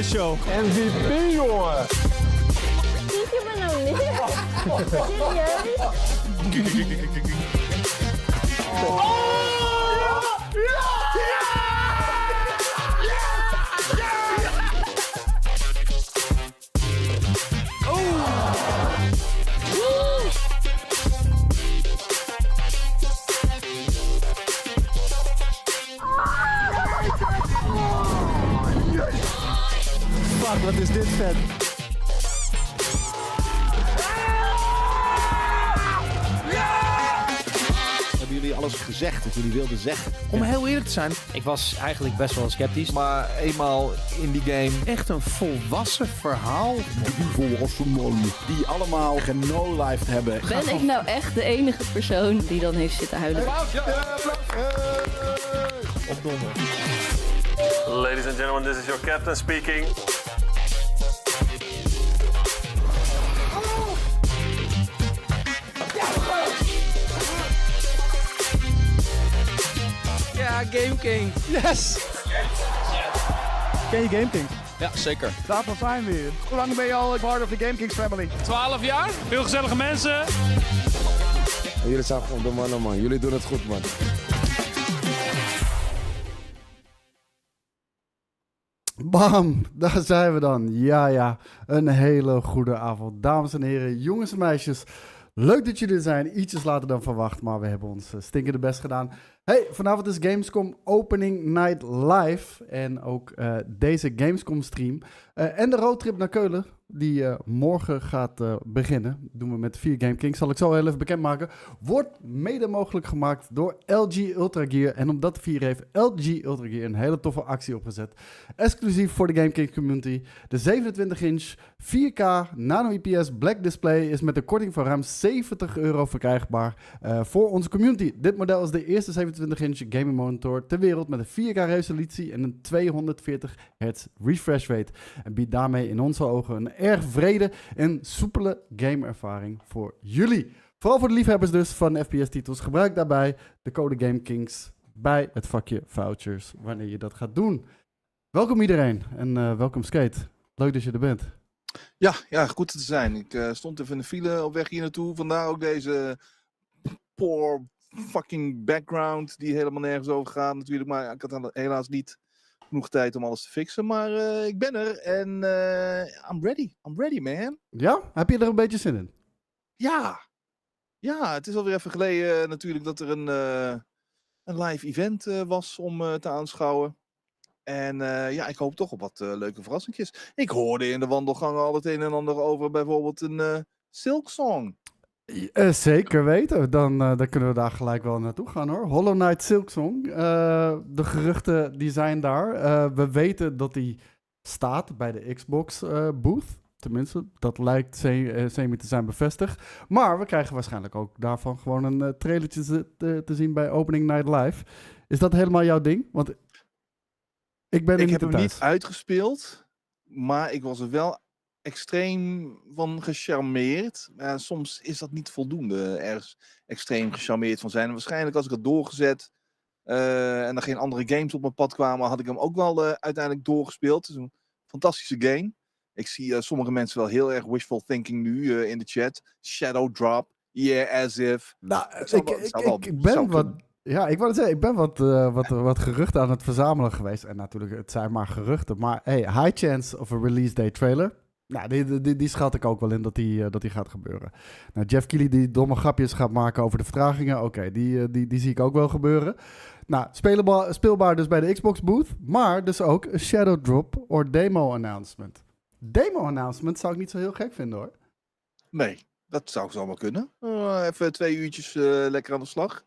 de show. MVP, jongen. Zie je me nou niet? Serieus? Fuck, wat is dit vet. Hebben jullie alles gezegd dat jullie wilden zeggen? Om heel eerlijk te zijn, Ik was eigenlijk best wel sceptisch. Maar eenmaal in die game. echt een volwassen verhaal. Die volwassen man. Die allemaal genolived hebben. Ben ik nou echt de enige persoon die dan heeft zitten huilen? Ladies and gentlemen, this is your captain speaking. Ja, Gamekings. Yes! Ken je Gamekings? Ja, zeker. Daarvan zijn we weer. Hoe lang ben je al part of the Gamekings family? 12 jaar, veel gezellige mensen. Jullie zijn gewoon de mannen, man. Jullie doen het goed, man. Bam, daar zijn we dan. Ja, een hele goede avond. Dames en heren, jongens en meisjes. Leuk dat jullie er zijn. Ietsjes later dan verwacht, maar we hebben ons stinkende best gedaan. Hey, vanavond is Gamescom Opening Night Live. En ook deze Gamescom stream. En de roadtrip naar Keulen, die morgen gaat beginnen. Doen we met 4 Gamekings. Zal ik zo heel even bekendmaken. Wordt mede mogelijk gemaakt door LG Ultragear. En om dat te vieren heeft LG Ultragear een hele toffe actie opgezet. Exclusief voor de Gamekings community. De 27-inch 4K Nano IPS Black Display is met een korting van ruim €70 verkrijgbaar voor onze community. Dit model is de eerste 27-inch gaming monitor ter wereld met een 4K resolutie en een 240 Hz refresh rate. En biedt daarmee in onze ogen een erg vrede en soepele gameervaring voor jullie. Vooral voor de liefhebbers dus van FPS-titels. Gebruik daarbij de code Gamekings bij het vakje vouchers wanneer je dat gaat doen. Welkom iedereen en welkom Skate. Leuk dat je er bent. Ja, goed te zijn. Ik stond even in de file op weg hier naartoe. Vandaar ook deze poor fucking background die helemaal nergens over gaat natuurlijk. Maar ik had helaas niet genoeg tijd om alles te fixen. Maar ik ben er en I'm ready. I'm ready, man. Ja? Heb je er een beetje zin in? Ja, het is alweer even geleden natuurlijk dat er een live event was om te aanschouwen. En ik hoop toch op wat leuke verrassingjes. Ik hoorde in de wandelgangen al het een en ander over bijvoorbeeld een Silk Song. Zeker weten. Dan kunnen we daar gelijk wel naartoe gaan hoor. Hollow Knight Silksong. De geruchten die zijn daar. We weten dat die staat bij de Xbox booth. Tenminste, dat lijkt semi te zijn bevestigd. Maar we krijgen waarschijnlijk ook daarvan gewoon een trailertje te zien bij Opening Night Live. Is dat helemaal jouw ding? Want ik heb hem niet uitgespeeld, maar ik was er wel extreem van gecharmeerd. Soms is dat niet voldoende, ergens extreem gecharmeerd van zijn. En waarschijnlijk als ik het doorgezet en er geen andere games op mijn pad kwamen, had ik hem ook wel uiteindelijk doorgespeeld. Het is een fantastische game. Ik zie sommige mensen wel heel erg wishful thinking nu in de chat. Shadow drop, yeah, as if. Nou, ik ben wat... Ja, ik wou het zeggen, ik ben wat geruchten aan het verzamelen geweest. En natuurlijk, het zijn maar geruchten. Maar hey, high chance of a release day trailer. Nou, die schat ik ook wel in dat die gaat gebeuren. Nou, Jeff Keighley die domme grapjes gaat maken over de vertragingen. Oké, die zie ik ook wel gebeuren. Nou, speelbaar dus bij de Xbox booth. Maar dus ook een shadow drop or demo announcement. Demo announcement zou ik niet zo heel gek vinden hoor. Nee, dat zou zomaar kunnen. Even 2 uurtjes lekker aan de slag.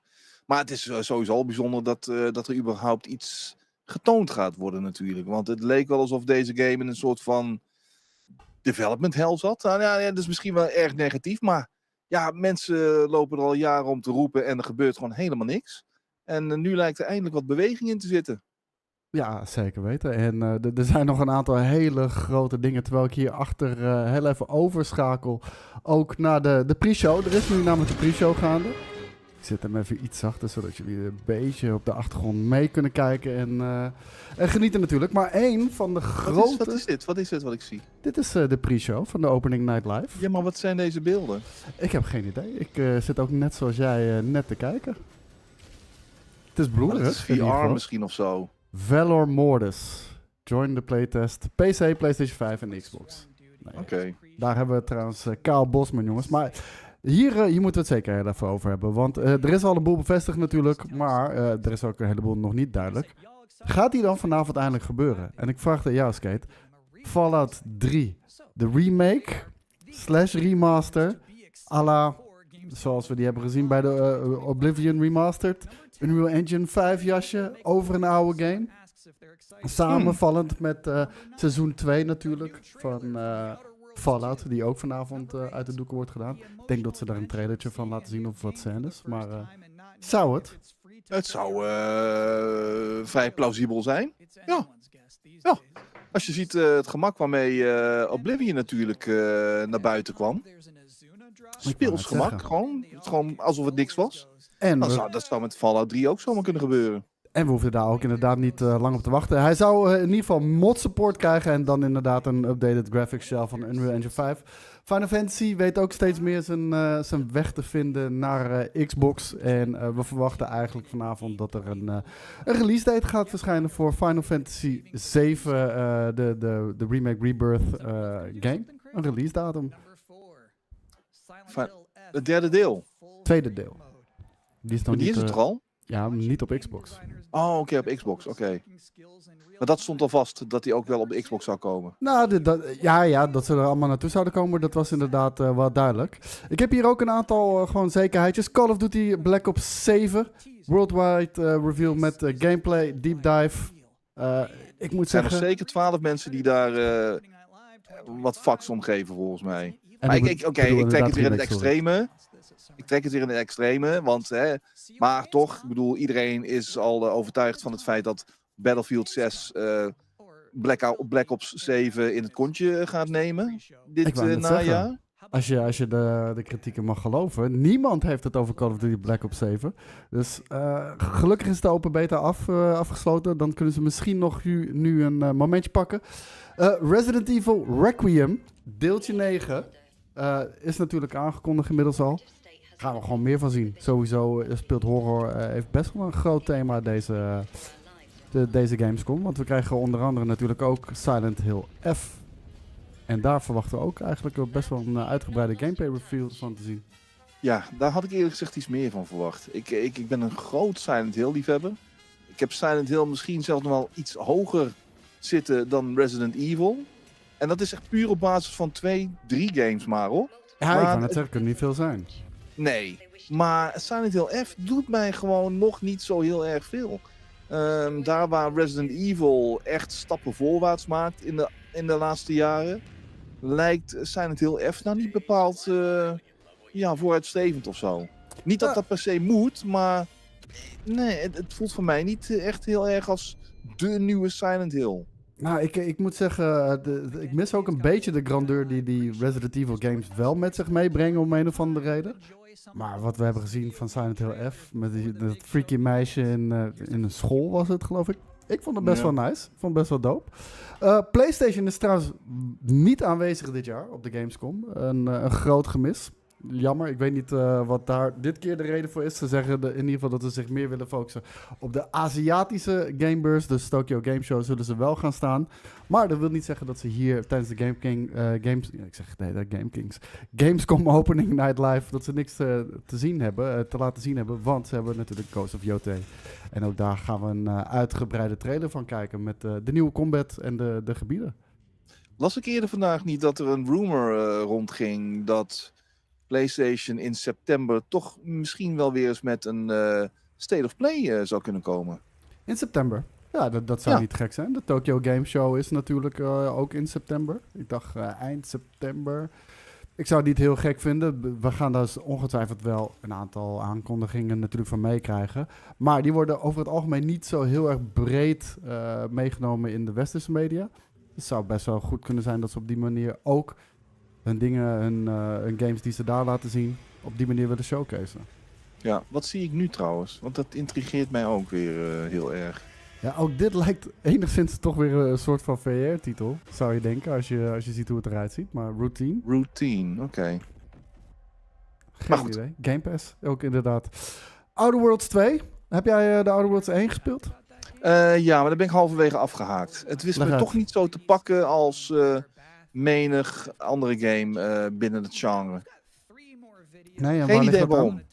Maar het is sowieso al bijzonder dat er überhaupt iets getoond gaat worden natuurlijk. Want het leek wel alsof deze game in een soort van development hell zat. Nou, ja, dat is misschien wel erg negatief. Maar ja, mensen lopen er al jaren om te roepen en er gebeurt gewoon helemaal niks. En nu lijkt er eindelijk wat beweging in te zitten. Ja, zeker weten. En er zijn nog een aantal hele grote dingen. Terwijl ik hier achter heel even overschakel. Ook naar de pre-show. Er is nu namelijk de pre-show gaande. zet hem even iets zachter, zodat jullie een beetje op de achtergrond mee kunnen kijken en genieten natuurlijk. Maar één van de grote... Wat is dit wat ik zie? Dit is de pre-show van de Opening Night Live. Ja, maar wat zijn deze beelden? Ik heb geen idee. Ik zit ook net zoals jij net te kijken. Het is bloederig. Het is VR misschien of zo. Valor Mortis. Join the playtest. PC, PlayStation 5 en Xbox. Nee, Oké. Daar hebben we trouwens Kaal Bosman, jongens. Maar hier moeten we het zeker heel even over hebben. Want er is al een boel bevestigd natuurlijk. Maar er is ook een heleboel nog niet duidelijk. Gaat die dan vanavond eindelijk gebeuren? En ik vraag aan jou, Skate. Fallout 3. De remake / remaster. À la, zoals we die hebben gezien bij de Oblivion Remastered. Unreal Engine 5 jasje over een oude game. Samenvallend met seizoen 2 natuurlijk van Fallout, die ook vanavond uit de doeken wordt gedaan. Ik denk dat ze daar een trailertje van laten zien of wat scènes, maar zou het? Het zou vrij plausibel zijn. Ja. Als je ziet het gemak waarmee Oblivion natuurlijk naar buiten kwam. Speelsgemak, gewoon alsof het niks was. En Dat zou met Fallout 3 ook zomaar kunnen gebeuren. En we hoefden daar ook inderdaad niet lang op te wachten. Hij zou in ieder geval mod support krijgen en dan inderdaad een updated graphics shell van Unreal Engine 5. Final Fantasy weet ook steeds meer zijn weg te vinden naar Xbox. En we verwachten eigenlijk vanavond dat er een release date gaat verschijnen voor Final Fantasy 7, de remake Rebirth game. Een release datum. Het derde deel? Tweede deel. Die is het er al? Ja, niet op Xbox. Oh, oké, op Xbox, oké. Maar dat stond al vast, dat hij ook wel op de Xbox zou komen. Nou, dat ze er allemaal naartoe zouden komen, dat was inderdaad wel duidelijk. Ik heb hier ook een aantal gewoon zekerheidjes. Call of Duty Black Ops 7. Worldwide reveal met gameplay, deep dive. Ik moet zeggen... Er zijn nog zeker 12 mensen die daar wat facts om geven, volgens mij. Maar ik trek het weer in het extreme. Want maar toch, ik bedoel, iedereen is al overtuigd van het feit dat Battlefield 6 Black Ops 7 in het kontje gaat nemen dit najaar. Als je de kritieken mag geloven, niemand heeft het over Call of Duty Black Ops 7. Dus gelukkig is de open beta afgesloten. Dan kunnen ze misschien nog nu een momentje pakken. Resident Evil Requiem, deeltje 9, is natuurlijk aangekondigd inmiddels al. Gaan we gewoon meer van zien. Sowieso speelt horror heeft best wel een groot thema deze Gamescom. Want we krijgen onder andere natuurlijk ook Silent Hill F. En daar verwachten we ook eigenlijk best wel een uitgebreide gameplay review van te zien. Ja, daar had ik eerlijk gezegd iets meer van verwacht. Ik ben een groot Silent Hill liefhebber. Ik heb Silent Hill misschien zelfs nog wel iets hoger zitten dan Resident Evil. En dat is echt puur op basis van 2-3 games maar hoor. Ja, ik kan het zeggen, kan niet veel zijn. Nee, maar Silent Hill F doet mij gewoon nog niet zo heel erg veel. Daar waar Resident Evil echt stappen voorwaarts maakt in de laatste jaren, lijkt Silent Hill F nou niet bepaald vooruitstrevend of zo. Niet dat dat per se moet, maar nee, het voelt voor mij niet echt heel erg als de nieuwe Silent Hill. Nou, ik moet zeggen, ik mis ook een beetje de grandeur die Resident Evil games wel met zich meebrengen om een of andere reden. Maar wat we hebben gezien van Silent Hill F, met dat freaky meisje in een school was het, geloof ik. Ik vond het best wel nice. Ik vond het best wel dope. PlayStation is trouwens niet aanwezig dit jaar op de Gamescom. Een groot gemis. Jammer, ik weet niet wat daar dit keer de reden voor is. Ze zeggen in ieder geval dat ze zich meer willen focussen op de Aziatische gamebeurs. Dus Tokyo Game Show zullen ze wel gaan staan. Maar dat wil niet zeggen dat ze hier tijdens de Gamescom Opening Night Live, dat ze niks te laten zien hebben. Want ze hebben natuurlijk Ghost of Yotei. En ook daar gaan we een uitgebreide trailer van kijken met de nieuwe combat en de gebieden. Las ik eerder vandaag niet dat er een rumor rondging dat PlayStation in september toch misschien wel weer eens met een State of Play zou kunnen komen. In september? Ja, dat zou niet gek zijn. De Tokyo Game Show is natuurlijk ook in september. Ik dacht eind september. Ik zou het niet heel gek vinden. We gaan daar ongetwijfeld wel een aantal aankondigingen natuurlijk van meekrijgen. Maar die worden over het algemeen niet zo heel erg breed meegenomen in de westerse media. Het zou best wel goed kunnen zijn dat ze op die manier ook hun dingen, hun games die ze daar laten zien, op die manier willen showcaseen. Ja, wat zie ik nu trouwens? Want dat intrigeert mij ook weer heel erg. Ja, ook dit lijkt enigszins toch weer een soort van VR-titel. Zou je denken, als je ziet hoe het eruit ziet. Maar Routine. Routine, oké. Geen goed. idee. Game Pass, ook inderdaad. Outer Worlds 2. Heb jij de Outer Worlds 1 gespeeld? Ja, maar daar ben ik halverwege afgehaakt. Het wist Leg me uit. toch niet zo te pakken als menig andere game binnen het genre. Nee, en Geen waar ligt idee dat waarom. aan?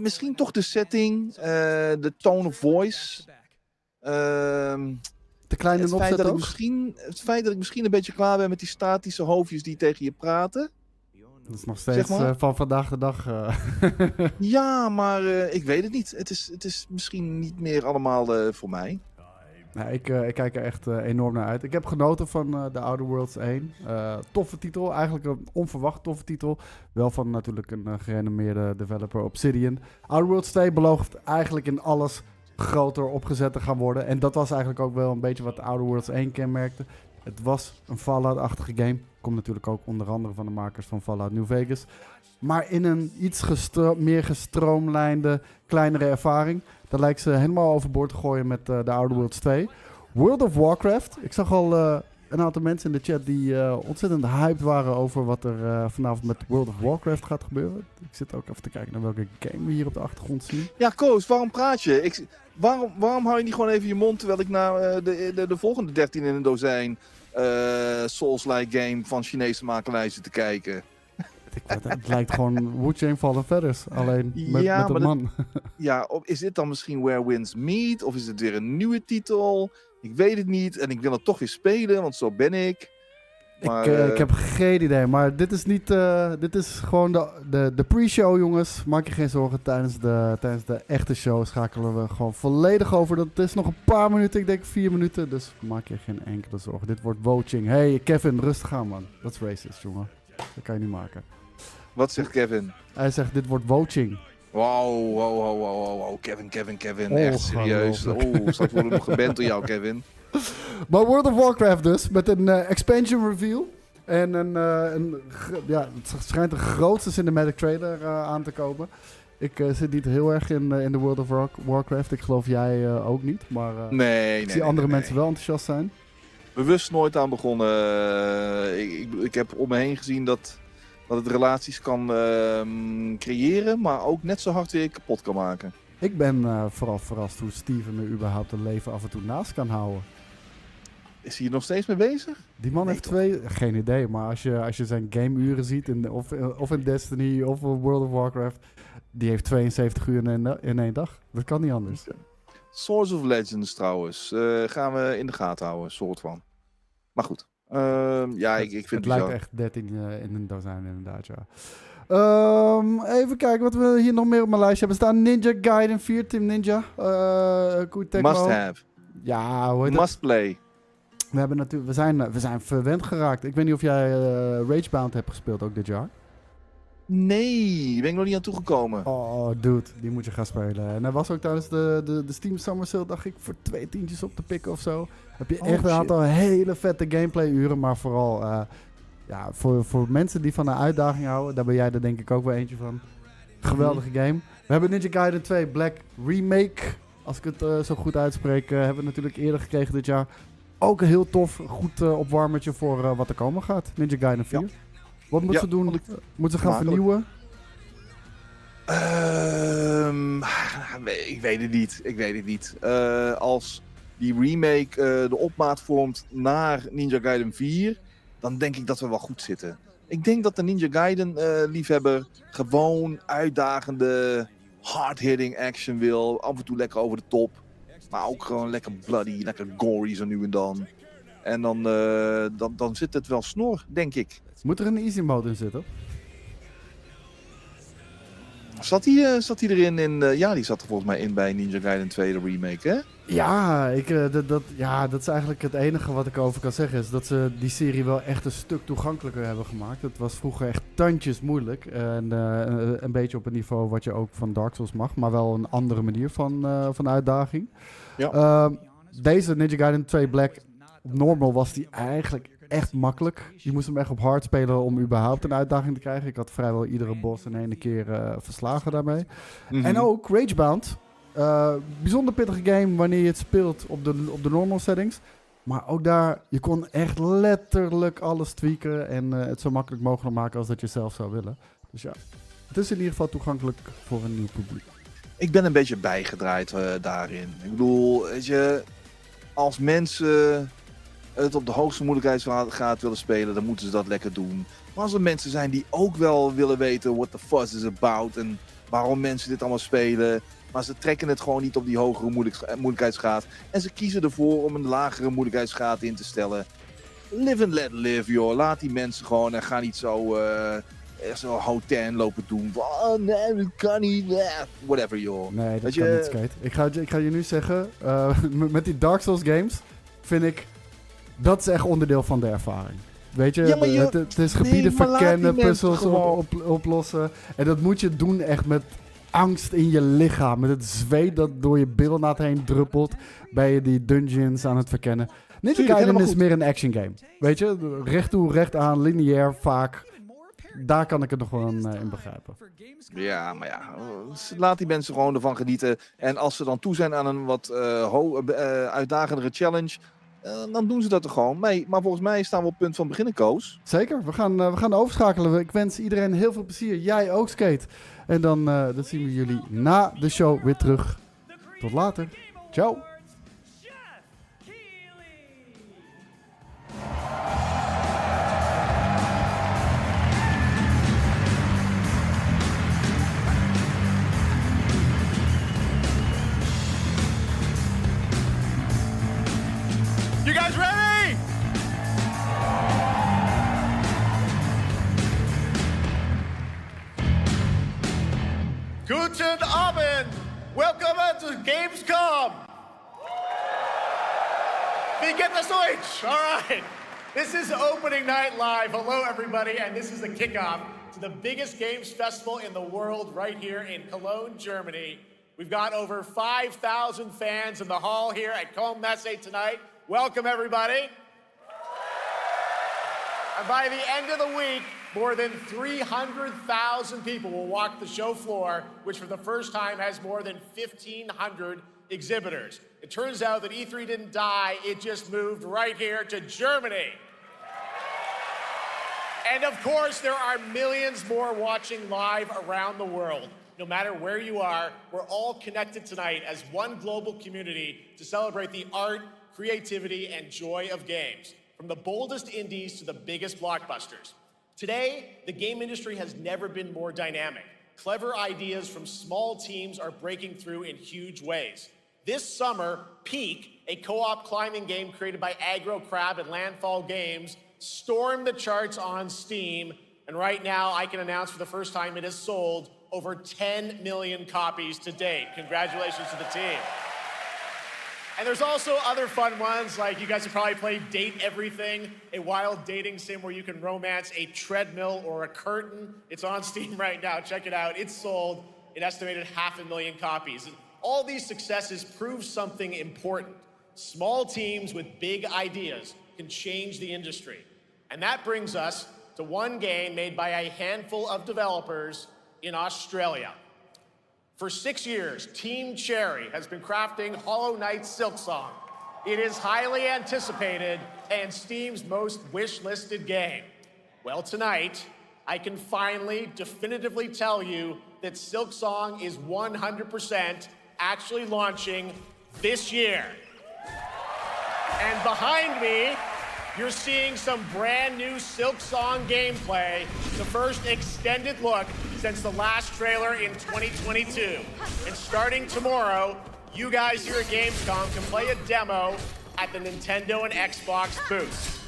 Misschien toch de setting, de tone of voice. Te klein in Het feit, opzet dat ik ook? het feit dat ik misschien een beetje klaar ben met die statische hoofdjes die tegen je praten. Dat is nog steeds Zeg maar. van vandaag de dag. Ja, maar ik weet het niet. Het is misschien niet meer allemaal voor mij. Nee, ik kijk er echt enorm naar uit. Ik heb genoten van de Outer Worlds 1. Toffe titel, eigenlijk een onverwacht toffe titel. Wel van natuurlijk een gerenommeerde developer, Obsidian. Outer Worlds 2 belooft eigenlijk in alles groter opgezet te gaan worden. En dat was eigenlijk ook wel een beetje wat de Outer Worlds 1 kenmerkte. Het was een Fallout-achtige game. Komt natuurlijk ook onder andere van de makers van Fallout New Vegas. Maar in een iets meer gestroomlijnde, kleinere ervaring. Daar lijkt ze helemaal overboord te gooien met de Outer Worlds 2. World of Warcraft. Ik zag al een aantal mensen in de chat die ontzettend hyped waren over wat er vanavond met World of Warcraft gaat gebeuren. Ik zit ook even te kijken naar welke game we hier op de achtergrond zien. Ja, Koos, waarom praat je? Waarom hou je niet gewoon even je mond terwijl ik naar de volgende 13 in een dozijn Souls-like game van Chinese makelij zit te kijken? Het lijkt gewoon Wu-Chang Fallen Feathers. Alleen met Ja, een man. Ja, is dit dan misschien Where Winds Meet? Of is het weer een nieuwe titel? Ik weet het niet. En ik wil het toch weer spelen, want zo ben ik. Maar, Ik heb geen idee, maar dit is niet. Dit is gewoon de pre-show, jongens. Maak je geen zorgen. Tijdens de echte show schakelen we gewoon volledig over. Dat is nog een paar minuten, ik denk 4 minuten. Dus maak je geen enkele zorgen. Dit wordt watching. Hey, Kevin, rustig aan, man. Dat is racist, jongen. Dat kan je niet maken. Wat zegt Kevin? Hij zegt: dit wordt watching. Wow. Kevin. Echt serieus. Straks worden we nog geband door jou, Kevin. Maar World of Warcraft dus, met een expansion reveal. En het schijnt de grootste cinematic trailer aan te komen. Ik zit niet heel erg in de World of Warcraft. Ik geloof jij ook niet. Maar ik zie andere mensen wel enthousiast zijn. Bewust nooit aan begonnen. Ik heb om me heen gezien dat het relaties kan creëren, maar ook net zo hard weer kapot kan maken. Ik ben vooral verrast hoe Steven er überhaupt een leven af en toe naast kan houden. Is hij er nog steeds mee bezig? Die man heeft geen idee, maar als je zijn gameuren ziet, of in Destiny of in World of Warcraft, die heeft 72 uur in één dag. Dat kan niet anders. Swords of Legends trouwens, gaan we in de gaten houden, soort van. Maar goed, ik vind het het lijkt echt 13 in een dozijn inderdaad, ja. Even kijken wat we hier nog meer op mijn lijstje hebben staan. Ninja Gaiden 4, Team Ninja. Must have. Ja, hoe heet Must play. We hebben natuurlijk, we zijn verwend geraakt. Ik weet niet of jij Ragebound hebt gespeeld ook dit jaar. Nee, ben ik nog niet aan toegekomen. Oh, dude, die moet je gaan spelen. En hij was ook tijdens de Steam Summer Sale, dacht ik, voor 2 tientjes op te pikken of zo. Heb je echt een aantal hele vette gameplay uren, maar vooral voor mensen die van een uitdaging houden, daar ben jij er denk ik ook wel eentje van. Geweldige game. We hebben Ninja Gaiden 2 Black Remake, als ik het zo goed uitspreek, hebben we natuurlijk eerder gekregen dit jaar. Ook een heel tof, goed opwarmertje voor wat er komen gaat. Ninja Gaiden 4. Ja. Wat moeten ze doen? Moeten ze gaan vernieuwen? Ik weet het niet. Als die remake de opmaat vormt naar Ninja Gaiden 4, dan denk ik dat we wel goed zitten. Ik denk dat de Ninja Gaiden liefhebber gewoon uitdagende, hard-hitting action wil. Af en toe lekker over de top. Maar ook gewoon lekker bloody, lekker gory zo nu en dan. En dan zit het wel snor, denk ik. Moet er een easy mode in zitten? Zat die erin? Ja, die zat er volgens mij in bij Ninja Gaiden 2, de remake, hè? Ja, dat is eigenlijk het enige wat ik over kan zeggen. Is dat ze die serie wel echt een stuk toegankelijker hebben gemaakt. Het was vroeger echt tandjes moeilijk. En een beetje op een niveau wat je ook van Dark Souls mag. Maar wel een andere manier van uitdaging. Ja. Deze Ninja Gaiden 2 Black, op normal was die eigenlijk echt makkelijk. Je moest hem echt op hard spelen om überhaupt een uitdaging te krijgen. Ik had vrijwel iedere boss in één keer verslagen daarmee. En ook Ragebound. Bijzonder pittige game wanneer je het speelt op de normal settings. Maar ook daar, je kon echt letterlijk alles tweaken en het zo makkelijk mogelijk maken als dat je zelf zou willen. Dus ja, het is in ieder geval toegankelijk voor een nieuw publiek. Ik ben een beetje bijgedraaid daarin. Ik bedoel, weet je, als mensen het op de hoogste moeilijkheidsgraad willen spelen, dan moeten ze dat lekker doen. Maar als er mensen zijn die ook wel willen weten what the fuss is about en waarom mensen dit allemaal spelen, maar ze trekken het gewoon niet op die hogere moeilijkheidsgraad en ze kiezen ervoor om een lagere moeilijkheidsgraad in te stellen. Live and let live, joh. Laat die mensen gewoon en ga niet zo houten lopen doen. Oh nee, dat kan niet. Whatever, joh. Nee, dat kan niet, Skate. Ik ga je nu zeggen, met die Dark Souls games vind ik, dat is echt onderdeel van de ervaring. Weet je, ja, het is gebieden verkennen, puzzels oplossen. En dat moet je doen echt met angst in je lichaam. Met het zweet dat door je bilnaad heen druppelt. Ben je die dungeons aan het verkennen. Ninja Gaiden is meer een action game. Weet je, recht toe, recht aan, lineair vaak. Daar kan ik het nog wel in begrijpen. Ja, maar ja, laat die mensen gewoon ervan genieten. En als ze dan toe zijn aan een wat uitdagendere challenge, dan doen ze dat er gewoon mee. Maar volgens mij staan we op het punt van beginnen, Koos. Zeker, we gaan overschakelen. Ik wens iedereen heel veel plezier. Jij ook, Skate. En dan zien we jullie na de show weer terug. Tot later. Ciao. You guys ready? Guten Abend. Welcome to Gamescom. Wie geht das Deutsch? All right. This is opening night live. Hello, everybody, and this is the kickoff to the biggest games festival in the world right here in Cologne, Germany. We've got over 5,000 fans in the hall here at Messe tonight. Welcome, everybody. And by the end of the week, more than 300,000 people will walk the show floor, which for the first time has more than 1,500 exhibitors. It turns out that E3 didn't die, it just moved right here to Germany. And of course, there are millions more watching live around the world. No matter where you are, we're all connected tonight as one global community to celebrate the art, creativity, and joy of games, from the boldest indies to the biggest blockbusters. Today, the game industry has never been more dynamic. Clever ideas from small teams are breaking through in huge ways. This summer, Peak, a co-op climbing game created by Aggro Crab and Landfall Games, stormed the charts on Steam, and right now I can announce for the first time it has sold over 10 million copies to date. Congratulations to the team. And there's also other fun ones, like you guys have probably played Date Everything, a wild dating sim where you can romance a treadmill or a curtain. It's on Steam right now, check it out. It's sold an estimated 500,000 copies. And all these successes prove something important. Small teams with big ideas can change the industry. And that brings us to one game made by a handful of developers in Australia. For 6 years, Team Cherry has been crafting Hollow Knight Silksong. It is highly anticipated and Steam's most wish-listed game. Well, tonight, I can finally definitively tell you that Silksong is 100% actually launching this year. And behind me, you're seeing some brand new Silksong gameplay, the first extended look since the last trailer in 2022. And starting tomorrow, you guys here at Gamescom can play a demo at the Nintendo and Xbox booths.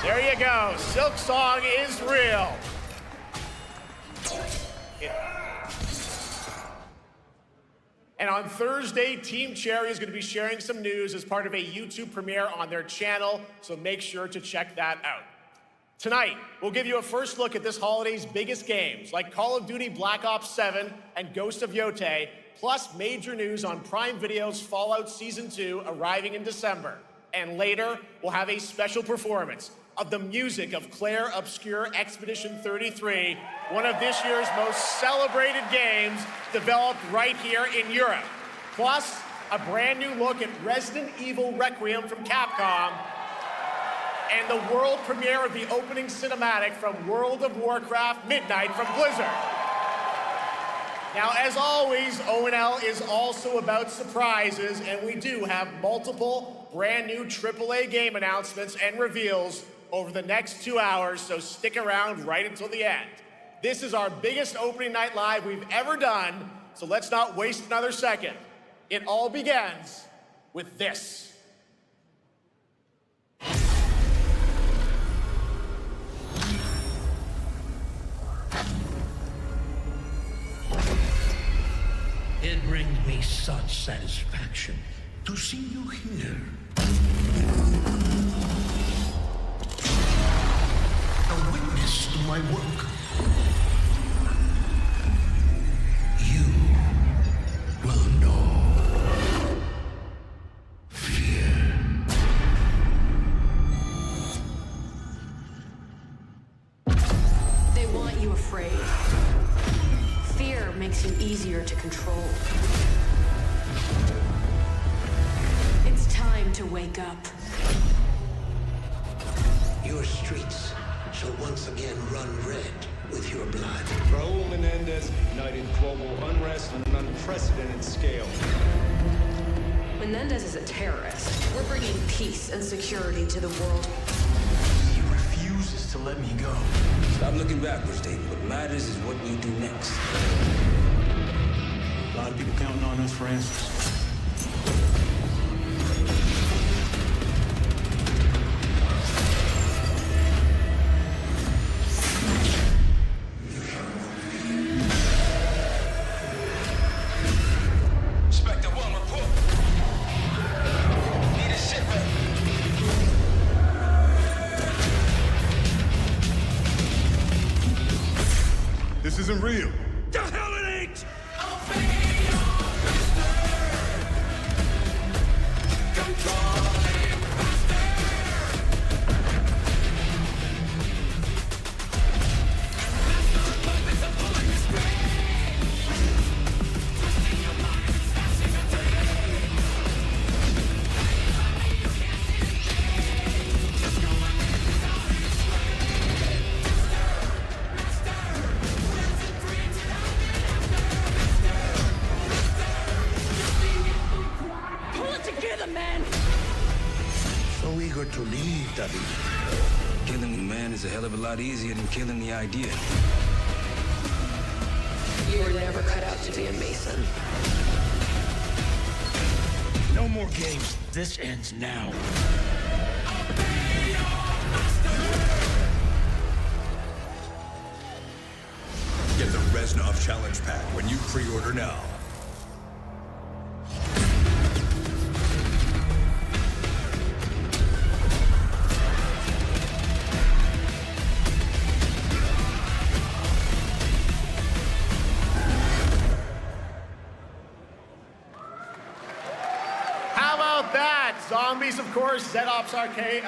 There you go, Silksong is real. And on Thursday, Team Cherry is going to be sharing some news as part of a YouTube premiere on their channel, so make sure to check that out. Tonight, we'll give you a first look at this holiday's biggest games, like Call of Duty Black Ops 7 and Ghost of Yotei, plus major news on Prime Video's Fallout Season 2 arriving in December. And later, we'll have a special performance of the music of Claire Obscure Expedition 33, one of this year's most celebrated games developed right here in Europe. Plus, a brand new look at Resident Evil Requiem from Capcom, and the world premiere of the opening cinematic from World of Warcraft Midnight from Blizzard. Now, as always, ONL is also about surprises, and we do have multiple brand new AAA game announcements and reveals over the next 2 hours, so stick around right until the end. This is our biggest opening night live we've ever done, so let's not waste another second. It all begins with this. It brings me such satisfaction to see you here. A witness to my work. You will know fear. They want you afraid. Fear makes you easier to control. It's time to wake up. Your streets shall once again run red with your blood. Raul Menendez ignited global unrest on an unprecedented scale. Menendez is a terrorist. We're bringing peace and security to the world. He refuses to let me go. Stop looking backwards, David. What matters is what we do next. A lot of people counting on us for answers. Inspector 1, report. Need a sit rep. This isn't real. The hell it ain't! So eager to leave, David. Killing the man is a hell of a lot easier than killing the idea. You were never cut out to be a Mason. No more games. This ends now. Get the Reznov Challenge Pack when you pre-order now. How about that? Zombies, of course, Dead Ops Arcade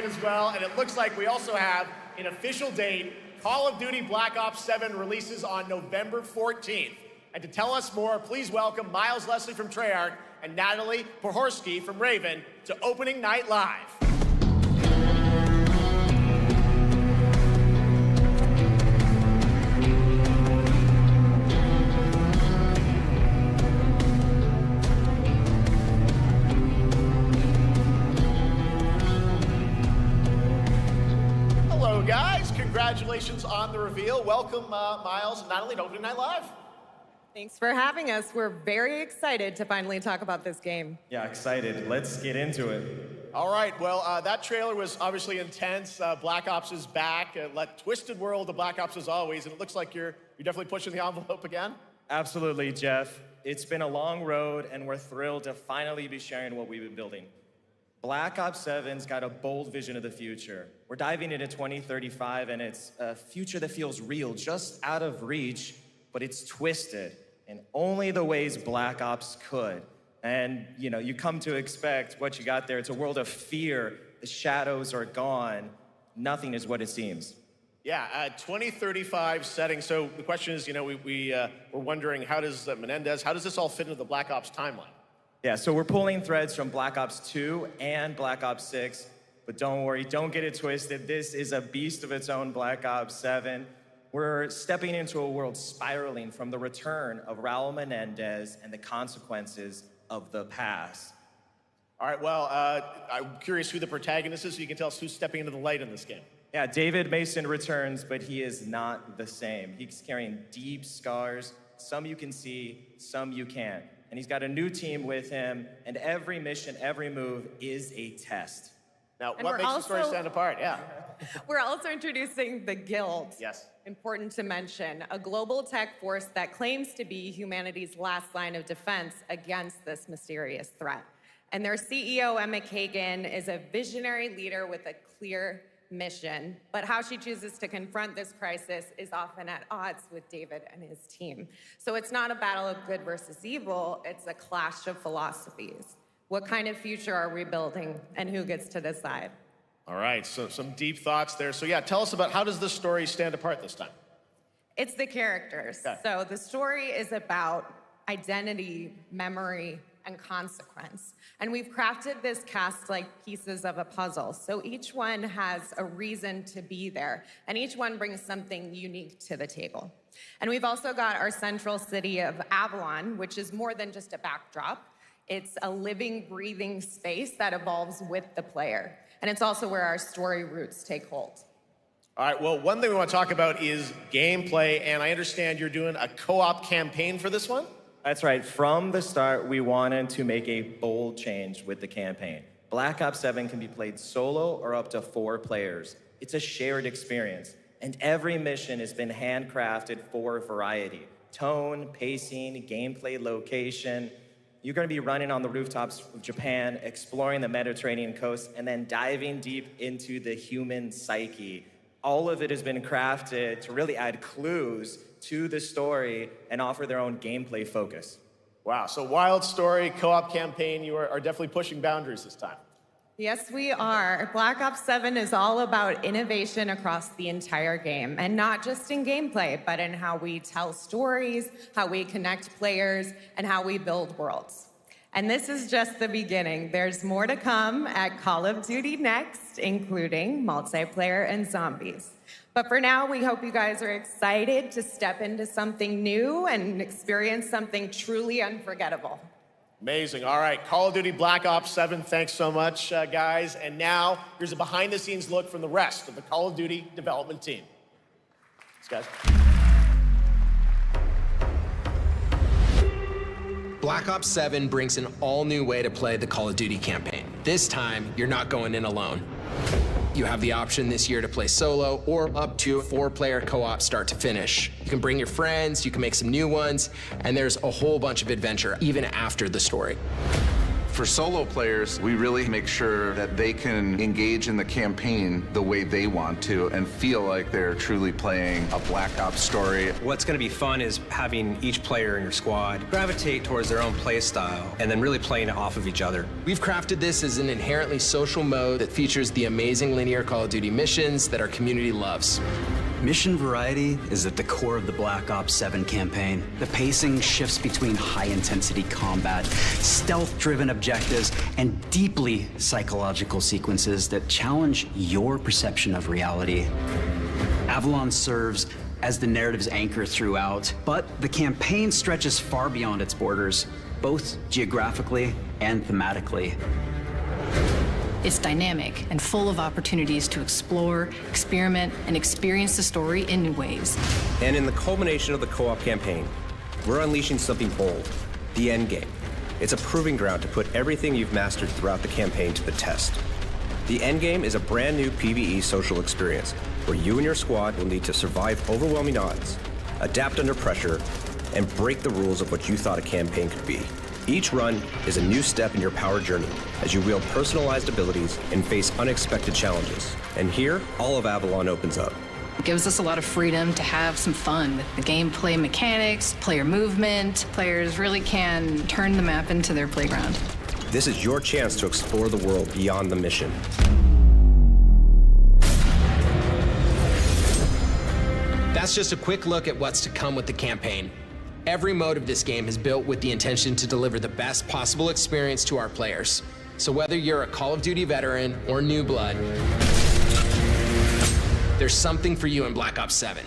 as well, and it looks like we also have an official date. Call of Duty Black Ops 7 releases on November 14th. And to tell us more, please welcome Miles Leslie from Treyarch and Natalie Pohorsky from Raven to Opening Night Live. Hello, guys. Congratulations on the reveal. Welcome, Miles and Natalie, to Opening Night Live. Thanks for having us. We're very excited to finally talk about this game. Yeah, excited. Let's get into it. All right, well, that trailer was obviously intense. Black Ops is back. Twisted world of Black Ops as always, and it looks like you're definitely pushing the envelope again. Absolutely, Jeff. It's been a long road, and we're thrilled to finally be sharing what we've been building. Black Ops 7's got a bold vision of the future. We're diving into 2035, and it's a future that feels real, just out of reach, but it's twisted in only the ways Black Ops could. And, you know, you come to expect what you got there. It's a world of fear. The shadows are gone. Nothing is what it seems. Yeah, 2035 setting. So the question is, you know, we're wondering, how does Menendez, how does this all fit into the Black Ops timeline? Yeah, so we're pulling threads from Black Ops 2 and Black Ops 6. But don't worry, don't get it twisted. This is a beast of its own, Black Ops 7. We're stepping into a world spiraling from the return of Raul Menendez and the consequences of the past. All right, well, I'm curious who the protagonist is, so you can tell us who's stepping into the light in this game. Yeah, David Mason returns, but he is not the same. He's carrying deep scars. Some you can see, some you can't. And he's got a new team with him, and every mission, every move is a test. Now, what makes the story stand apart? Yeah. We're also introducing the Guild. Yes. Important to mention, a global tech force that claims to be humanity's last line of defense against this mysterious threat. And their CEO, Emma Kagan, is a visionary leader with a clear mission, but how she chooses to confront this crisis is often at odds with David and his team. So it's not a battle of good versus evil, it's a clash of philosophies. What kind of future are we building, and who gets to decide? All right, so some deep thoughts there. So yeah, tell us about, how does this story stand apart this time? It's the characters. Okay. So the story is about identity, memory, and consequence. And we've crafted this cast like pieces of a puzzle. So each one has a reason to be there, and each one brings something unique to the table. And we've also got our central city of Avalon, which is more than just a backdrop. It's a living, breathing space that evolves with the player. And it's also where our story roots take hold. All right, well, one thing we want to talk about is gameplay, and I understand you're doing a co-op campaign for this one? That's right. From the start, we wanted to make a bold change with the campaign. Black Ops 7 can be played solo or up to 4 players. It's a shared experience, and every mission has been handcrafted for variety. Tone, pacing, gameplay location. You're going to be running on the rooftops of Japan, exploring the Mediterranean coast, and then diving deep into the human psyche. All of it has been crafted to really add clues to the story and offer their own gameplay focus. Wow, so wild story, co-op campaign, you are definitely pushing boundaries this time. Yes, we are. Black Ops 7 is all about innovation across the entire game, and not just in gameplay, but in how we tell stories, how we connect players, and how we build worlds. And this is just the beginning. There's more to come at Call of Duty Next, including multiplayer and zombies. But for now, we hope you guys are excited to step into something new and experience something truly unforgettable. Amazing. All right, Call of Duty Black Ops 7, thanks so much, guys. And now, here's a behind-the-scenes look from the rest of the Call of Duty development team. Thanks, guys. Black Ops 7 brings an all-new way to play the Call of Duty campaign. This time, you're not going in alone. You have the option this year to play solo or up to 4-player co-op start to finish. You can bring your friends, you can make some new ones, and there's a whole bunch of adventure even after the story. For solo players, we really make sure that they can engage in the campaign the way they want to and feel like they're truly playing a Black Ops story. What's going to be fun is having each player in your squad gravitate towards their own play style and then really playing it off of each other. We've crafted this as an inherently social mode that features the amazing linear Call of Duty missions that our community loves. Mission variety is at the core of the Black Ops 7 campaign. The pacing shifts between high-intensity combat, stealth-driven objectives, and deeply psychological sequences that challenge your perception of reality. Avalon serves as the narrative's anchor throughout, but the campaign stretches far beyond its borders, both geographically and thematically. It's dynamic and full of opportunities to explore, experiment, and experience the story in new ways. And in the culmination of the co-op campaign, we're unleashing something bold, the end game. It's a proving ground to put everything you've mastered throughout the campaign to the test. The end game is a brand new PvE social experience where you and your squad will need to survive overwhelming odds, adapt under pressure, and break the rules of what you thought a campaign could be. Each run is a new step in your power journey as you wield personalized abilities and face unexpected challenges. And here, all of Avalon opens up. It gives us a lot of freedom to have some fun with the gameplay mechanics, player movement. Players really can turn the map into their playground. This is your chance to explore the world beyond the mission. That's just a quick look at what's to come with the campaign. Every mode of this game is built with the intention to deliver the best possible experience to our players. So whether you're a Call of Duty veteran or new blood, there's something for you in Black Ops 7.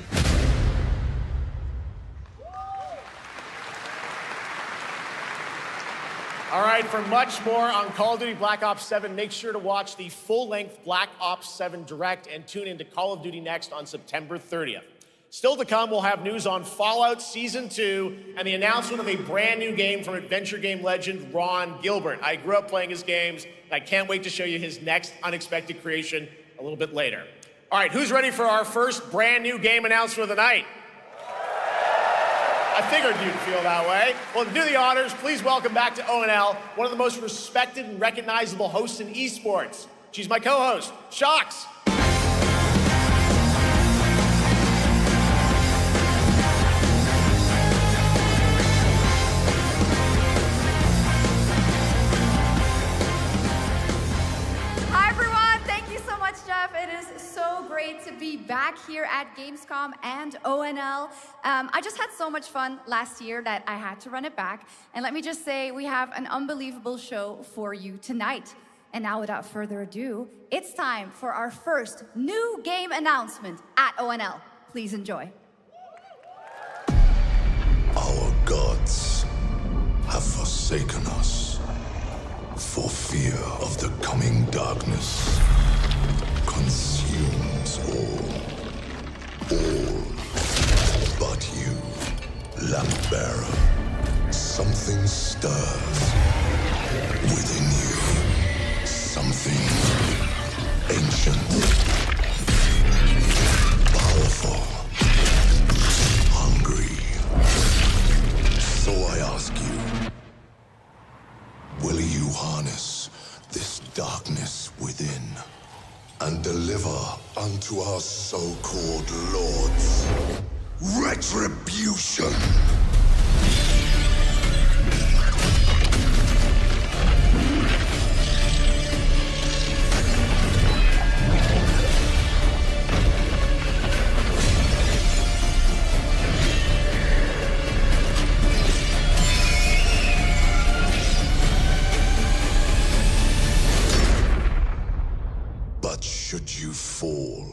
All right, for much more on Call of Duty Black Ops 7, make sure to watch the full-length Black Ops 7 Direct and tune into Call of Duty Next on September 30th. Still to come, we'll have news on Fallout Season 2 and the announcement of a brand new game from adventure game legend Ron Gilbert. I grew up playing his games, and I can't wait to show you his next unexpected creation a little bit later. All right, who's ready for our first brand new game announcement of the night? I figured you'd feel that way. Well, to do the honors, please welcome back to ONL one of the most respected and recognizable hosts in esports. She's my co-host, Shox. It is so great to be back here at Gamescom and ONL. I just had so much fun last year that I had to run it back. And let me just say, we have an unbelievable show for you tonight. And now, without further ado, it's time for our first new game announcement at ONL. Please enjoy. Our gods have forsaken us for fear of the coming darkness. Consumes all but you, lamp bearer. Something stirs within you, something ancient, powerful, hungry. So I ask you, will you harness this darkness within and deliver unto our so-called lords retribution? Should you fall,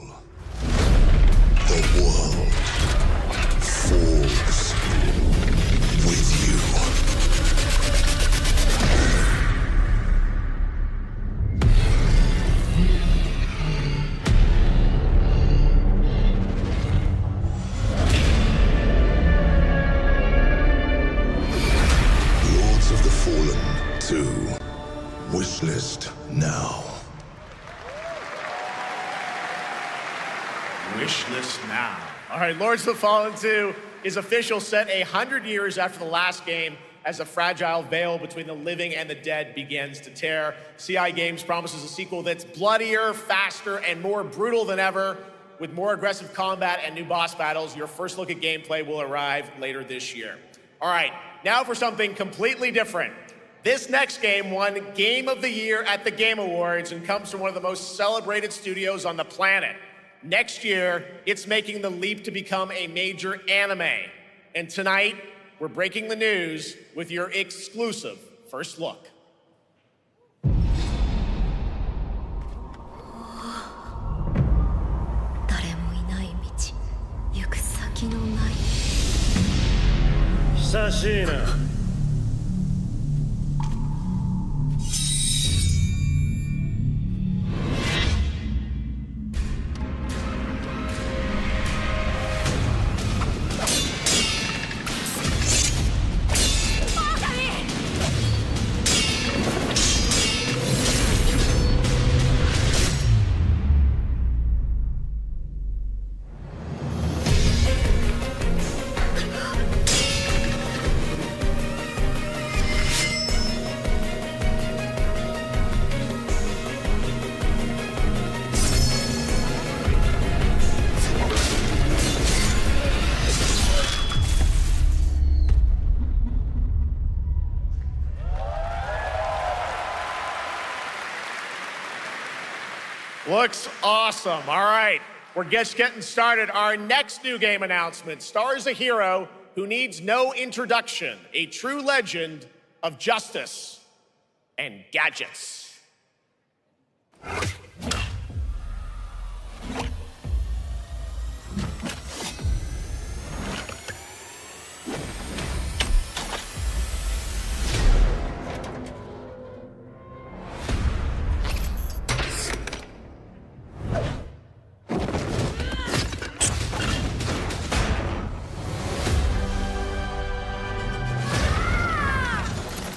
the world falls with you. Lords of the Fallen 2. Wishlist now. Wishlist now. All right, Lords of the Fallen 2 is official, set 100 years after the last game as a fragile veil between the living and the dead begins to tear. CI Games promises a sequel that's bloodier, faster, and more brutal than ever. With more aggressive combat and new boss battles, your first look at gameplay will arrive later this year. All right, now for something completely different. This next game won Game of the Year at the Game Awards and comes from one of the most celebrated studios on the planet. Next year, it's making the leap to become a major anime. And tonight, we're breaking the news with your exclusive first look. Sashina. Looks awesome. All right, we're just getting started. Our next new game announcement stars a hero who needs no introduction, a true legend of justice and gadgets.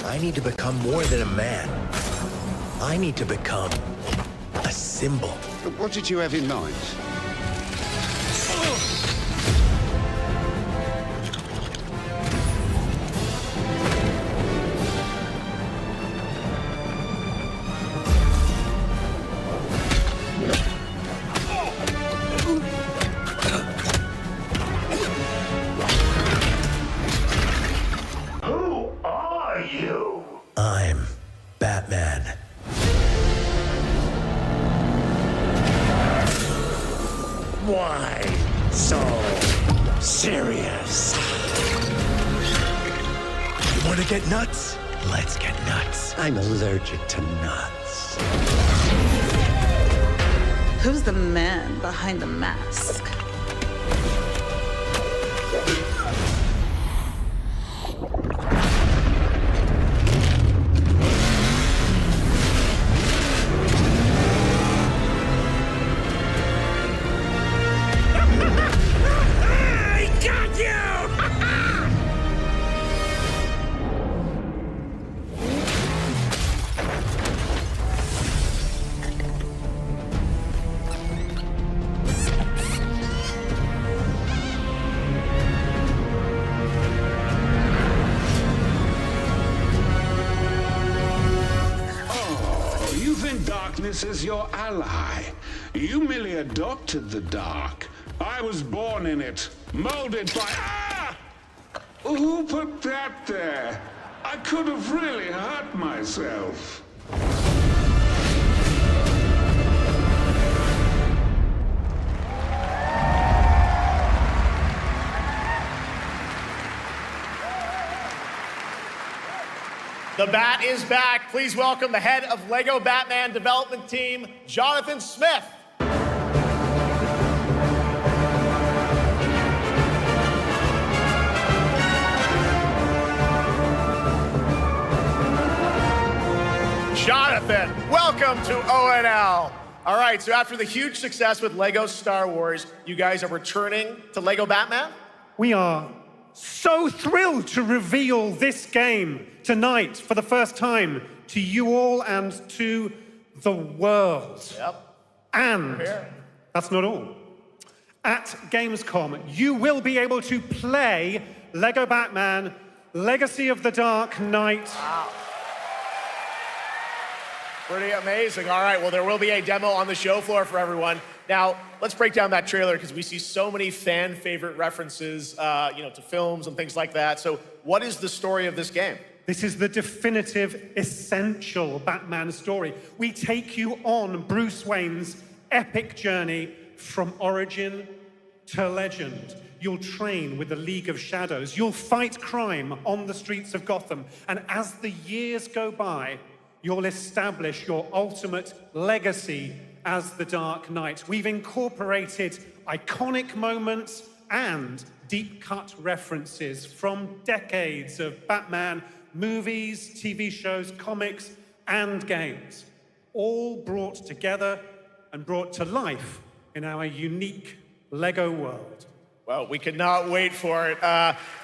I need to become more than a man. I need to become a symbol. What did you have in mind? Who are you? I'm Batman. Why so serious? You want to get nuts? Let's get nuts. I'm allergic to nuts. Who's the man behind the mask? I got you! Oh, you think darkness is your ally. You merely adopted the dark. I was born in it, molded by... Ah! Who put that there? I could have really hurt myself. The Bat is back. Please welcome the head of LEGO Batman development team, Jonathan Smith. Jonathan, welcome to ONL. All right, so after the huge success with LEGO Star Wars, you guys are returning to LEGO Batman? We are so thrilled to reveal this game tonight for the first time to you all and to the world. Yep. And that's not all. At Gamescom, you will be able to play LEGO Batman Legacy of the Dark Knight. Wow. Pretty amazing. All right, well, there will be a demo on the show floor for everyone. Now, let's break down that trailer because we see so many fan favorite references, to films and things like that. So what is the story of this game? This is the definitive, essential Batman story. We take you on Bruce Wayne's epic journey from origin to legend. You'll train with the League of Shadows. You'll fight crime on the streets of Gotham. And as the years go by, you'll establish your ultimate legacy as the Dark Knight. We've incorporated iconic moments and deep-cut references from decades of Batman movies, TV shows, comics, and games, all brought together and brought to life in our unique LEGO world. Well, we cannot wait for it.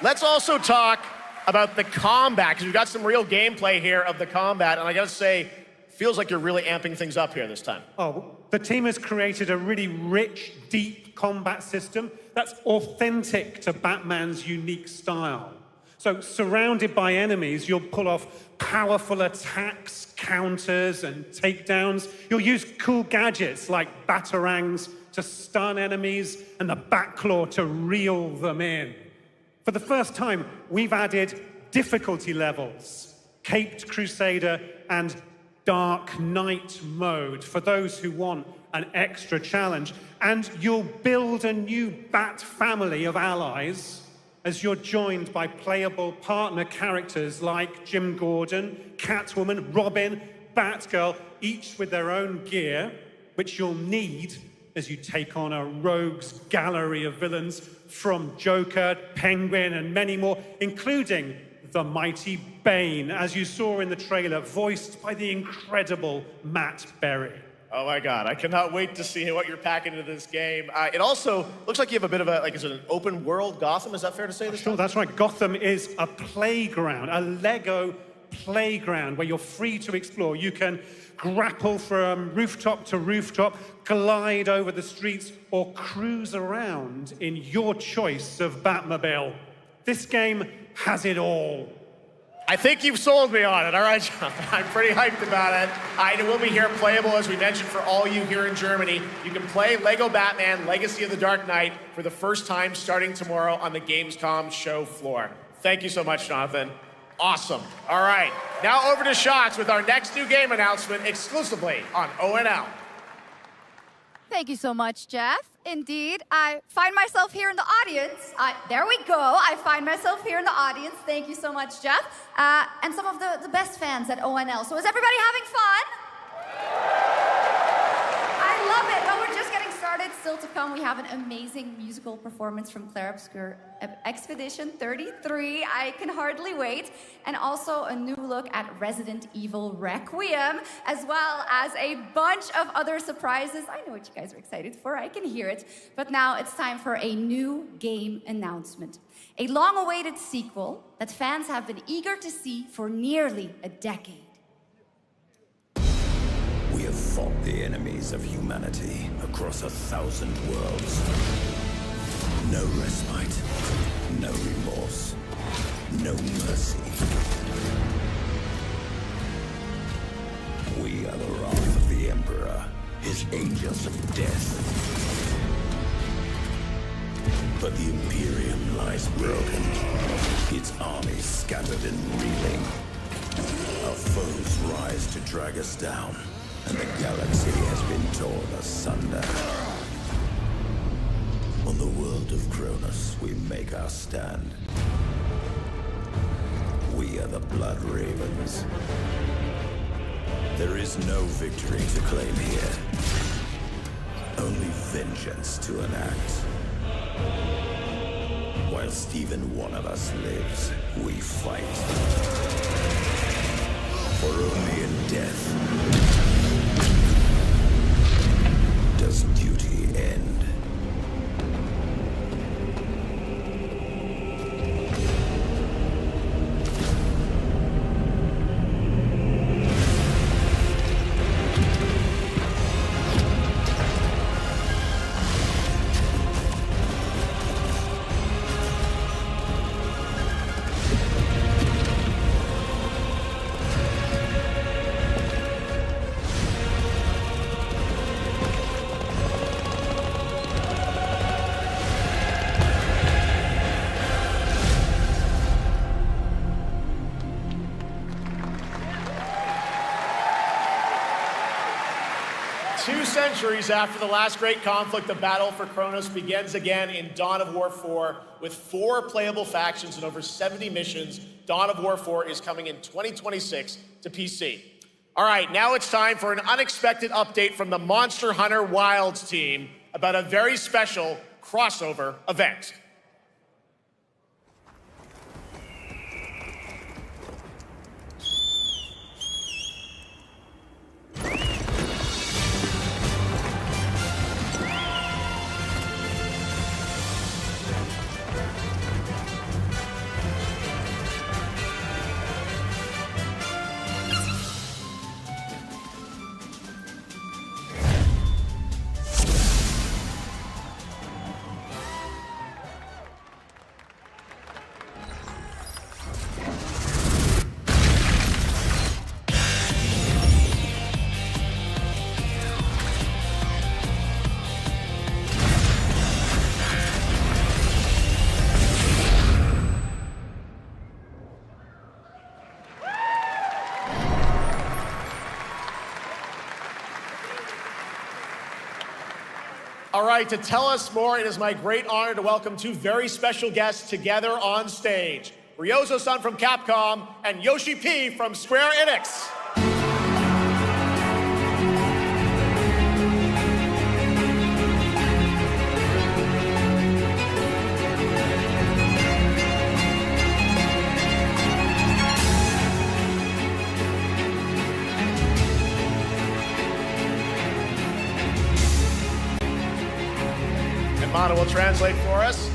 Let's also talk about the combat, because we've got some real gameplay here of the combat, and I gotta say, feels like you're really amping things up here this time. Oh, the team has created a really rich, deep combat system that's authentic to Batman's unique style. So, surrounded by enemies, you'll pull off powerful attacks, counters, and takedowns. You'll use cool gadgets like batarangs to stun enemies and the Batclaw to reel them in. For the first time, we've added difficulty levels, Caped Crusader and Dark Knight mode for those who want an extra challenge. And you'll build a new Bat family of allies as you're joined by playable partner characters like Jim Gordon, Catwoman, Robin, Batgirl, each with their own gear, which you'll need as you take on a rogues gallery of villains from Joker, Penguin, and many more, including the mighty Bane, as you saw in the trailer, voiced by the incredible Matt Berry. Oh my God, I cannot wait to see what you're packing into this game. It also looks like you have a bit of a, like, is it an open world Gotham? Is that fair to say? Sure, that's right. Gotham is a playground, a Lego playground where you're free to explore. You can grapple from rooftop to rooftop, glide over the streets, or cruise around in your choice of Batmobile. This game has it all. I think you've sold me on it. All right, John. I'm pretty hyped about it. It will be here playable, as we mentioned, for all you here in Germany. You can play Lego Batman Legacy of the Dark Knight for the first time starting tomorrow on the Gamescom show floor. Thank you so much, Jonathan. Awesome. All right, now over to Shots with our next new game announcement exclusively on ONL. Thank you so much, Jeff. Indeed, I find myself here in the audience. There we go. I find myself here in the audience. Thank you so much, Jeff. And some of the best fans at ONL. So is everybody having fun? I love it. Well, we're just getting started. Still to come, we have an amazing musical performance from Claire Obscure Expedition 33. I can hardly wait. And also a new look at Resident Evil Requiem, as well as a bunch of other surprises. I know what you guys are excited for. I can hear it. But now it's time for a new game announcement. A long-awaited sequel that fans have been eager to see for nearly a decade. We have fought the enemies of humanity across 1,000 worlds. No respite, no remorse, no mercy. We are the wrath of the Emperor, his angels of death. But the Imperium lies broken, its armies scattered and reeling. Our foes rise to drag us down, and the galaxy has been torn asunder. On the world of Kronos, we make our stand. We are the Blood Ravens. There is no victory to claim here. Only vengeance to enact. Whilst even one of us lives, we fight. For only in death does duty end. Centuries after the last great conflict, the battle for Kronos begins again in Dawn of War 4 with 4 playable factions and over 70 missions. Dawn of War 4 is coming in 2026 to PC. All right, now it's time for an unexpected update from the Monster Hunter Wilds team about a very special crossover event. right, to tell us more, it is my great honor to welcome two very special guests together on stage. Ryozo-san from Capcom and Yoshi P from Square Enix. Mana will translate for us.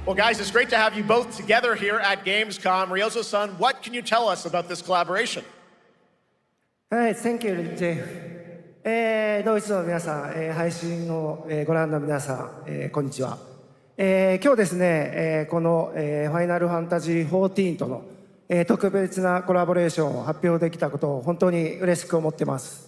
Well, guys, it's great to have you both together here at Gamescom. Ryozo-san, what can you tell us about this collaboration? Hi, thank you, Jay. ドイツの皆さん、配信をご覧の皆さん、こんにちは。今日ですね、このファイナルファンタジー14との特別なコラボレーションを発表できたことを本当に嬉しく思っています。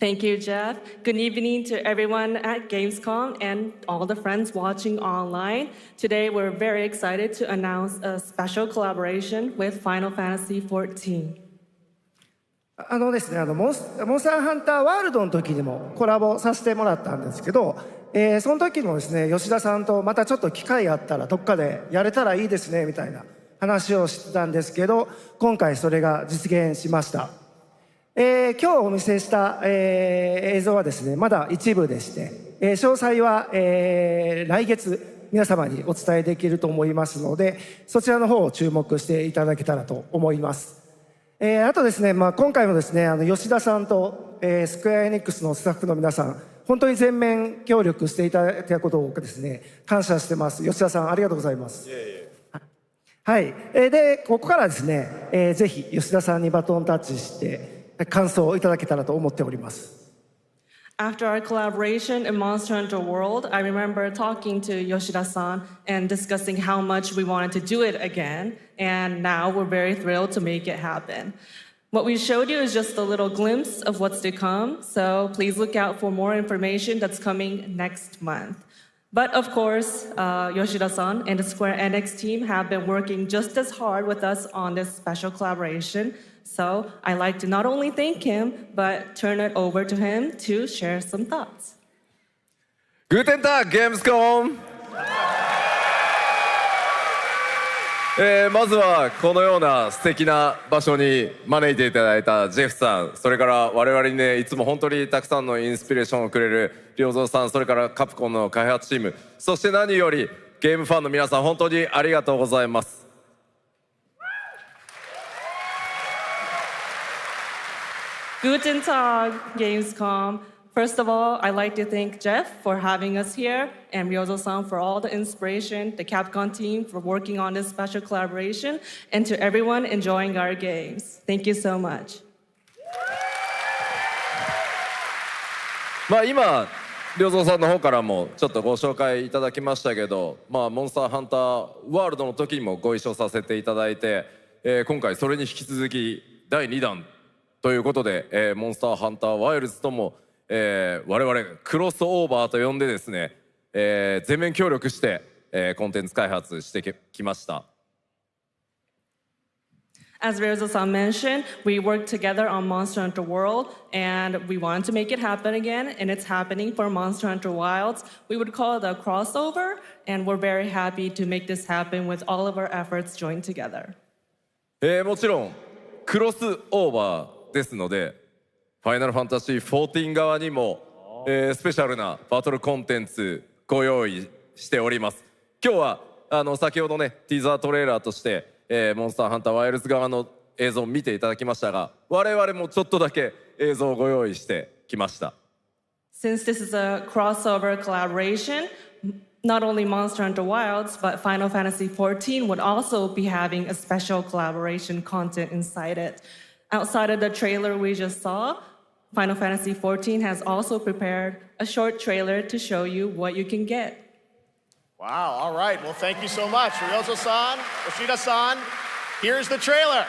Thank you, Jeff. Good evening to everyone at Gamescom and all the friends watching online. Today, we're very excited to announce a special collaboration with Final Fantasy XIV. ですね、モンスターハンターワールドの時にもコラボさせてもらったんですけど、その時もですね、吉田さんとまたちょっと機会あったらどっかでやれたらいいですねみたいな話をしてたんですけど、今回それが実現しました。今日お見せした、映像はですね、まだ一部でして、詳細は、来月皆様にお伝えできると思いますので、そちらの方を注目していただけたらと思います。あとですね、今回もですね、吉田さんと、スクエアエニックスのスタッフの皆さん、本当に全面協力していただいたことをですね、感謝してます。吉田さん、ありがとうございます。はい。で、ここからですね、ぜひ吉田さんにバトンタッチして、感想をいただけたらと思っております。After our collaboration in Monster Hunter World, I remember talking to Yoshida-san and discussing how much we wanted to do it again, and now we're very thrilled to make it happen. What we showed you is just a little glimpse of what's to come, so please look out for more information that's coming next month. But of course, Yoshida-san and the Square Enix team have been working just as hard with us on this special collaboration. So I'd like to not only thank him, but turn it over to him to share some thoughts. Guten Tag, Gamescom! まずはこのような素敵な場所に招いていただいたジェフさん、それから我々にね、いつも本当にたくさんのインスピレーションをくれる良三さん、それからカプコンの開発チーム、そして何よりゲームファンの皆さん、本当にありがとうございます。Guten Tag, Gamescom. First of all, I'd like to thank Jeff for having us here and Ryozo-san for all the inspiration, the Capcom team for working on this special collaboration, and to everyone enjoying our games. Thank you so much. 今、良三さんの方からもちょっとご紹介いただきましたけど、モンスターハンターワールドの時にもご一緒させていただいて、今回それに引き続き第2弾ということで、モンスターハンターワイルズとも、我々クロスオーバーと呼んでですね、全面協力して、コンテンツ開発してきました。As Ryozo-san mentioned, we worked together on Monster Hunter World, and we wanted to make it happen again, and it's happening for Monster Hunter Wilds. We would call it a crossover, and we're very happy to make this happen with all of our efforts joined together. もちろんクロスオーバーですので、ファイナルファンタジー14側にも、スペシャルなバトルコンテンツご用意しております。今日は先ほどね、ティーザートレーラーとして、モンスターハンターワイルズ側の映像を見ていただきましたが、我々もちょっとだけ映像をご用意してきました。Since this is a crossover collaboration, not only Monster Hunter Wilds, but Final Fantasy XIV would also be having a special collaboration content inside it. Outside of the trailer we just saw, Final Fantasy XIV has also prepared a short trailer to show you what you can get. Wow, all right. Well, thank you so much. Ryozo-san, Yoshida-san, here's the trailer.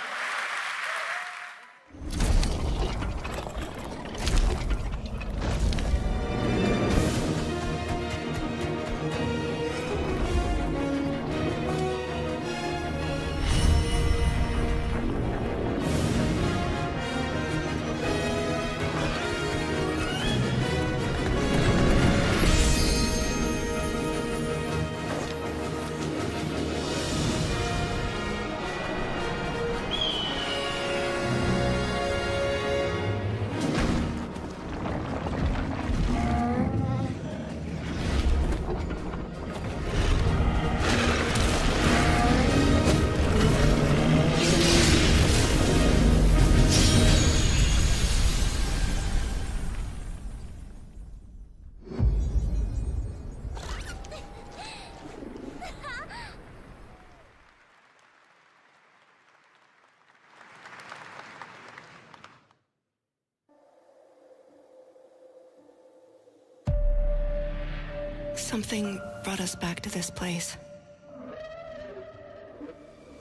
Something brought us back to this place.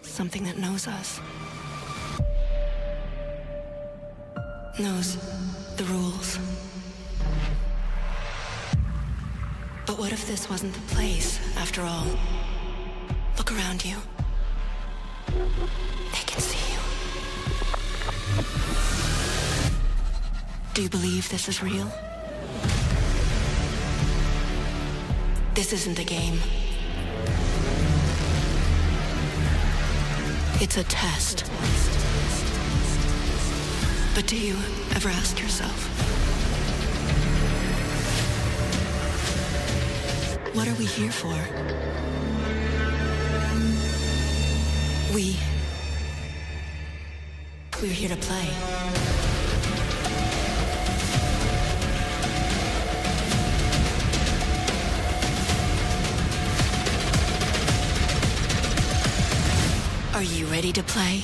Something that knows us. Knows the rules. But what if this wasn't the place, after all? Look around you. They can see you. Do you believe this is real? This isn't a game. It's a test. But do you ever ask yourself, what are we here for? We're here to play. Are you ready to play?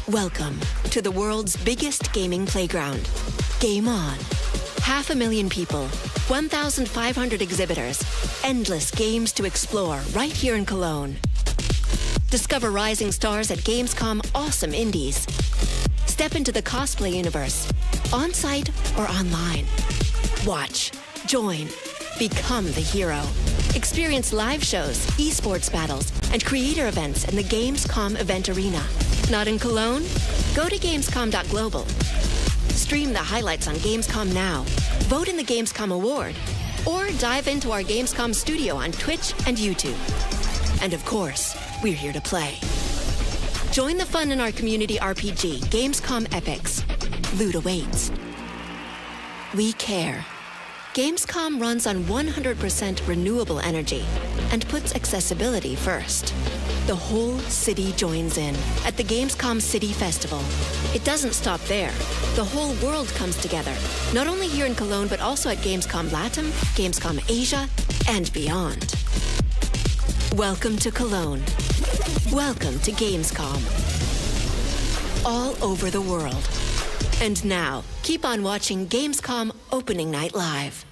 Welcome to the world's biggest gaming playground. Game on. 500,000 people, 1,500 exhibitors, endless games to explore right here in Cologne. Discover rising stars at Gamescom awesome indies. Step into the cosplay universe, on-site or online. Watch, join, become the hero. Experience live shows, esports battles, and creator events in the Gamescom event arena. Not in Cologne? Go to Gamescom.global. Stream the highlights on Gamescom Now, vote in the Gamescom Award, or dive into our Gamescom studio on Twitch and YouTube. And of course, we're here to play. Join the fun in our community RPG, Gamescom Epics. Loot awaits. We care. Gamescom runs on 100% renewable energy and puts accessibility first. The whole city joins in at the Gamescom City Festival. It doesn't stop there. The whole world comes together, not only here in Cologne, but also at Gamescom Latam, Gamescom Asia, and beyond. Welcome to Cologne. Welcome to Gamescom. All over the world. And now, keep on watching Gamescom Opening Night Live.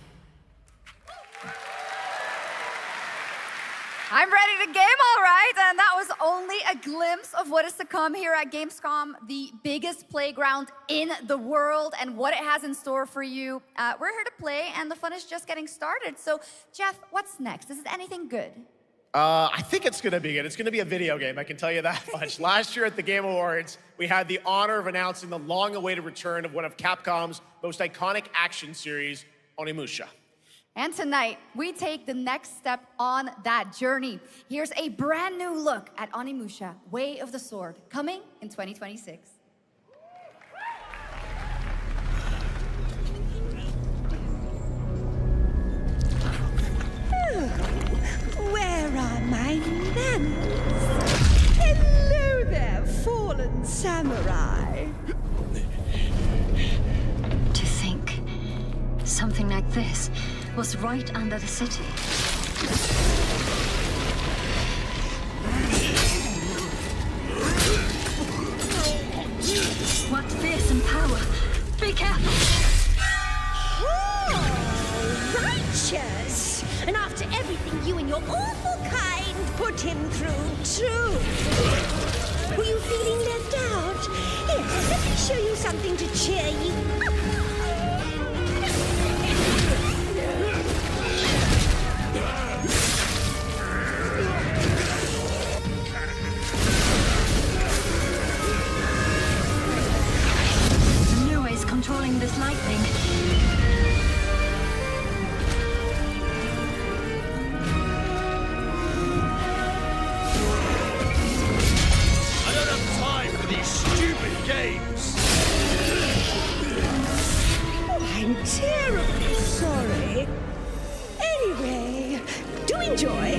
I'm ready to game, all right. And that was only a glimpse of what is to come here at Gamescom, the biggest playground in the world, and what it has in store for you. We're here to play, and the fun is just getting started. So, Jeff, what's next? Is it anything good? I think it's going to be good. It's going to be a video game, I can tell you that much. Last year at the Game Awards, we had the honor of announcing the long-awaited return of one of Capcom's most iconic action series, Onimusha. And tonight, we take the next step on that journey. Here's a brand new look at Onimusha, Way of the Sword, coming in 2026. Where are my manners? Hello there, fallen samurai. To think something like this was right under the city. What fearsome power! Be careful! Oh, righteous! And after everything you and your awful kind put him through, too. Were you feeling left out? Here, let me show you something to cheer you up. Lua is controlling this lightning. Games. Oh, I'm terribly sorry. Anyway, do enjoy.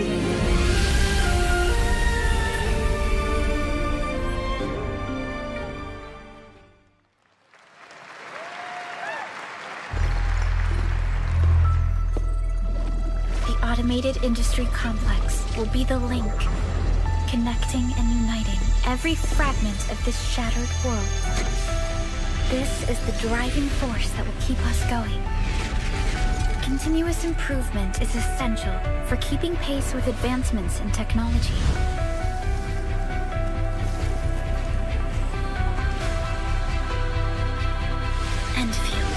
The automated industry complex will be the link, connecting and uniting every fragment of this shattered world. This is the driving force that will keep us going. Continuous improvement is essential for keeping pace with advancements in technology. Enfield.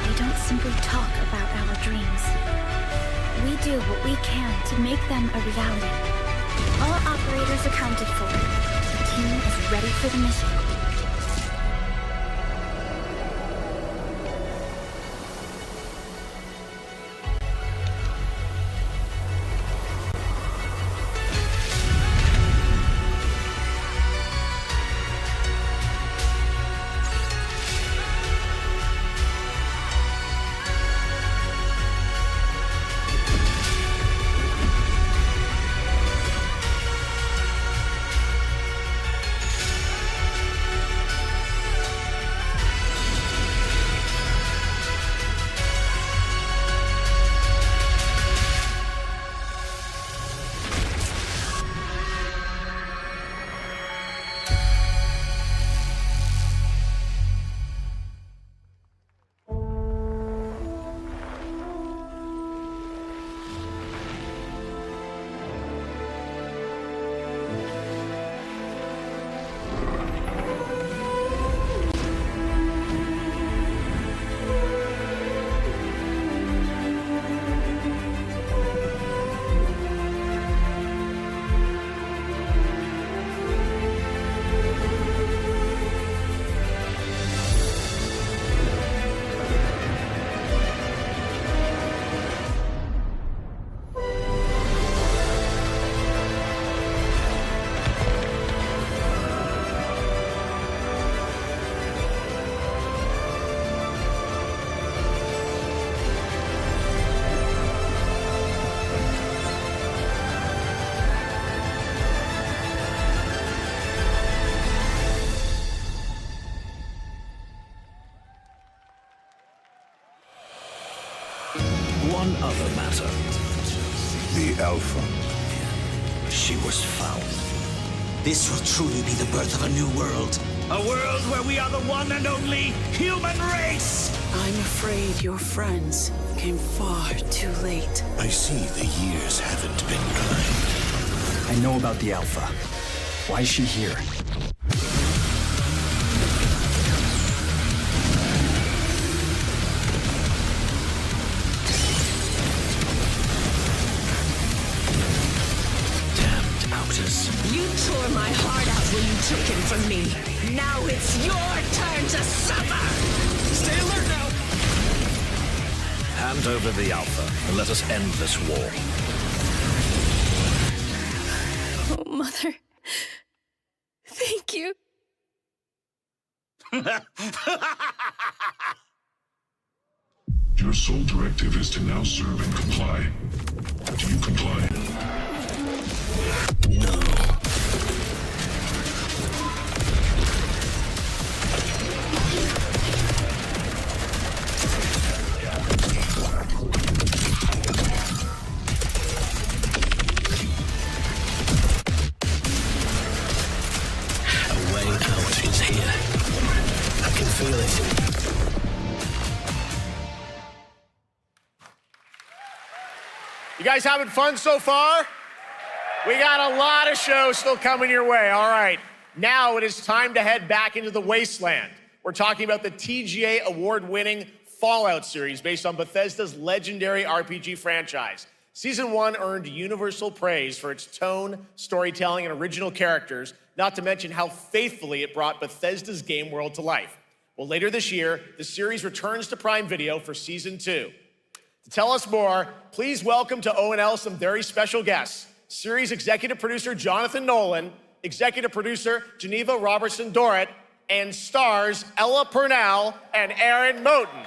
They don't simply talk about our dreams. We do what we can to make them a reality. All operators accounted for. The team is ready for the mission. One other matter. The Alpha. She was found. This will truly be the birth of a new world. A world where we are the one and only human race! I'm afraid your friends came far too late. I see the years haven't been kind. I know about the Alpha. Why is she here? Damned outers. You tore my heart out when you took him from me. Now it's your turn to suffer! Stay alert now! Hand over the Alpha and let us end this war. Oh, Mother. Thank you. Your sole directive is to now serve and comply. Do you comply? No. A way out is here. I can feel it. You guys having fun so far? We got a lot of shows still coming your way. All right, now it is time to head back into the wasteland. We're talking about the TGA award-winning Fallout series based on Bethesda's legendary RPG franchise. Season 1 earned universal praise for its tone, storytelling, and original characters, not to mention how faithfully it brought Bethesda's game world to life. Well, later this year, the series returns to Prime Video for Season 2. To tell us more, please welcome to ONL some very special guests. Series executive producer Jonathan Nolan, executive producer Geneva Robertson-Dorrit, and stars Ella Purnell and Aaron Moten.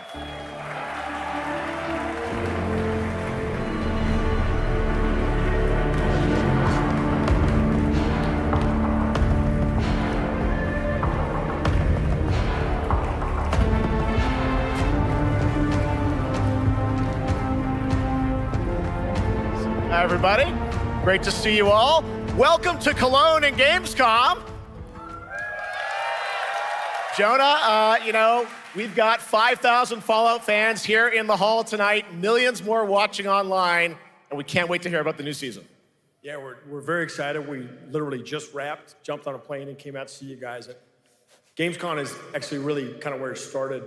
Hi, everybody. Great to see you all. Welcome to Cologne and Gamescom. Jonah, We've got 5,000 Fallout fans here in the hall tonight, millions more watching online, and we can't wait to hear about the new season. Yeah, we're very excited. We literally just wrapped, jumped on a plane, and came out to see you guys. Gamescom is actually really kind of where it started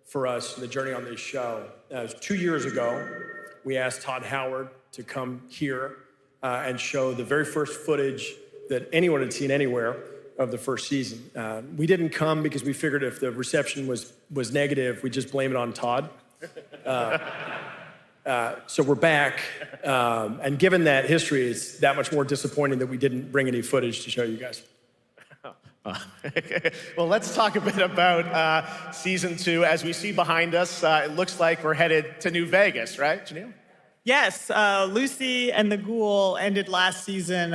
for us, the journey on this show. It was 2 years ago. We asked Todd Howard to come here and show the very first footage that anyone had seen anywhere of the first season. We didn't come because we figured if the reception was negative, we'd just blame it on Todd. So we're back, and given that history, it's that much more disappointing that we didn't bring any footage to show you guys. Well, let's talk a bit about season 2. As we see behind us, it looks like we're headed to New Vegas, right, Janelle? Yes, Lucy and the Ghoul ended last season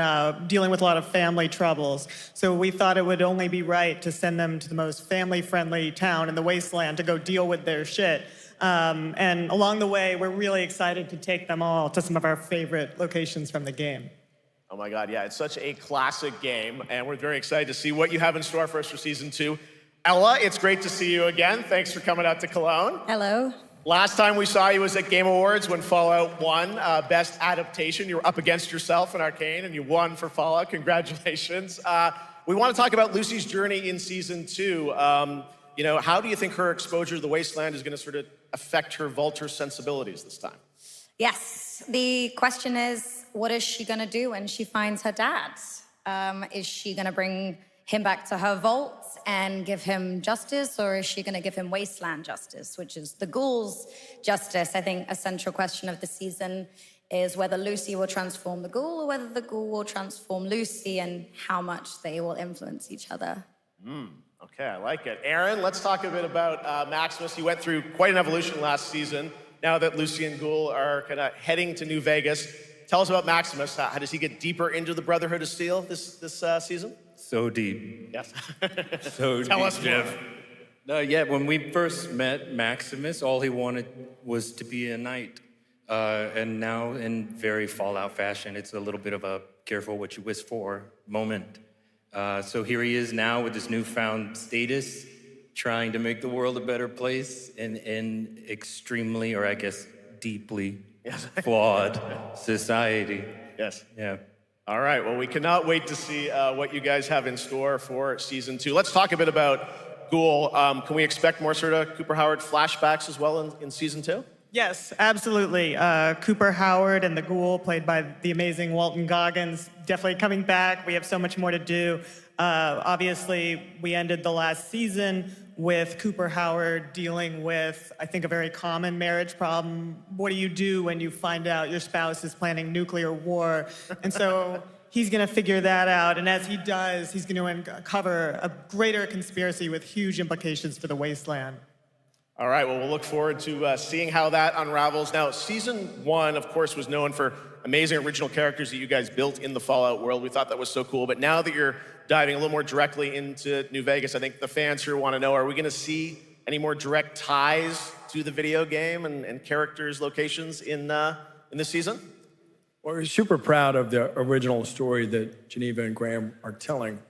dealing with a lot of family troubles. So we thought it would only be right to send them to the most family-friendly town in the wasteland to go deal with their shit. And along the way, we're really excited to take them all to some of our favorite locations from the game. Oh my God, yeah, it's such a classic game, and we're very excited to see what you have in store for us for season 2. Ella, it's great to see you again. Thanks for coming out to Cologne. Hello. Last time we saw you was at Game Awards when Fallout won Best Adaptation. You were up against yourself in Arcane, and you won for Fallout. Congratulations. We want to talk about Lucy's journey in season 2. How do you think her exposure to the wasteland is going to sort of affect her Vulture sensibilities this time? Yes, the question is, what is she going to do when she finds her dad? Is she going to bring him back to her vault and give him justice, or is she going to give him wasteland justice, which is the ghouls' justice? I think a central question of the season is whether Lucy will transform the ghoul or whether the ghoul will transform Lucy, and how much they will influence each other. Okay, I like it. Aaron, let's talk a bit about Maximus. He went through quite an evolution last season. Now that Lucy and Ghoul are kind of heading to New Vegas, tell us about Maximus. How does he get deeper into the Brotherhood of Steel this season? So deep. Yes. So Tell deep, us more. Jeff. When we first met Maximus, all he wanted was to be a knight. And now, in very Fallout fashion, it's a little bit of a careful what you wish for moment. So here he is now with his newfound status, trying to make the world a better place in extremely, or I guess deeply, flawed society. Yes. Yeah. All right, well, we cannot wait to see what you guys have in store for season 2. Let's talk a bit about Ghoul. Can we expect more sort of Cooper Howard flashbacks as well in season 2? Yes, absolutely. Cooper Howard and the Ghoul, played by the amazing Walton Goggins, definitely coming back. We have so much more to do. Obviously, we ended the last season with Cooper Howard dealing with, I think, a very common marriage problem. What do you do when you find out your spouse is planning nuclear war? And so he's going to figure that out. And as he does, he's going to uncover a greater conspiracy with huge implications for the wasteland. All right, well, we'll look forward to seeing how that unravels. Now, season 1, of course, was known for amazing original characters that you guys built in the Fallout world. We thought that was so cool. But now that you're diving a little more directly into New Vegas, I think the fans here want to know, are we going to see any more direct ties to the video game and characters' locations in this season? Well, we're super proud of the original story that Geneva and Graham are telling.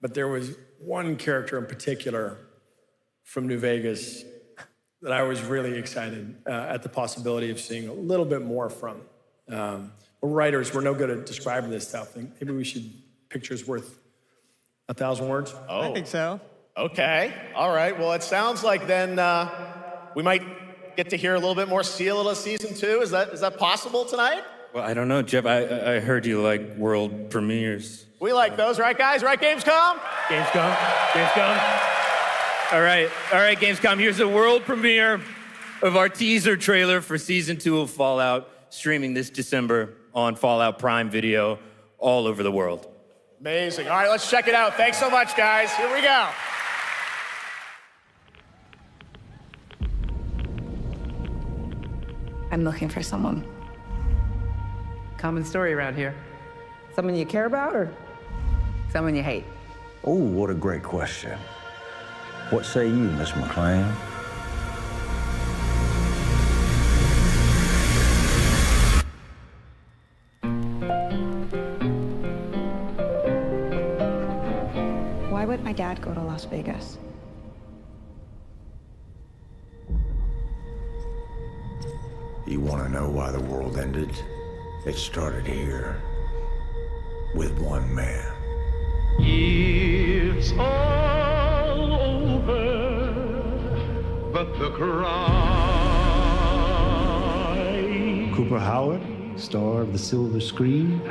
But there was one character in particular from New Vegas that I was really excited at the possibility of seeing a little bit more from. We're writers, we're no good at describing this stuff. Maybe we should, pictures worth 1,000 words? Oh. I think so. Okay, all right. Well, it sounds like then we might get to hear a little bit more Seal of season 2. Is that possible tonight? Well, I don't know, Jeff. I heard you like world premieres. We like those, right, guys? Right, Gamescom? Gamescom. All right, Gamescom. Here's the world premiere of our teaser trailer for season 2 of Fallout, streaming this December on Fallout Prime Video all over the world. Amazing. All right, let's check it out. Thanks so much, guys. Here we go. I'm looking for someone. Common story around here. Someone you care about or someone you hate? Oh, what a great question. What say you, Miss McClane? Why would my dad go to Las Vegas? You want to know why the world ended? It started here, with one man. It's all over, but the cry. Cooper Howard, star of the silver screen.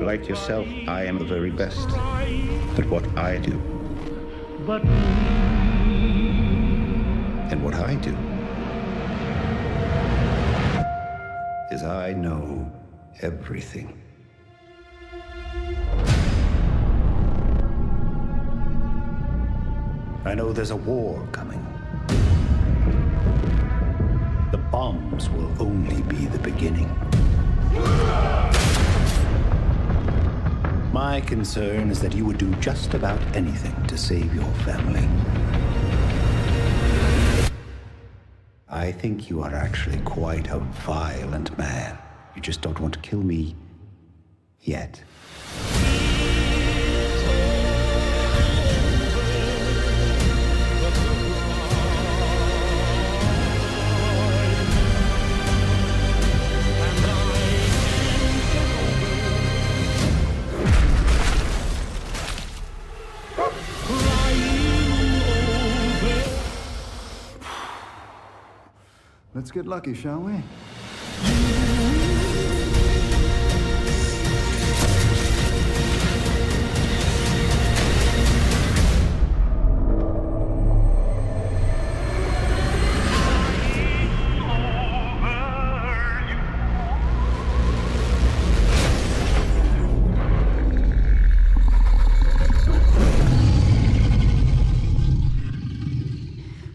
Like yourself, I am the very best at what I do. But and what I do is I know everything. I know there's a war coming. The bombs will only be the beginning. My concern is that you would do just about anything to save your family. I think you are actually quite a violent man. You just don't want to kill me yet. Let's get lucky, shall we?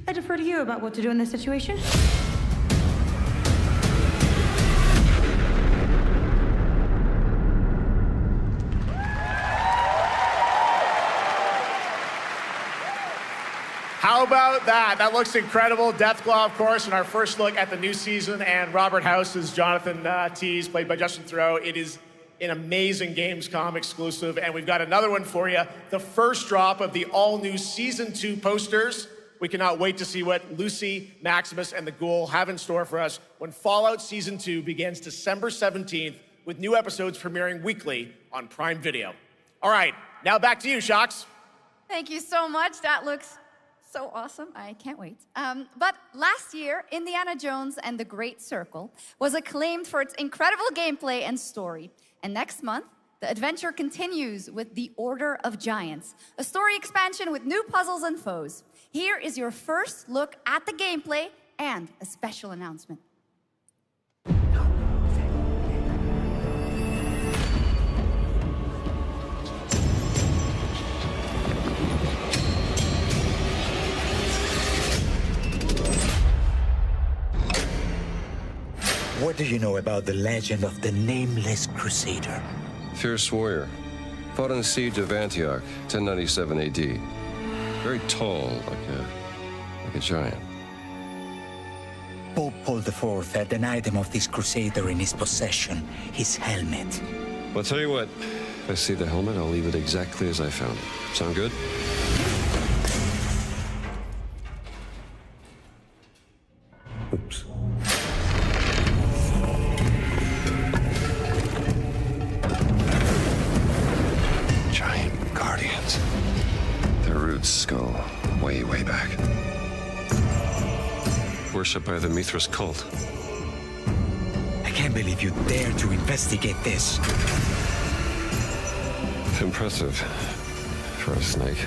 I defer to you about what to do in this situation. How about that? That looks incredible. Deathclaw, of course, in our first look at the new season, and Robert House is Jonathan Tease, played by Justin Theroux. It is an amazing Gamescom exclusive, and we've got another one for you. The first drop of the all-new Season 2 posters. We cannot wait to see what Lucy, Maximus, and the Ghoul have in store for us when Fallout Season 2 begins December 17th, with new episodes premiering weekly on Prime Video. All right, now back to you, Shox. Thank you so much. That looks so awesome. I can't wait. But last year, Indiana Jones and the Great Circle was acclaimed for its incredible gameplay and story. And next month, the adventure continues with The Order of Giants, a story expansion with new puzzles and foes. Here is your first look at the gameplay and a special announcement. What do you know about the legend of the Nameless Crusader? Fierce warrior. Fought in the siege of Antioch, 1097 AD. Very tall, like a giant. Pope Paul IV had an item of this crusader in his possession, his helmet. Well, I'll tell you what. If I see the helmet, I'll leave it exactly as I found it. Sound good? Oops. Giant guardians. Their roots go way, way back. Worshipped by the Mithras cult. I can't believe you dare to investigate this. Impressive for a snake.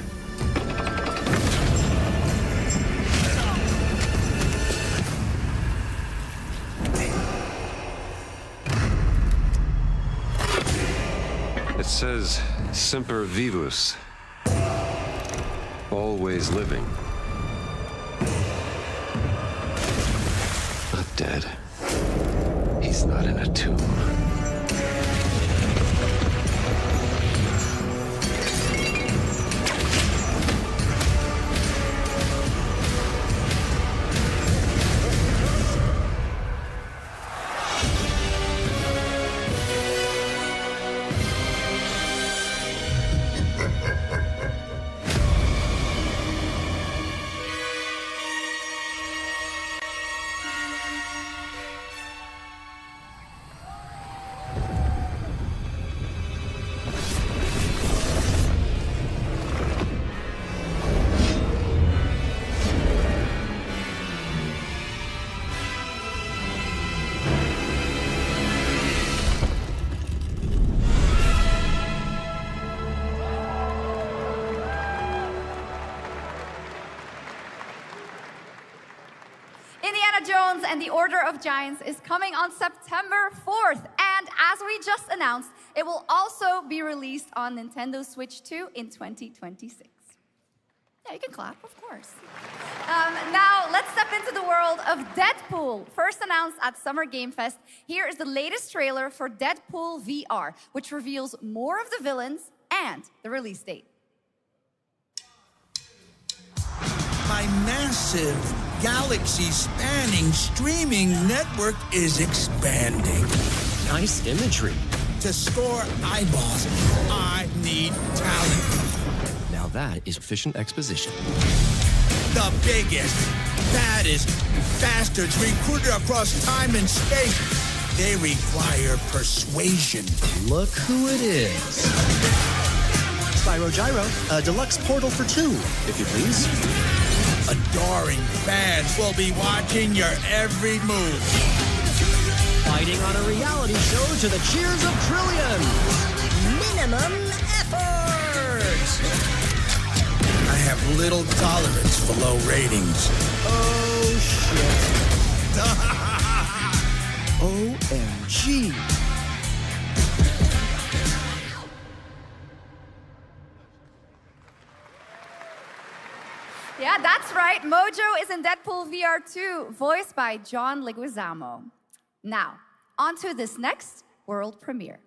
It says Semper Vivus. Always living. Not dead. He's not in a tomb. and the Order of Giants is coming on September 4th. And as we just announced, it will also be released on Nintendo Switch 2 in 2026. Yeah, you can clap, of course. Now, let's step into the world of Deadpool. First announced at Summer Game Fest, here is the latest trailer for Deadpool VR, which reveals more of the villains and the release date. My massive, galaxy-spanning streaming network is expanding. Nice imagery. To score eyeballs, I need talent. Now that is efficient exposition. The biggest, baddest bastards recruited across time and space. They require persuasion. Look who it is. Spyro Gyro, a deluxe portal for 2, if you please. Adoring fans will be watching your every move. Fighting on a reality show to the cheers of trillions. Minimum effort. I have little tolerance for low ratings. Oh, shit. OMG. Yeah, that's right. Mojo is in Deadpool VR 2, voiced by John Leguizamo. Now, on to this next world premiere.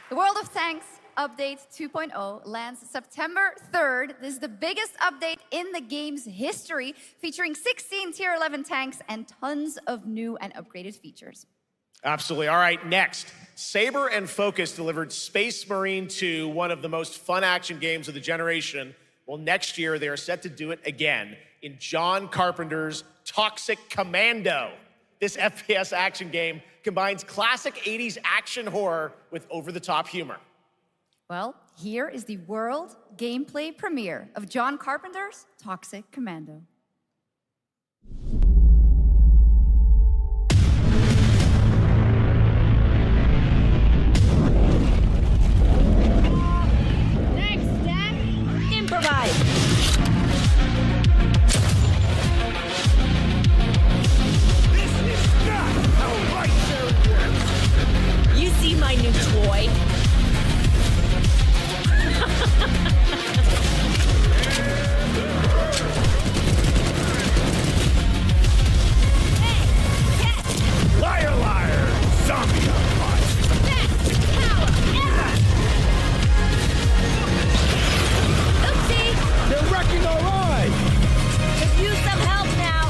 The World of Tanks Update 2.0 lands September 3rd. This is the biggest update in the game's history, featuring 16 Tier 11 tanks and tons of new and upgraded features. Absolutely. All right, next. Saber and Focus delivered Space Marine 2, one of the most fun action games of the generation. Well, next year, they are set to do it again in John Carpenter's Toxic Commando. This FPS action game combines classic 80s action horror with over-the-top humor. Well, here is the world gameplay premiere of John Carpenter's Toxic Commando. Next step, improvise. This is not how light show works. You see my new toy? Liar, liar, zombie unlocked. Best power ever! Oopsie! They're wrecking our ride. Could use some help now.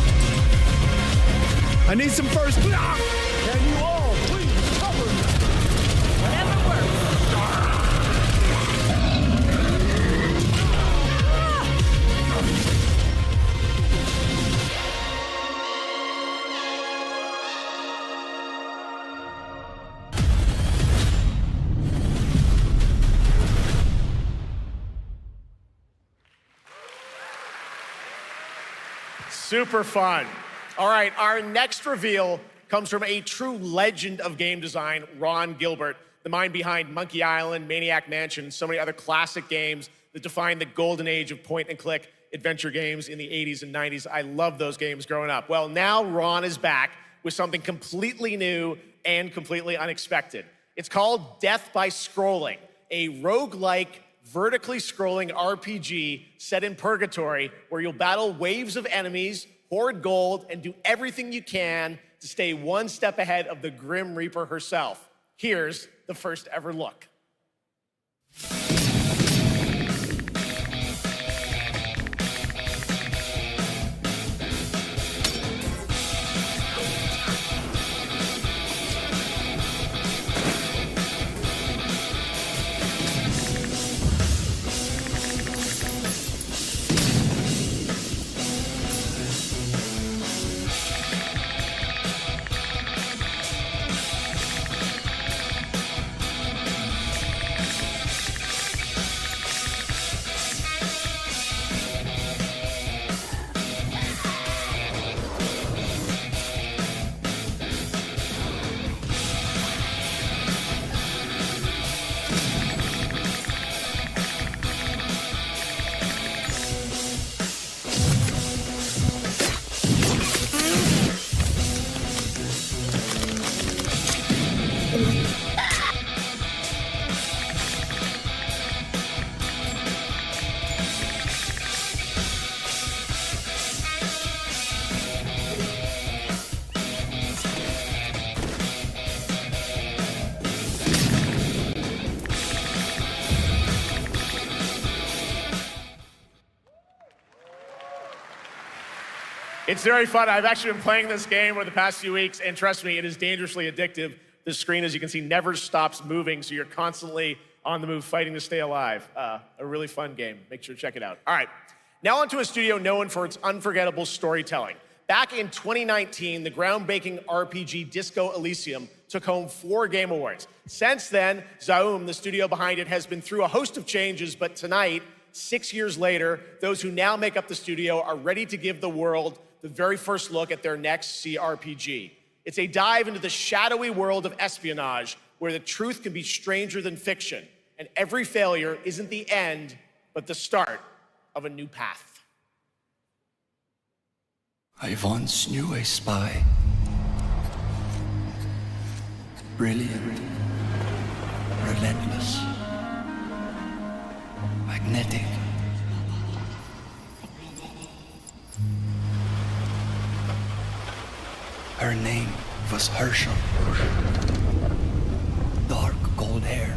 I need some first. Can you all please cover me? Whatever works. Super fun. All right, our next reveal comes from a true legend of game design, Ron Gilbert, the mind behind Monkey Island, Maniac Mansion, and so many other classic games that defined the golden age of point-and-click adventure games in the 80s and 90s. I loved those games growing up. Well, now Ron is back with something completely new and completely unexpected. It's called Death by Scrolling, a roguelike, vertically scrolling RPG set in purgatory where you'll battle waves of enemies, hoard gold, and do everything you can to stay one step ahead of the Grim Reaper herself. Here's the first ever look. It's very fun. I've actually been playing this game over the past few weeks, and trust me, it is dangerously addictive. The screen, as you can see, never stops moving, so you're constantly on the move fighting to stay alive. A really fun game. Make sure to check it out. All right, now onto a studio known for its unforgettable storytelling. Back in 2019, the groundbreaking RPG Disco Elysium took home 4 Game Awards. Since then, Zaum, the studio behind it, has been through a host of changes, but tonight, 6 years later, those who now make up the studio are ready to give the world the very first look at their next CRPG. It's a dive into the shadowy world of espionage, where the truth can be stranger than fiction, and every failure isn't the end, but the start of a new path. I once knew a spy. Brilliant, relentless, magnetic. Her name was Herschel. Dark gold hair,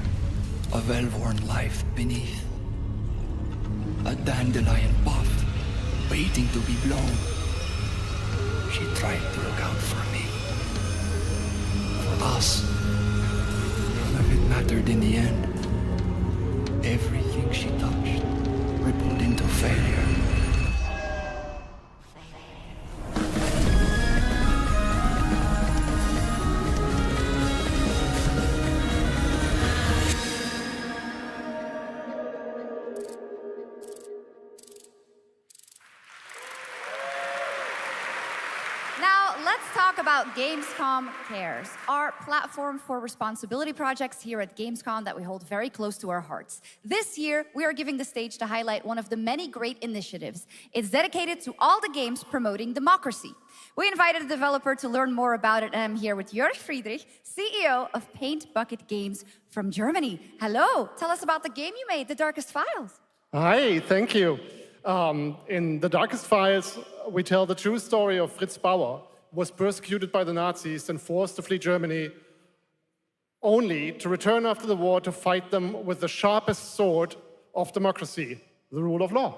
a well-worn life beneath. A dandelion puff, waiting to be blown. She tried to look out for me. For us. None of it mattered in the end. Everything she touched rippled into failure. About Gamescom Cares, our platform for responsibility projects here at Gamescom that we hold very close to our hearts. This year, we are giving the stage to highlight one of the many great initiatives. It's dedicated to all the games promoting democracy. We invited a developer to learn more about it, and I'm here with Jörg Friedrich, CEO of Paint Bucket Games from Germany. Hello, tell us about the game you made, The Darkest Files. Hi, thank you. In The Darkest Files, we tell the true story of Fritz Bauer, was persecuted by the Nazis and forced to flee Germany, only to return after the war to fight them with the sharpest sword of democracy, the rule of law.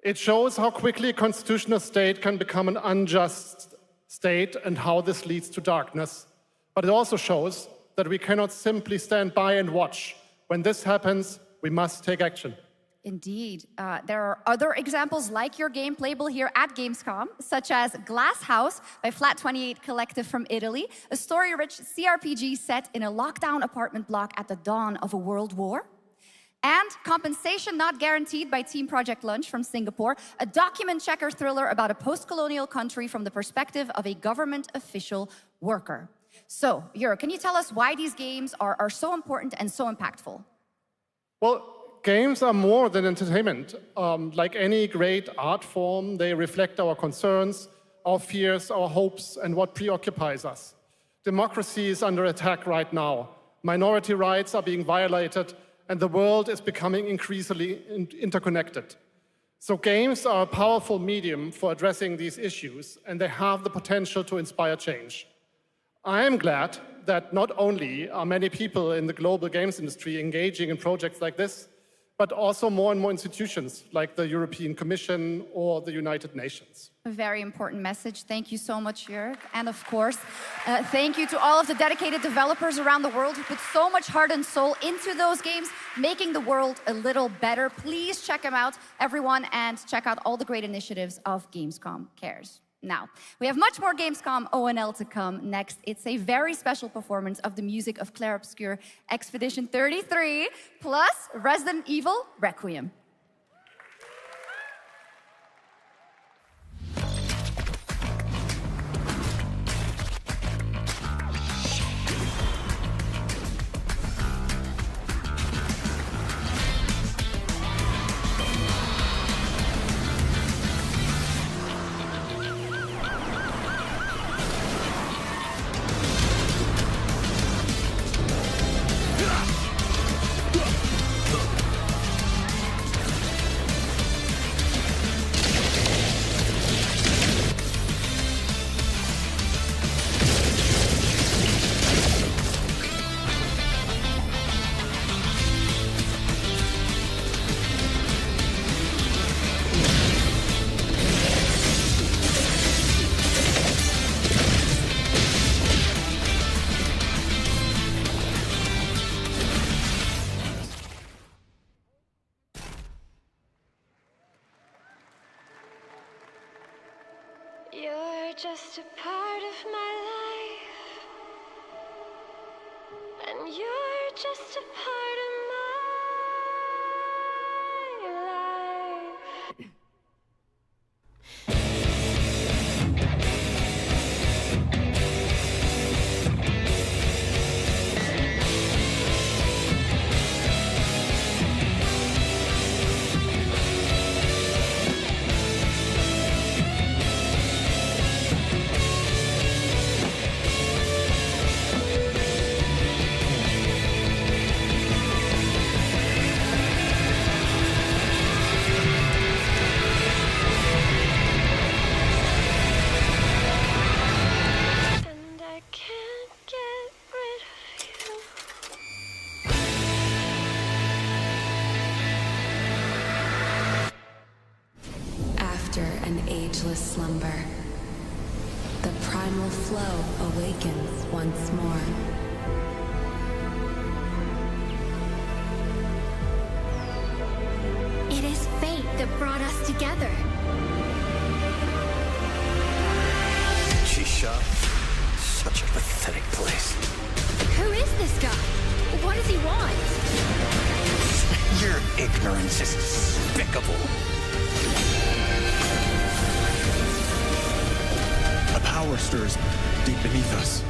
It shows how quickly a constitutional state can become an unjust state and how this leads to darkness. But it also shows that we cannot simply stand by and watch. When this happens, we must take action. Indeed. There are other examples like your game playable here at Gamescom, such as Glass House by Flat 28 Collective from Italy, a story-rich CRPG set in a lockdown apartment block at the dawn of a world war. And Compensation Not Guaranteed by Team Project Lunch from Singapore, a document checker thriller about a post-colonial country from the perspective of a government official worker. So, Jörg, can you tell us why these games are so important and so impactful? Well, games are more than entertainment. Like any great art form, they reflect our concerns, our fears, our hopes, and what preoccupies us. Democracy is under attack right now. Minority rights are being violated, and the world is becoming increasingly interconnected. So games are a powerful medium for addressing these issues, and they have the potential to inspire change. I am glad that not only are many people in the global games industry engaging in projects like this, but also more and more institutions like the European Commission or the United Nations. A very important message. Thank you so much, Jörg. And of course, thank you to all of the dedicated developers around the world who put so much heart and soul into those games, making the world a little better. Please check them out, everyone, and check out all the great initiatives of Gamescom Cares. Now, we have much more Gamescom ONL to come. Next, it's a very special performance of the music of Clair Obscur Expedition 33, plus Resident Evil Requiem. You're just a part of my life, and you're just a part of my life. An ageless slumber, the primal flow awakens once more. It is fate that brought us together. Shisha, such a pathetic place. Who is this guy? What does he want? Your ignorance is despicable. A power stirs deep beneath us.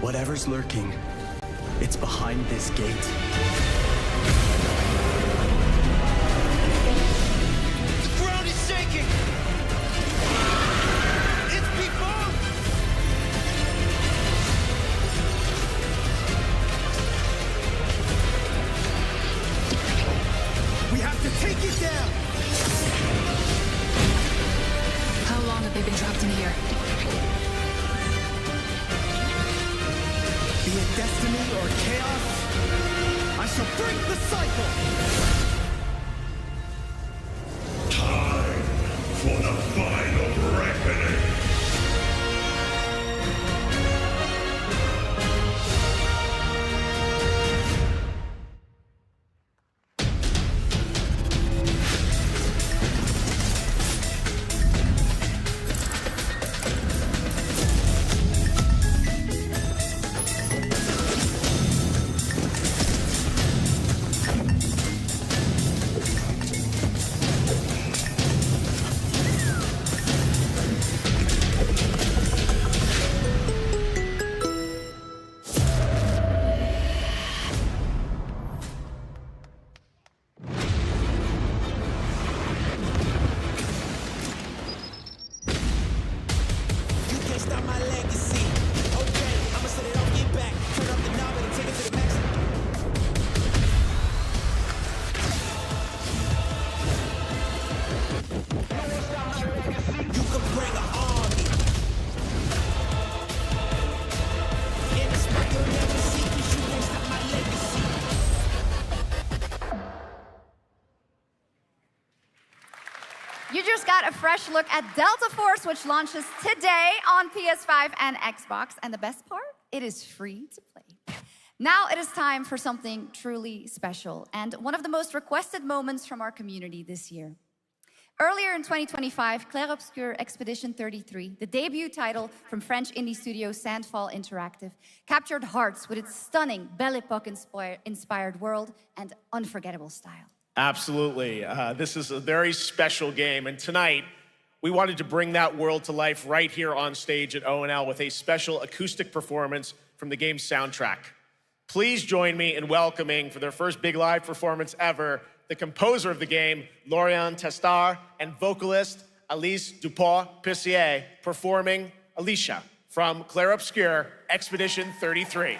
Whatever's lurking, it's behind this gate. The ground is shaking! It's people! We have to take it down! How long have they been trapped in here? Be it destiny or chaos, I shall break the cycle! Time for the final reckoning. You just got a fresh look at Delta Force, which launches today on PS5 and Xbox. And the best part, it is free to play. Now it is time for something truly special and one of the most requested moments from our community this year. Earlier in 2025, Clair Obscur Expedition 33, the debut title from French indie studio Sandfall Interactive, captured hearts with its stunning Belle Epoque-inspired world and unforgettable style. Absolutely. This is a very special game, and tonight we wanted to bring that world to life right here on stage at ONL with a special acoustic performance from the game's soundtrack. Please join me in welcoming, for their first big live performance ever, the composer of the game, Laurent Testard, and vocalist Alice Dupont-Pessier, performing Alicia from Clair Obscur Expedition 33.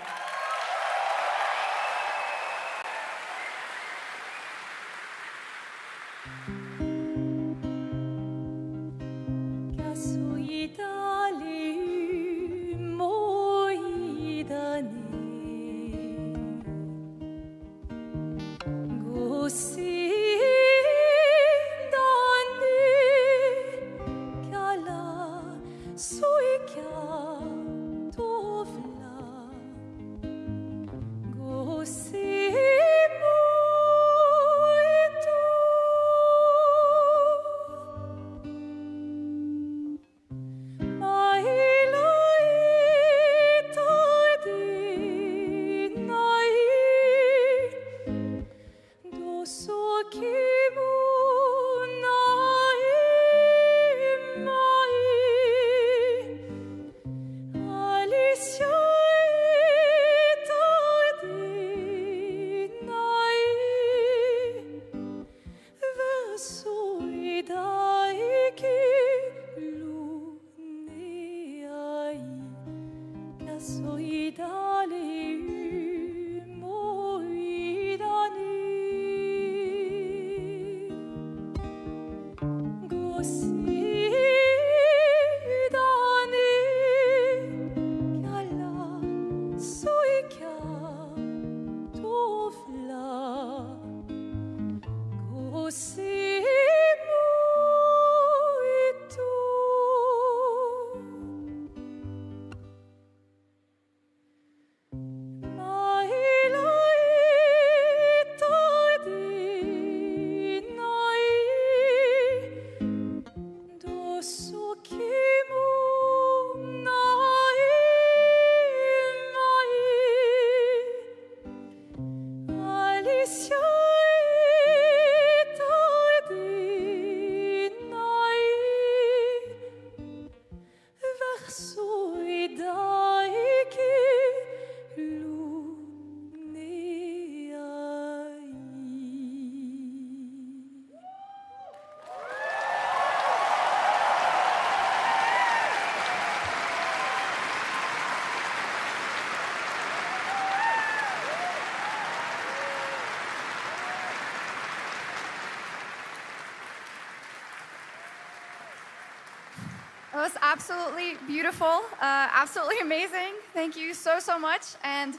It was absolutely beautiful, absolutely amazing. Thank you so, so much. And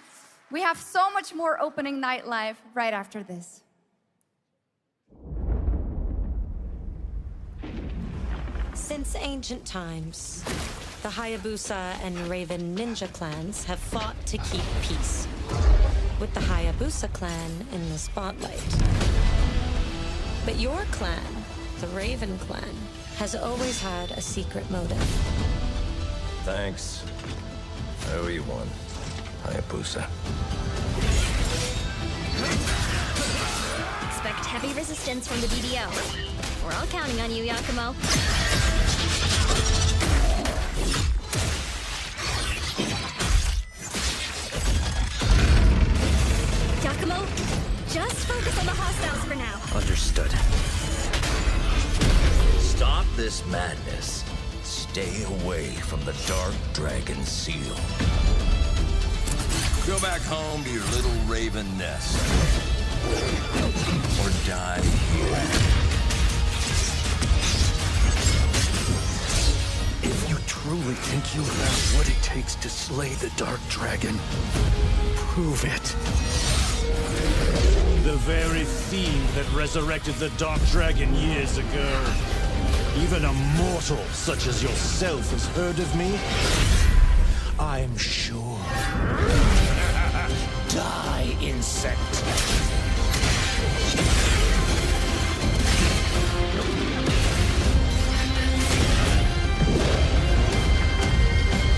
we have so much more opening night live right after this. Since ancient times, the Hayabusa and Raven ninja clans have fought to keep peace, with the Hayabusa clan in the spotlight. But your clan, the Raven clan, has always had a secret motive. Thanks. I owe you one, Hayabusa. Expect heavy resistance from the BDO. We're all counting on you, Yakumo. Yakumo, just focus on the hostiles for now. Understood. Stop this madness. Stay away from the Dark Dragon Seal. Go back home to your little raven nest. Or die here. If you truly think you have what it takes to slay the Dark Dragon, prove it. The very fiend that resurrected the Dark Dragon years ago. Even a mortal such as yourself has heard of me? I'm sure. Die, insect.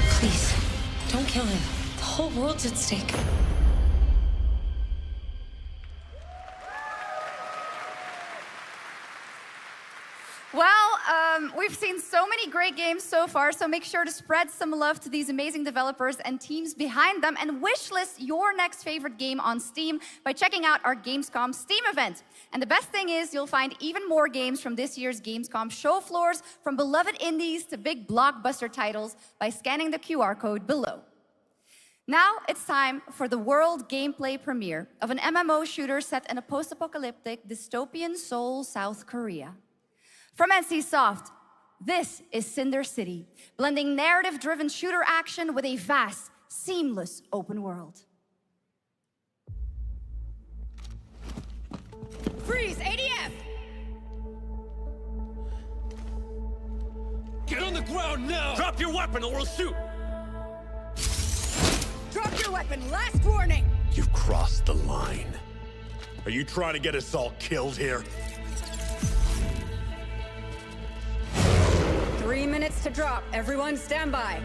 Please, don't kill him. The whole world's at stake. Well, we've seen so many great games so far, so make sure to spread some love to these amazing developers and teams behind them, and wishlist your next favorite game on Steam by checking out our Gamescom Steam event. And the best thing is you'll find even more games from this year's Gamescom show floors, from beloved indies to big blockbuster titles, by scanning the QR code below. Now it's time for the world gameplay premiere of an MMO shooter set in a post-apocalyptic dystopian Seoul, South Korea. From NCSoft, this is Cinder City, blending narrative-driven shooter action with a vast, seamless open world. Freeze! ADF! Get on the ground now! Drop your weapon or we'll shoot! Drop your weapon, last warning! You've crossed the line. Are you trying to get us all killed here? 3 minutes to drop. Everyone stand by.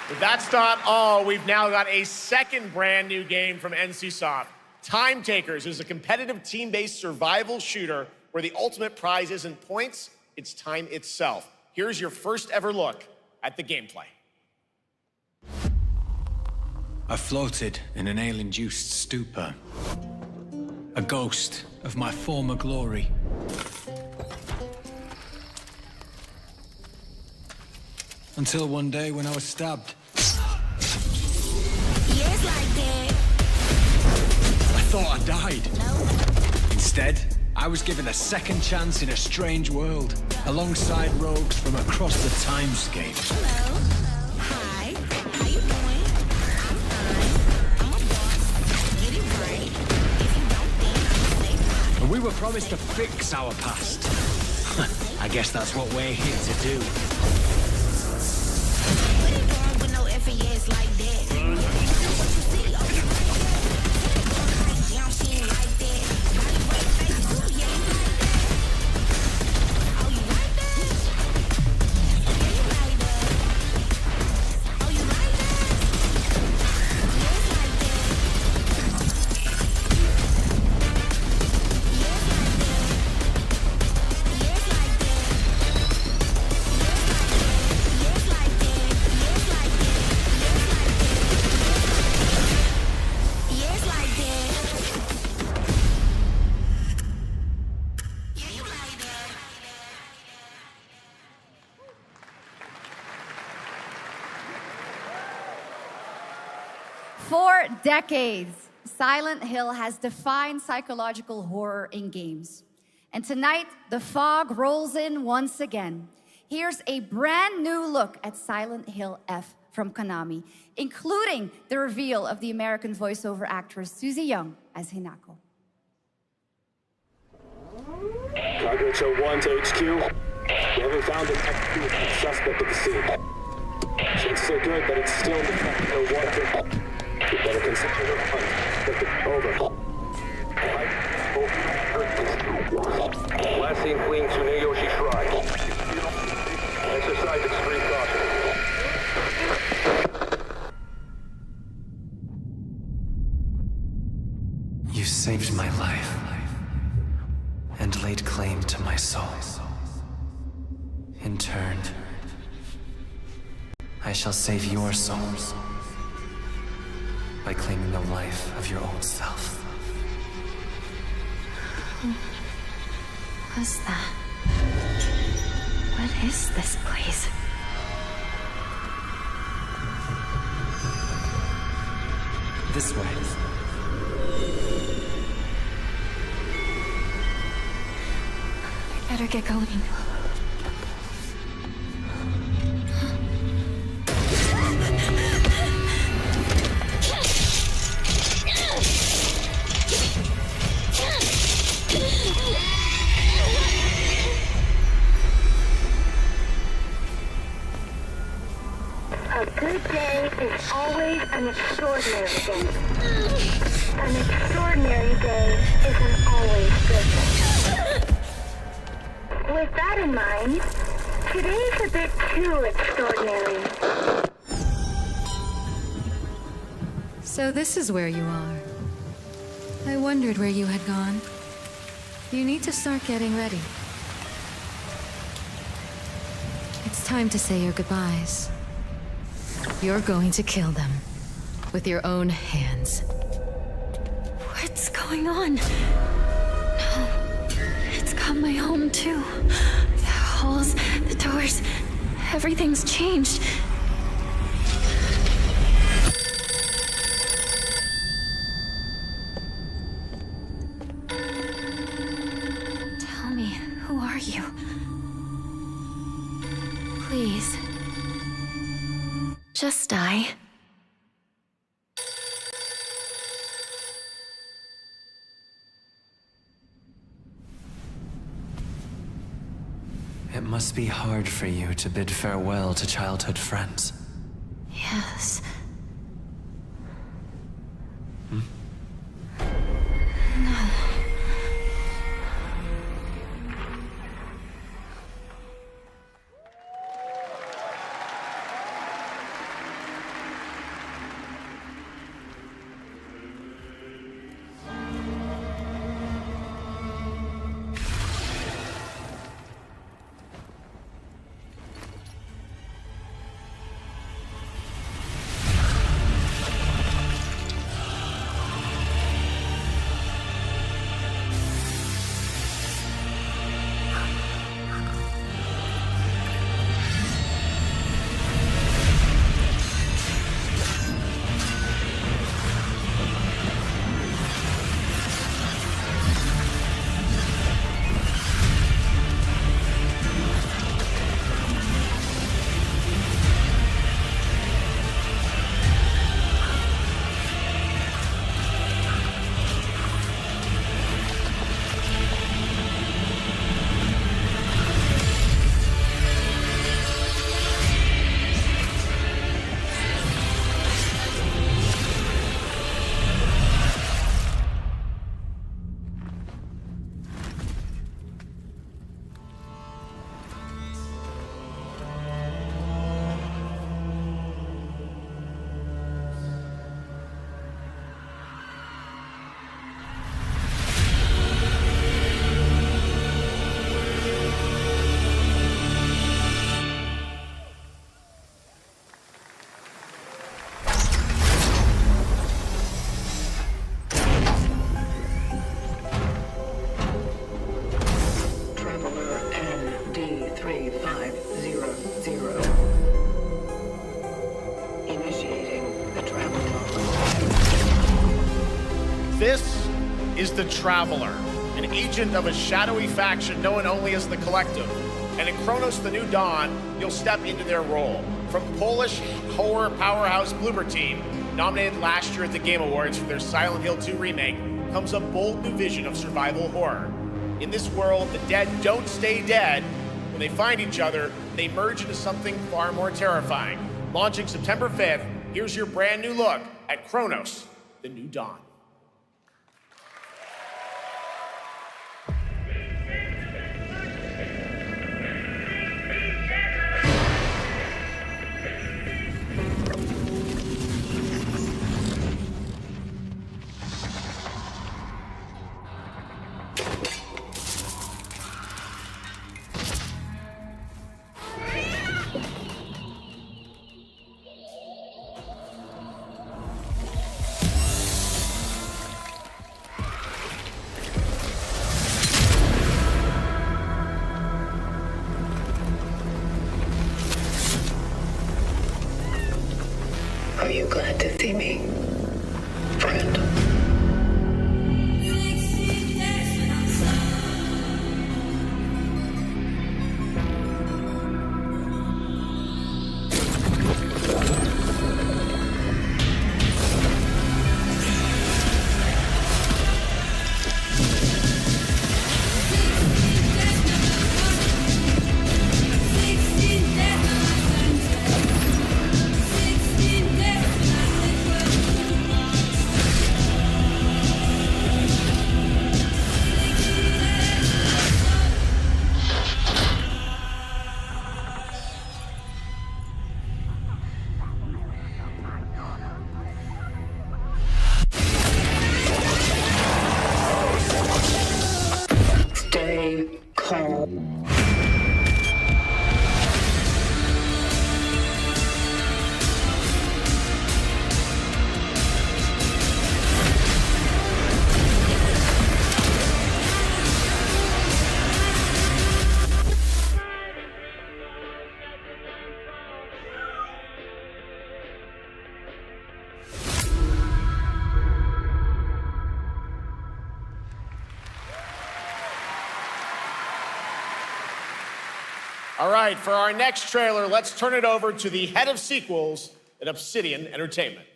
But that's not all. We've now got a second brand new game from NCSoft. Time Takers is a competitive team-based survival shooter where the ultimate prize isn't points, it's time itself. Here's your first ever look at the gameplay. I floated in an ale-induced stupor, a ghost of my former glory. Until one day when I was stabbed. Yes, like that. I thought I died. No. Instead, I was given a second chance in a strange world, alongside rogues from across the timescape. Hello. Hi. How you doing? I'm fine. I'm a boss. Get it right. If you don't think, say And we were promised to fix our past. I guess that's what we're here to do. what you doing with no FAS like that? What you see? Oh, you like that? Yeah, I'm seeing like that. Body right face too. Yeah, you like that? Oh, you like that? Yeah, you like that. Oh, you like that? Yes, like that. Yes, like that. Yeah, you like that. For decades, Silent Hill has defined psychological horror in games. And tonight, the fog rolls in once again. Here's a brand new look at Silent Hill F from Konami, including the reveal of the American voiceover actress Susie Young as Hinako. Target show 1 to HQ. We haven't found an active suspect at the scene. Chances are good that it's still in the capital water. We better consider the hunt. Over. Last seen fleeing Tsuneyoshi Shrine. Exercise extreme caution. You saved my life and laid claim to my soul. In turn, I shall save your souls by claiming the life of your old self. Who was that? What is this place? This way. I better get going. A good day is always an extraordinary day. An extraordinary day is an always good day. With that in mind, today's a bit too extraordinary. So this is where you are. I wondered where you had gone. You need to start getting ready. It's time to say your goodbyes. You're going to kill them with your own hands. What's going on? No. It's got my home too. The halls, the doors, everything's changed. Tell me, who are you? Please. Just die. It must be hard for you to bid farewell to childhood friends. Yes. Hmm? No. This is the Traveler, an agent of a shadowy faction known only as the Collective. And in Chronos the New Dawn, you'll step into their role. From Polish horror powerhouse Bloober Team, nominated last year at the Game Awards for their Silent Hill 2 remake, comes a bold new vision of survival horror. In this world, the dead don't stay dead. When they find each other, they merge into something far more terrifying. Launching September 5th, here's your brand new look at Chronos The New Dawn. Are you glad to see me, friend? Stay calm. All right, for our next trailer, let's turn it over to the head of sequels at Obsidian Entertainment.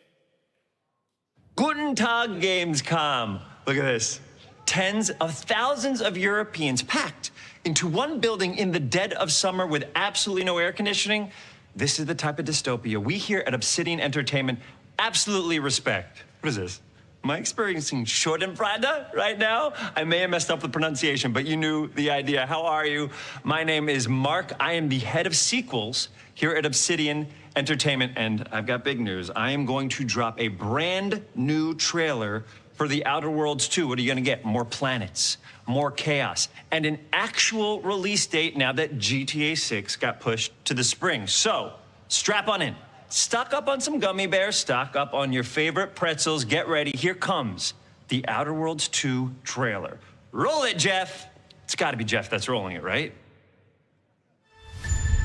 Guten Tag, Gamescom. Look at this. Tens of thousands of Europeans packed into one building in the dead of summer with absolutely no air conditioning. This is the type of dystopia we here at Obsidian Entertainment absolutely respect. What is this? Am I experiencing Schadenfreude right now? I may have messed up the pronunciation, but you knew the idea. How are you? My name is Mark. I am the head of sequels here at Obsidian Entertainment, and I've got big news. I am going to drop a brand new trailer for The Outer Worlds 2. What are you gonna get? More planets, more chaos, and an actual release date now that GTA 6 got pushed to the spring. So, strap on in. Stock up on some gummy bears, stock up on your favorite pretzels. Get ready. Here comes The Outer Worlds 2 trailer. Roll it, Jeff. It's got to be Jeff that's rolling it, right?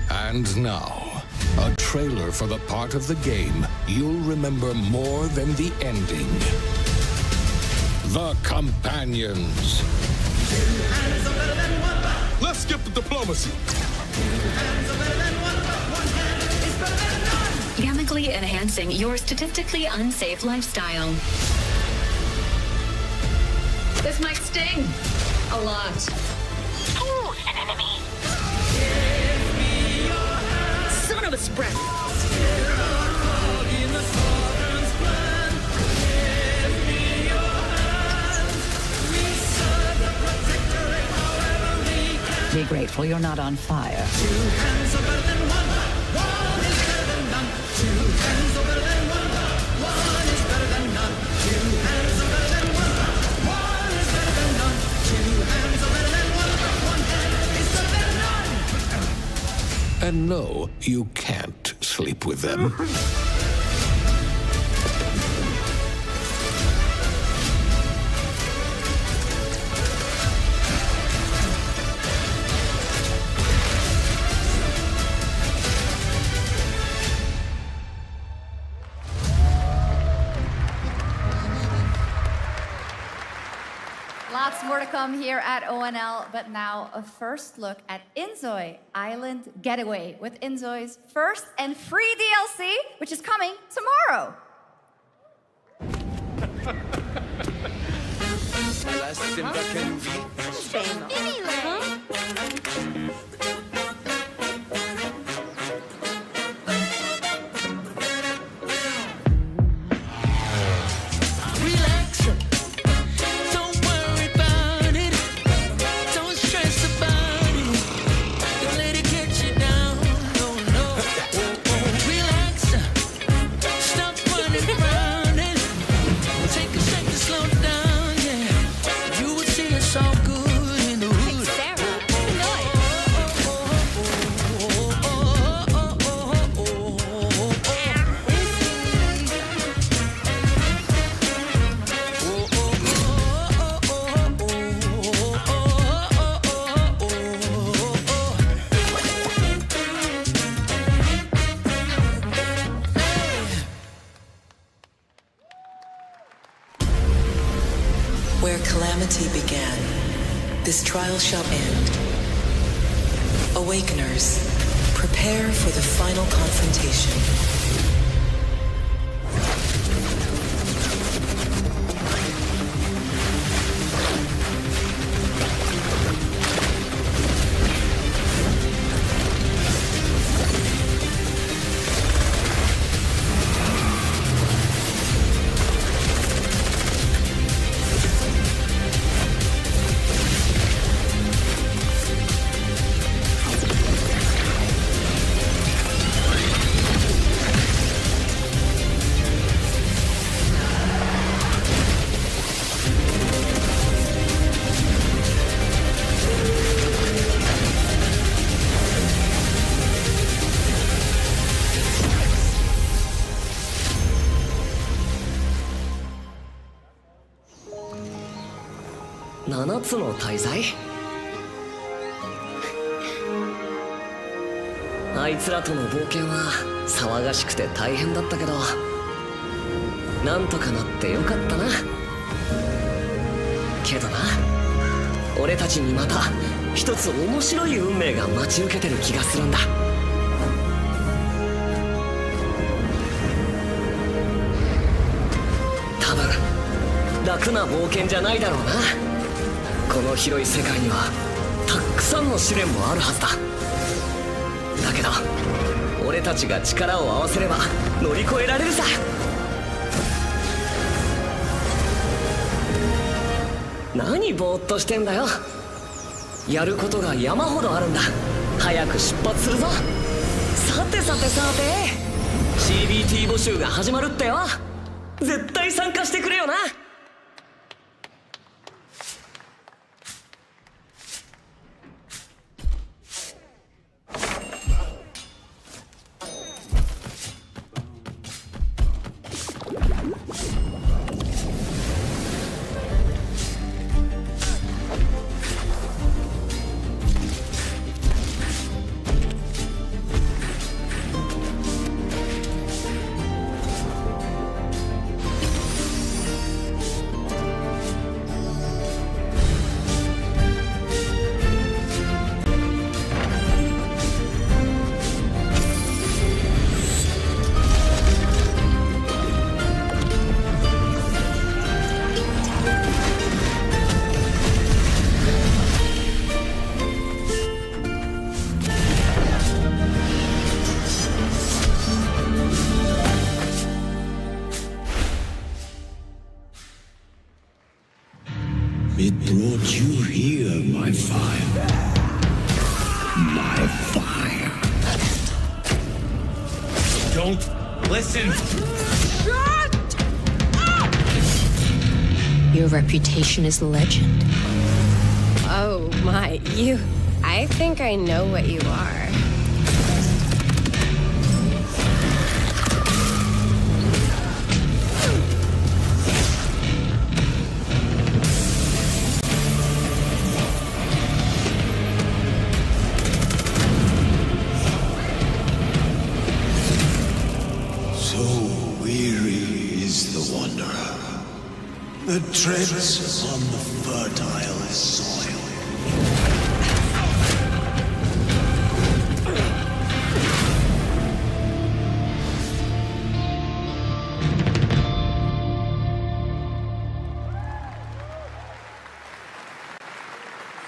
And now, a trailer for the part of the game you'll remember more than the ending. The Companions. Let's skip the diplomacy. Chemically enhancing your statistically unsafe lifestyle. This might sting a lot. Ooh, an enemy. Son of a spread. Be grateful you're not on fire. And no, you can't sleep with them. Lots more to come here at ONL, but now a first look at Inzoi Island Getaway with Inzoi's first and free DLC, which is coming tomorrow. Where calamity began, this trial shall end. Awakeners, prepare for the final confrontation.7つの大罪？あいつらとの冒険は騒がしくて大変だったけど、なんとかなってよかったな。けどな、俺たちにまた一つ面白い運命が待ち受けてる気がするんだ。多分楽な冒険じゃないだろうな。この広い世界にはたくさんの試練もあるはずだ。だけど俺たちが力を合わせれば乗り越えられるさ。何ぼーっとしてんだよ。やることが山ほどあるんだ。早く出発するぞ。さて CBT 募集が始まるってよ。絶対参加してくれよな。It brought you here, my fire. My fire. Don't listen. Your reputation is legend. Oh my, you... I think I know what you are. The treads on the fertile soil.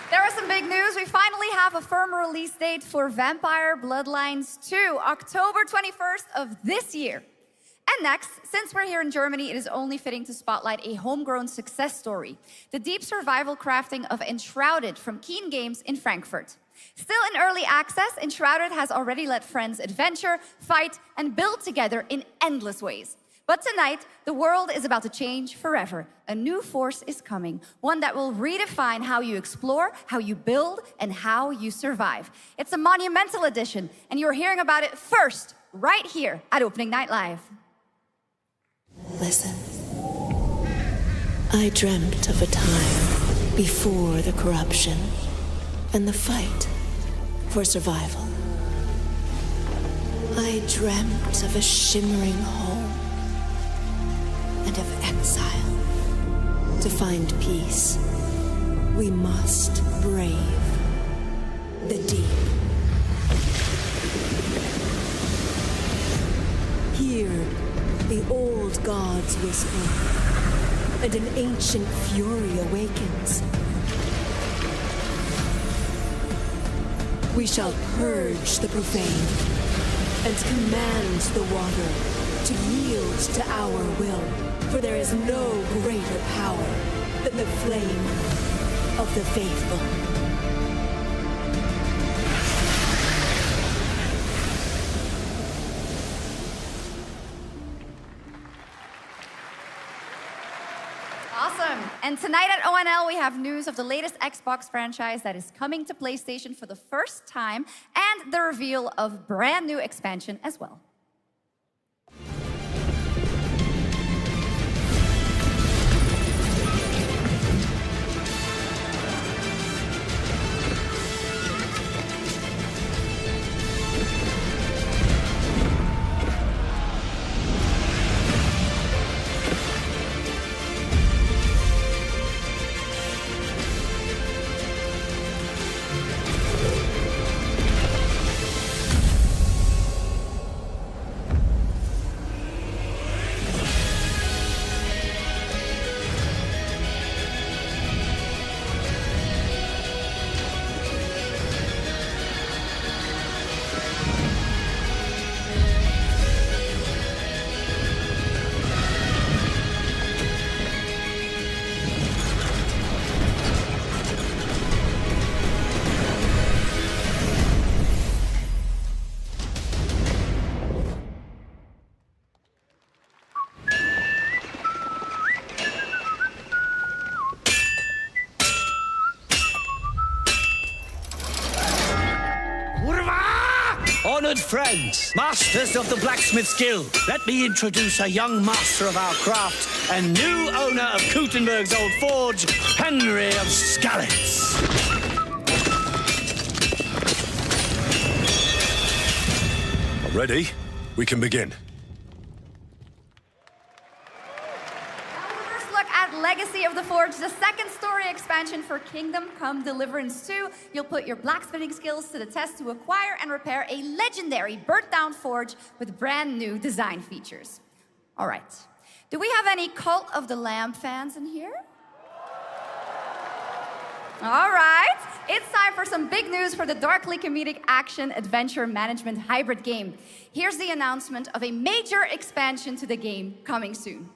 There are some big news. We finally have a firm release date for Vampire Bloodlines 2, October 21st of this year. And next, since we're here in Germany, it is only fitting to spotlight a homegrown success story, the deep survival crafting of Enshrouded from Keen Games in Frankfurt. Still in early access, Enshrouded has already let friends adventure, fight, and build together in endless ways. But tonight, the world is about to change forever. A new force is coming, one that will redefine how you explore, how you build, and how you survive. It's a monumental edition, and you're hearing about it first, right here at Opening Night Live. Listen. I dreamt of a time before the corruption and the fight for survival. I dreamt of a shimmering home and of exile To find peace, we must brave the deep. Hear the old gods whisper, and an ancient fury awakens. We shall purge the profane and command the water to yield to our will, for there is no greater power than the flame of the faithful. Awesome. And tonight at ONL, we have news of the latest Xbox franchise that is coming to PlayStation for the first time, and the reveal of brand new expansion as well. Honored friends, masters of the blacksmith guild, let me introduce a young master of our craft and new owner of Kutenberg's old forge, Henry of Skalitz. Ready? We can begin. First look at Legacy of the Forge, the second story expansion for Kingdom Come Deliverance 2. You'll put your blacksmithing skills to the test to acquire and repair a legendary burnt-down forge with brand new design features. All right. Do we have any Cult of the Lamb fans in here? All right. It's time for some big news for the darkly comedic action adventure management hybrid game. Here's the announcement of a major expansion to the game coming soon.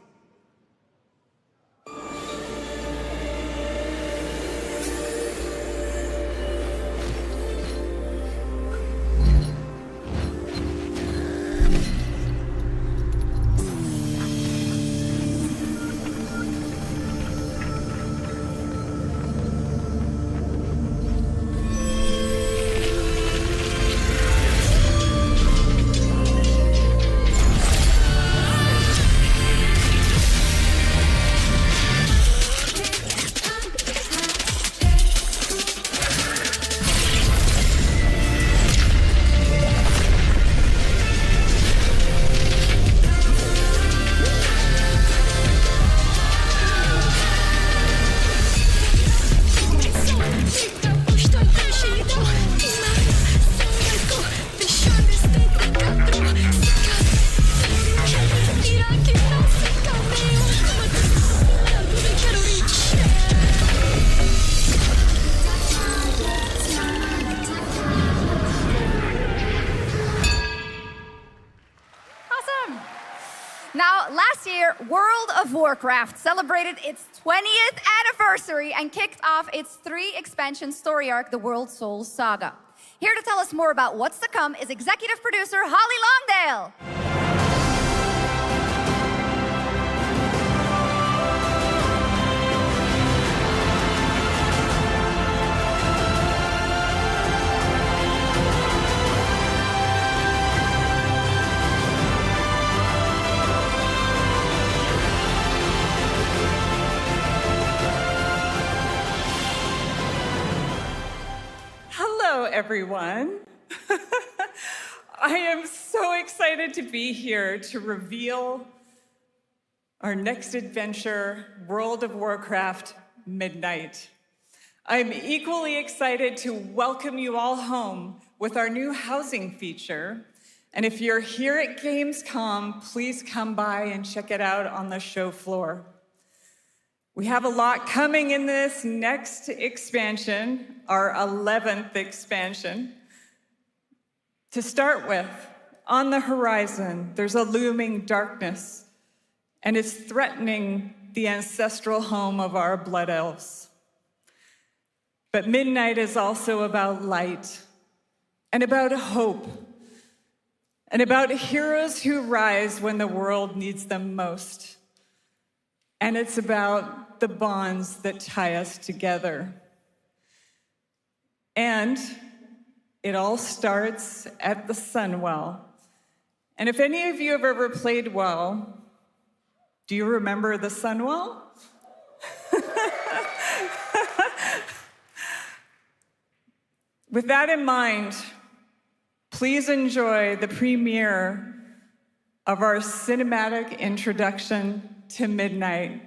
Now, last year, World of Warcraft celebrated its 20th anniversary and kicked off its 3-expansion story arc, the World Soul Saga. Here to tell us more about what's to come is executive producer Holly Longdale. Hello, everyone. I am so excited to be here to reveal our next adventure, World of Warcraft Midnight. I'm equally excited to welcome you all home with our new housing feature. And if you're here at Gamescom, please come by and check it out on the show floor. We have a lot coming in this next expansion, our 11th expansion. To start with, on the horizon, there's a looming darkness, and it's threatening the ancestral home of our blood elves. But Midnight is also about light, and about hope, and about heroes who rise when the world needs them most. And it's about the bonds that tie us together. And it all starts at the Sunwell. And if any of you have ever played WoW, do you remember the Sunwell? With that in mind, please enjoy the premiere of our cinematic introduction to Midnight.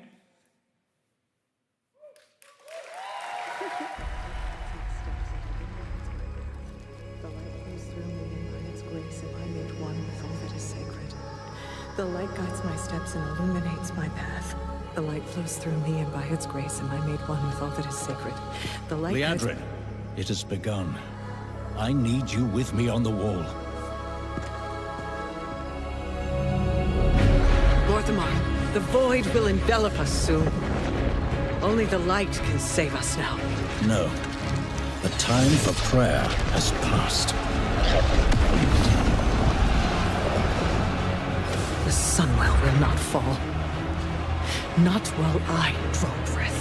The light guides my steps and illuminates my path. The light flows through me, and by its grace am I made one with all that is sacred. The light Liadrin, it has begun. I need you with me on the wall. Mortimer, the void will envelop us soon. Only the light can save us now. No. The time for prayer has passed. The Sunwell will not fall. Not while I draw breath.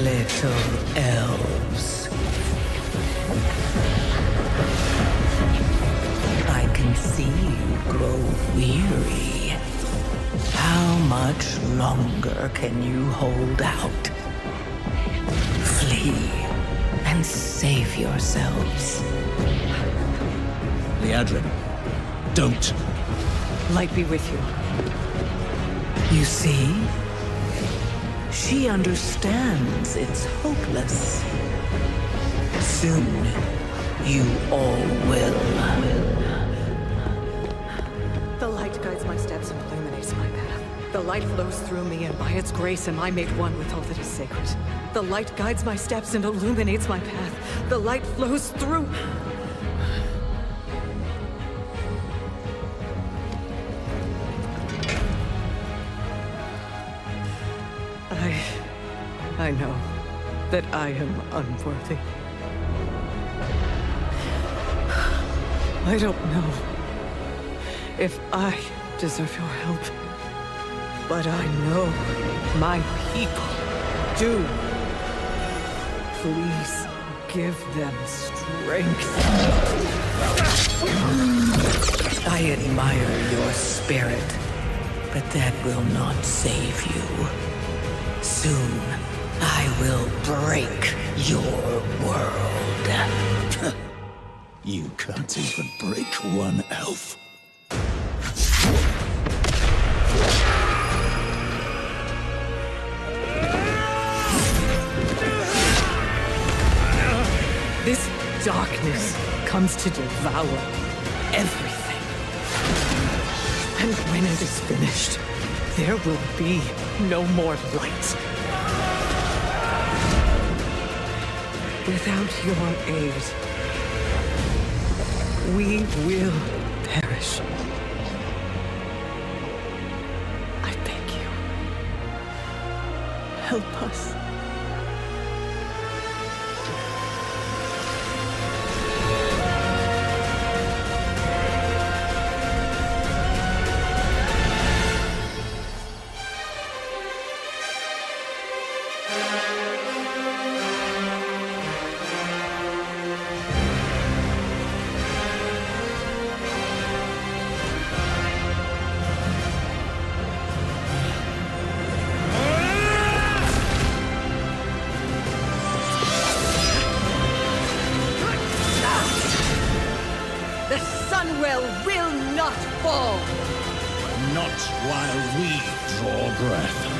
Little elves. I can see you grow weary. How much longer can you hold out? Flee and save yourselves. Liadrin, don't. Light be with you. You see? She understands it's hopeless. Soon, you all will. The light guides my steps and illuminates my path. The light flows through me, and by its grace am I made one with all that is sacred. The light guides my steps and illuminates my path. The light flows through... I know that I am unworthy. I don't know if I deserve your help, but I know my people do. Please give them strength. I admire your spirit, but that will not save you. Soon, I will break your world. You can't even break one elf. This darkness comes to devour everything. And when it is finished, there will be no more light. Without your aid, we will perish. I beg you, help us. fall. Not while we draw breath.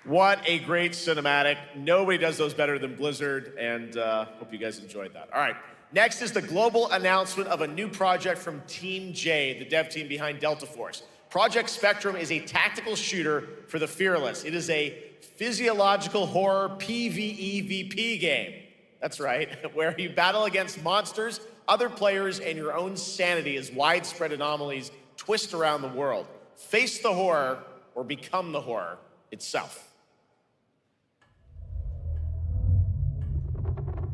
What a great cinematic. Nobody does those better than Blizzard, and hope you guys enjoyed that. All right, next is the global announcement of a new project from Team J, the dev team behind Delta Force. Project Spectrum is a tactical shooter for the fearless. It is a physiological horror PvEVP game. That's right, where you battle against monsters, other players, and your own sanity as widespread anomalies twist around the world. Face the horror or become the horror itself.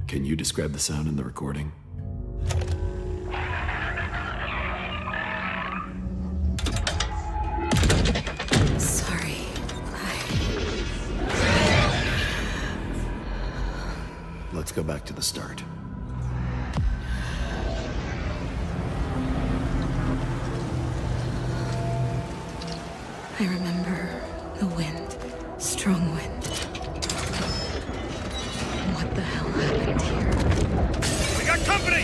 Can you describe the sound in the recording? Sorry. Let's go back to the start. I remember the wind, strong wind. What the hell happened here? We got company!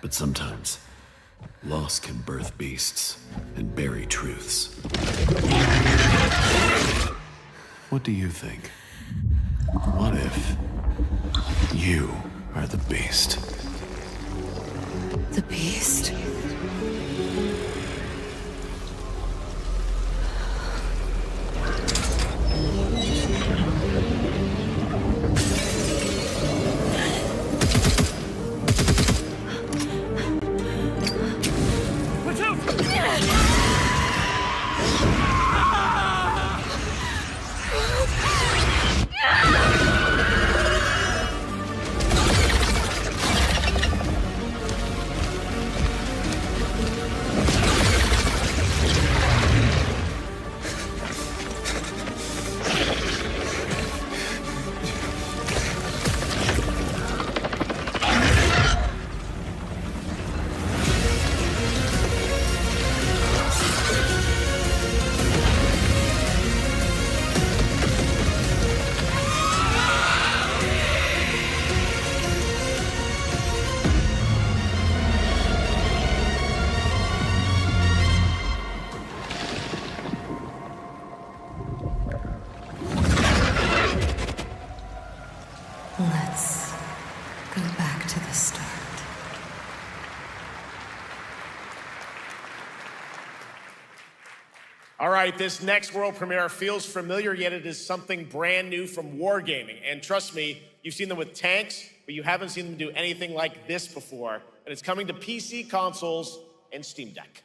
But sometimes, loss can birth beasts and bury truths. What do you think? What if you are the beast? The beast? Let's go back to the start. All right, this next world premiere feels familiar, yet it is something brand new from Wargaming. And trust me, you've seen them with tanks, but you haven't seen them do anything like this before. And it's coming to PC, consoles, and Steam Deck.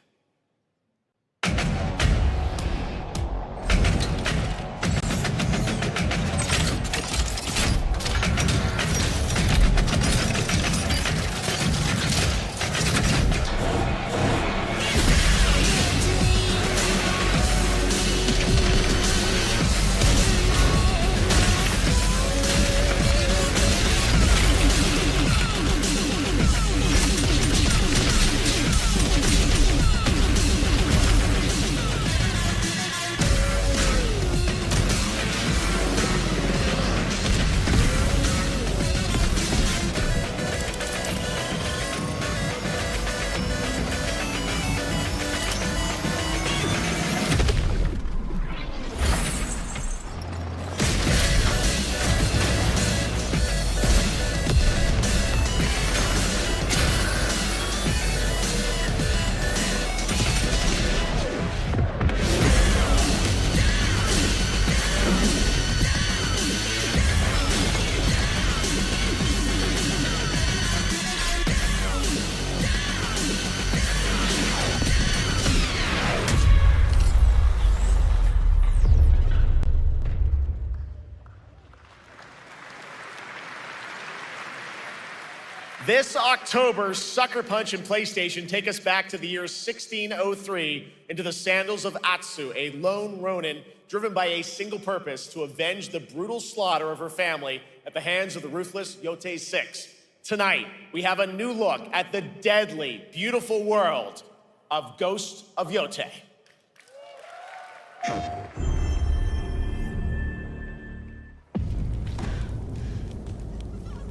This October, Sucker Punch and PlayStation take us back to the year 1603 into the sandals of Atsu, a lone ronin driven by a single purpose to avenge the brutal slaughter of her family at the hands of the ruthless Yotei 6. Tonight, we have a new look at the deadly, beautiful world of Ghost of Yotei.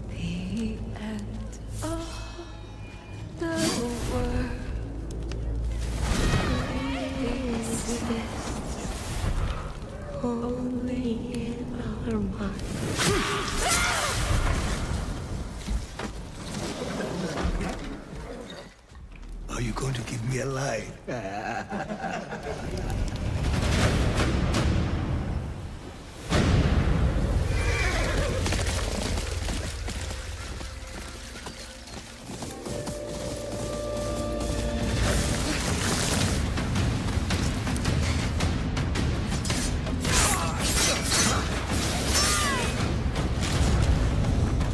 The end of the world exists only in our minds. Are you going to give me a line?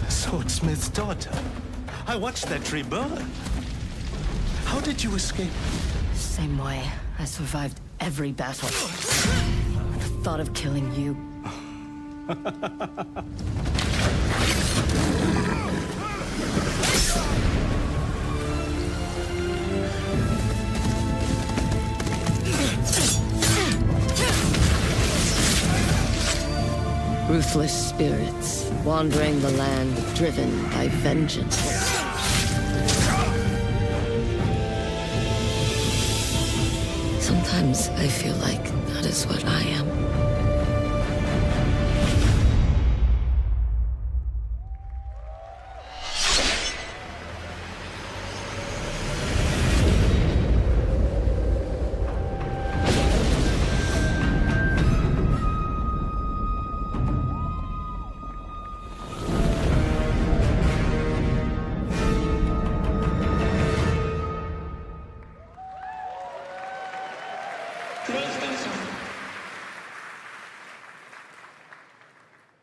Swordsmith's daughter. I watched that tree burn. How did you escape? Same way. I survived every battle. The thought of killing you. Ruthless spirits, wandering the land, driven by vengeance. Sometimes I feel like that is what I am.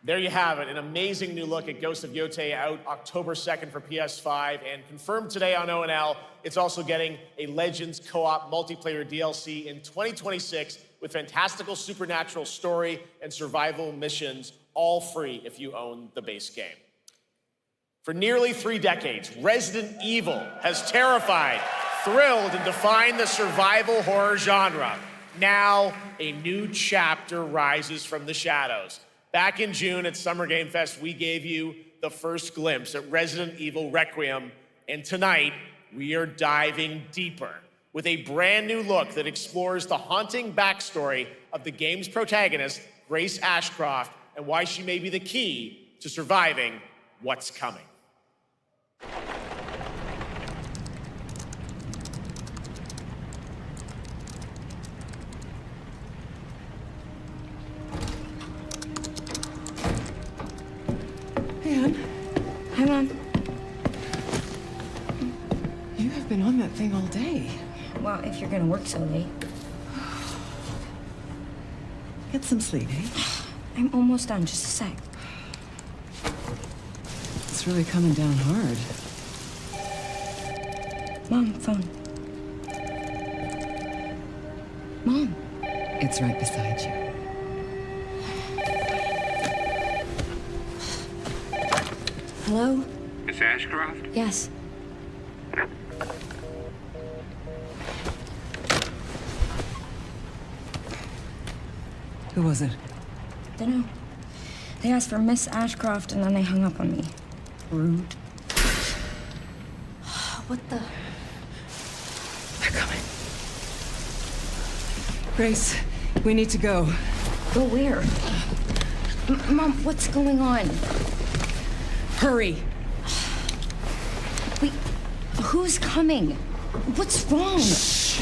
There you have it, an amazing new look at Ghost of Yotei, out October 2nd for PS5, and confirmed today on ONL. It's also getting a Legends co-op multiplayer DLC in 2026 with fantastical supernatural story and survival missions, all free if you own the base game. For nearly 3 decades, Resident Evil has terrified, thrilled, and defined the survival horror genre. Now, a new chapter rises from the shadows. Back in June at Summer Game Fest, we gave you the first glimpse at Resident Evil Requiem, and tonight, we are diving deeper with a brand new look that explores the haunting backstory of the game's protagonist, Grace Ashcroft, and why she may be the key to surviving what's coming. Hi, Mom. You have been on that thing all day. Well, if you're gonna work so late. Get some sleep, eh? I'm almost done, just a sec. It's really coming down hard. Mom, phone. Mom. It's right beside you. Hello? Miss Ashcroft? Yes. Who was it? Dunno. They asked for Miss Ashcroft and then they hung up on me. Rude. What the? They're coming. Grace, we need to go. Go where? Mom, what's going on? Hurry. Wait, who's coming? What's wrong? Shh.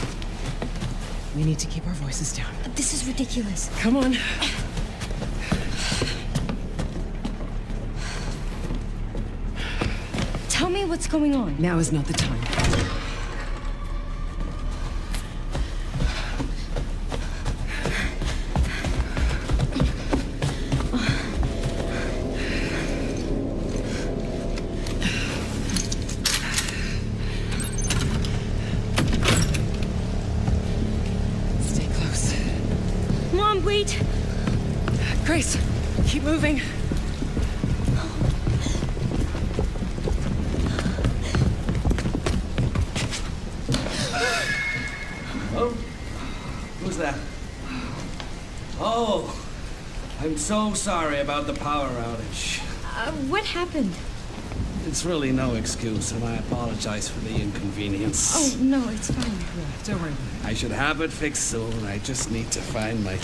We need to keep our voices down. This is ridiculous. Come on. Tell me what's going on. Now is not the time. Grace, keep moving. Oh, who's that? Oh, I'm so sorry about the power outage. What happened? It's really no excuse, and I apologize for the inconvenience. Oh, no, it's fine. Don't worry. I should have it fixed soon. I just need to find my...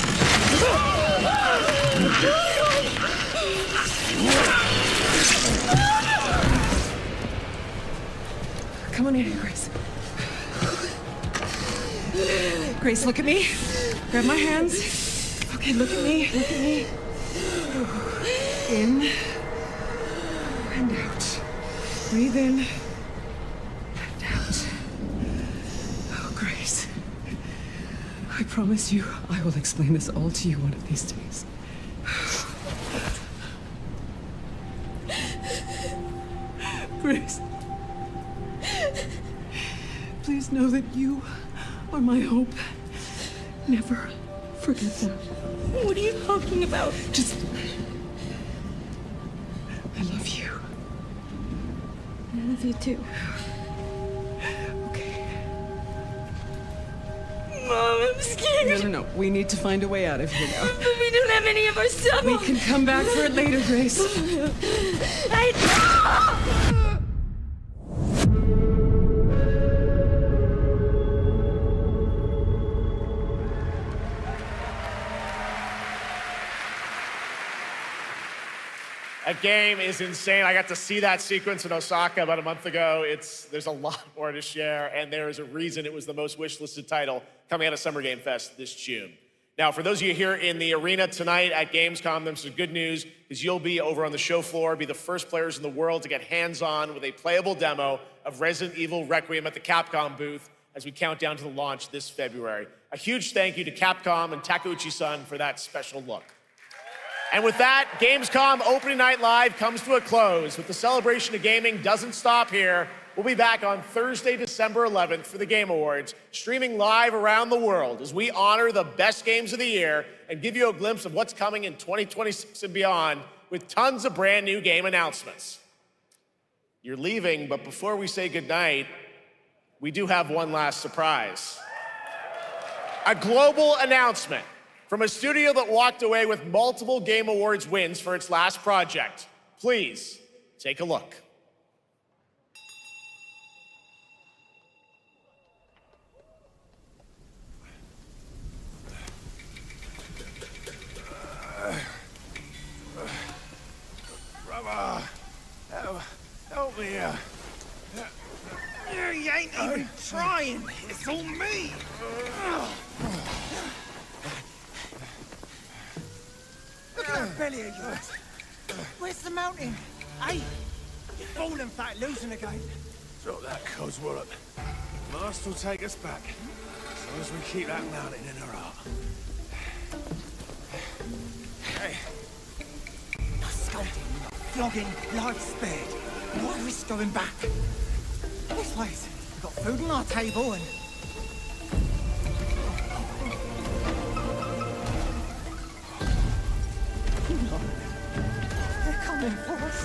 Come on in, Grace. Grace, look at me. Grab my hands. Okay, look at me. Look at me. In and out. Breathe in and out. Oh, Grace. I promise you, I will explain this all to you one of these days. Grace. Please know that you are my hope. Never forget that. What are you talking about? Just... I love you. I love you too. Okay. Mom, I'm scared. No. We need to find a way out of here now. But we don't have any of our stuff. We can come back for it later, Grace. That game is insane. I got to see that sequence in Osaka about a month ago. There's a lot more to share, and there is a reason it was the most wishlisted title coming out of Summer Game Fest this June. Now, for those of you here in the arena tonight at Gamescom, there's some good news, because you'll be over on the show floor, be the first players in the world to get hands-on with a playable demo of Resident Evil Requiem at the Capcom booth as we count down to the launch this February. A huge thank you to Capcom and Takeuchi-san for that special look. And with that, Gamescom Opening Night Live comes to a close. But the celebration of gaming doesn't stop here. We'll be back on Thursday, December 11th for the Game Awards, streaming live around the world as we honor the best games of the year and give you a glimpse of what's coming in 2026 and beyond with tons of brand new game announcements. You're leaving, but before we say goodnight, we do have one last surprise. A global announcement from a studio that walked away with multiple Game Awards wins for its last project. Please, take a look. Brother, help me here. You ain't even trying. It's all me. Look at that belly of yours. Where's the mountain? Hey, you're falling fat, losing again. Drop that coswallop. Mast will take us back, as long as we keep that mountain in our heart. Hey. No scolding, no flogging, life spared. Why risk going back? This place, we've got food on our table and... They're coming for us.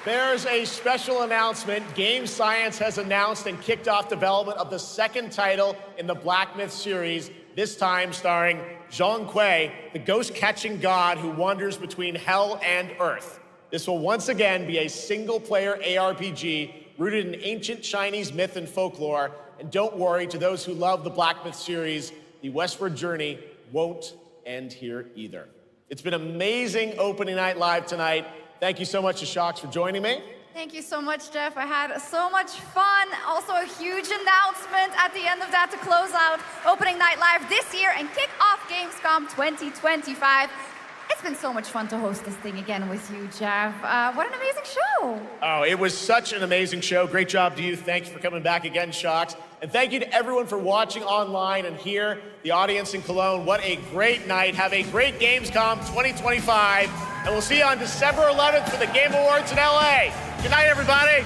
There's a special announcement. Game Science has announced and kicked off development of the second title in the Black Myth series, this time starring Zhong Kui, the ghost-catching god who wanders between hell and earth. This will once again be a single-player ARPG rooted in ancient Chinese myth and folklore. And don't worry, to those who love the Black Myth series, the westward journey won't end here either. It's been amazing opening night live tonight. Thank you so much to Shocks for joining me. Thank you so much, Jeff. I had so much fun. Also, a huge announcement at the end of that to close out opening night live this year and kick off Gamescom 2025. It's been so much fun to host this thing again with you, Jeff. What an amazing show. Oh, it was such an amazing show. Great job to you. Thanks for coming back again, Shocks. And thank you to everyone for watching online and here, the audience in Cologne. What a great night. Have a great Gamescom 2025. And we'll see you on December 11th for the Game Awards in LA. Good night, everybody.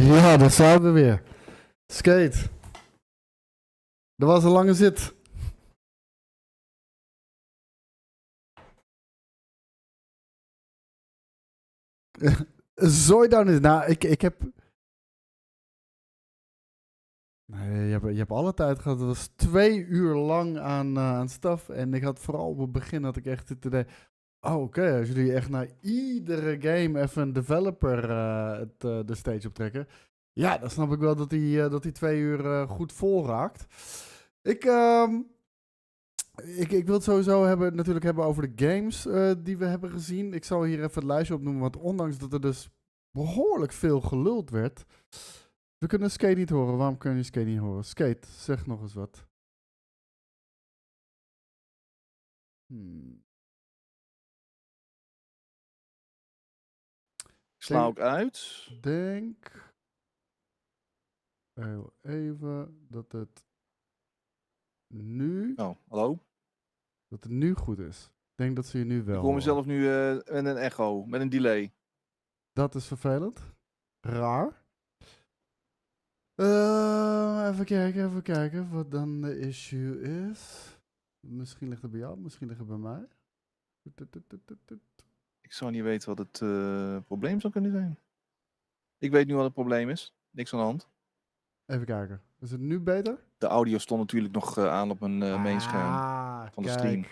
Ja, daar zijn we weer. Skate. Er was een lange zit. Zooi dan eens. Nou, ik heb... Nee, je hebt alle tijd gehad. Het was 2 uur lang aan stuff. En ik had vooral op het begin had ik echt het idee... Oh, oké. Als jullie echt naar iedere game even een developer de stage optrekken. Ja, dan snap ik wel dat die 2 uur goed vol raakt. Ik wil het sowieso natuurlijk hebben over de games die we hebben gezien. Ik zal hier even het lijstje opnoemen, want ondanks dat er dus behoorlijk veel geluld werd. We kunnen Skate niet horen. Waarom kun je Skate niet horen? Skate, zeg nog eens wat. Ik sla ook uit. Denk even dat het nu... Oh, hallo? Dat het nu goed is. Ik denk dat ze je nu wel... Ik hoor mezelf nu met een echo, met een delay. Dat is vervelend. Raar. Even kijken wat dan de issue is. Misschien ligt het bij jou, misschien ligt het bij mij. Ik zou niet weten wat het probleem zou kunnen zijn. Ik weet nu wat het probleem is. Niks aan de hand. Even kijken. Is het nu beter? De audio stond natuurlijk nog aan op mijn mainscherm van de stream.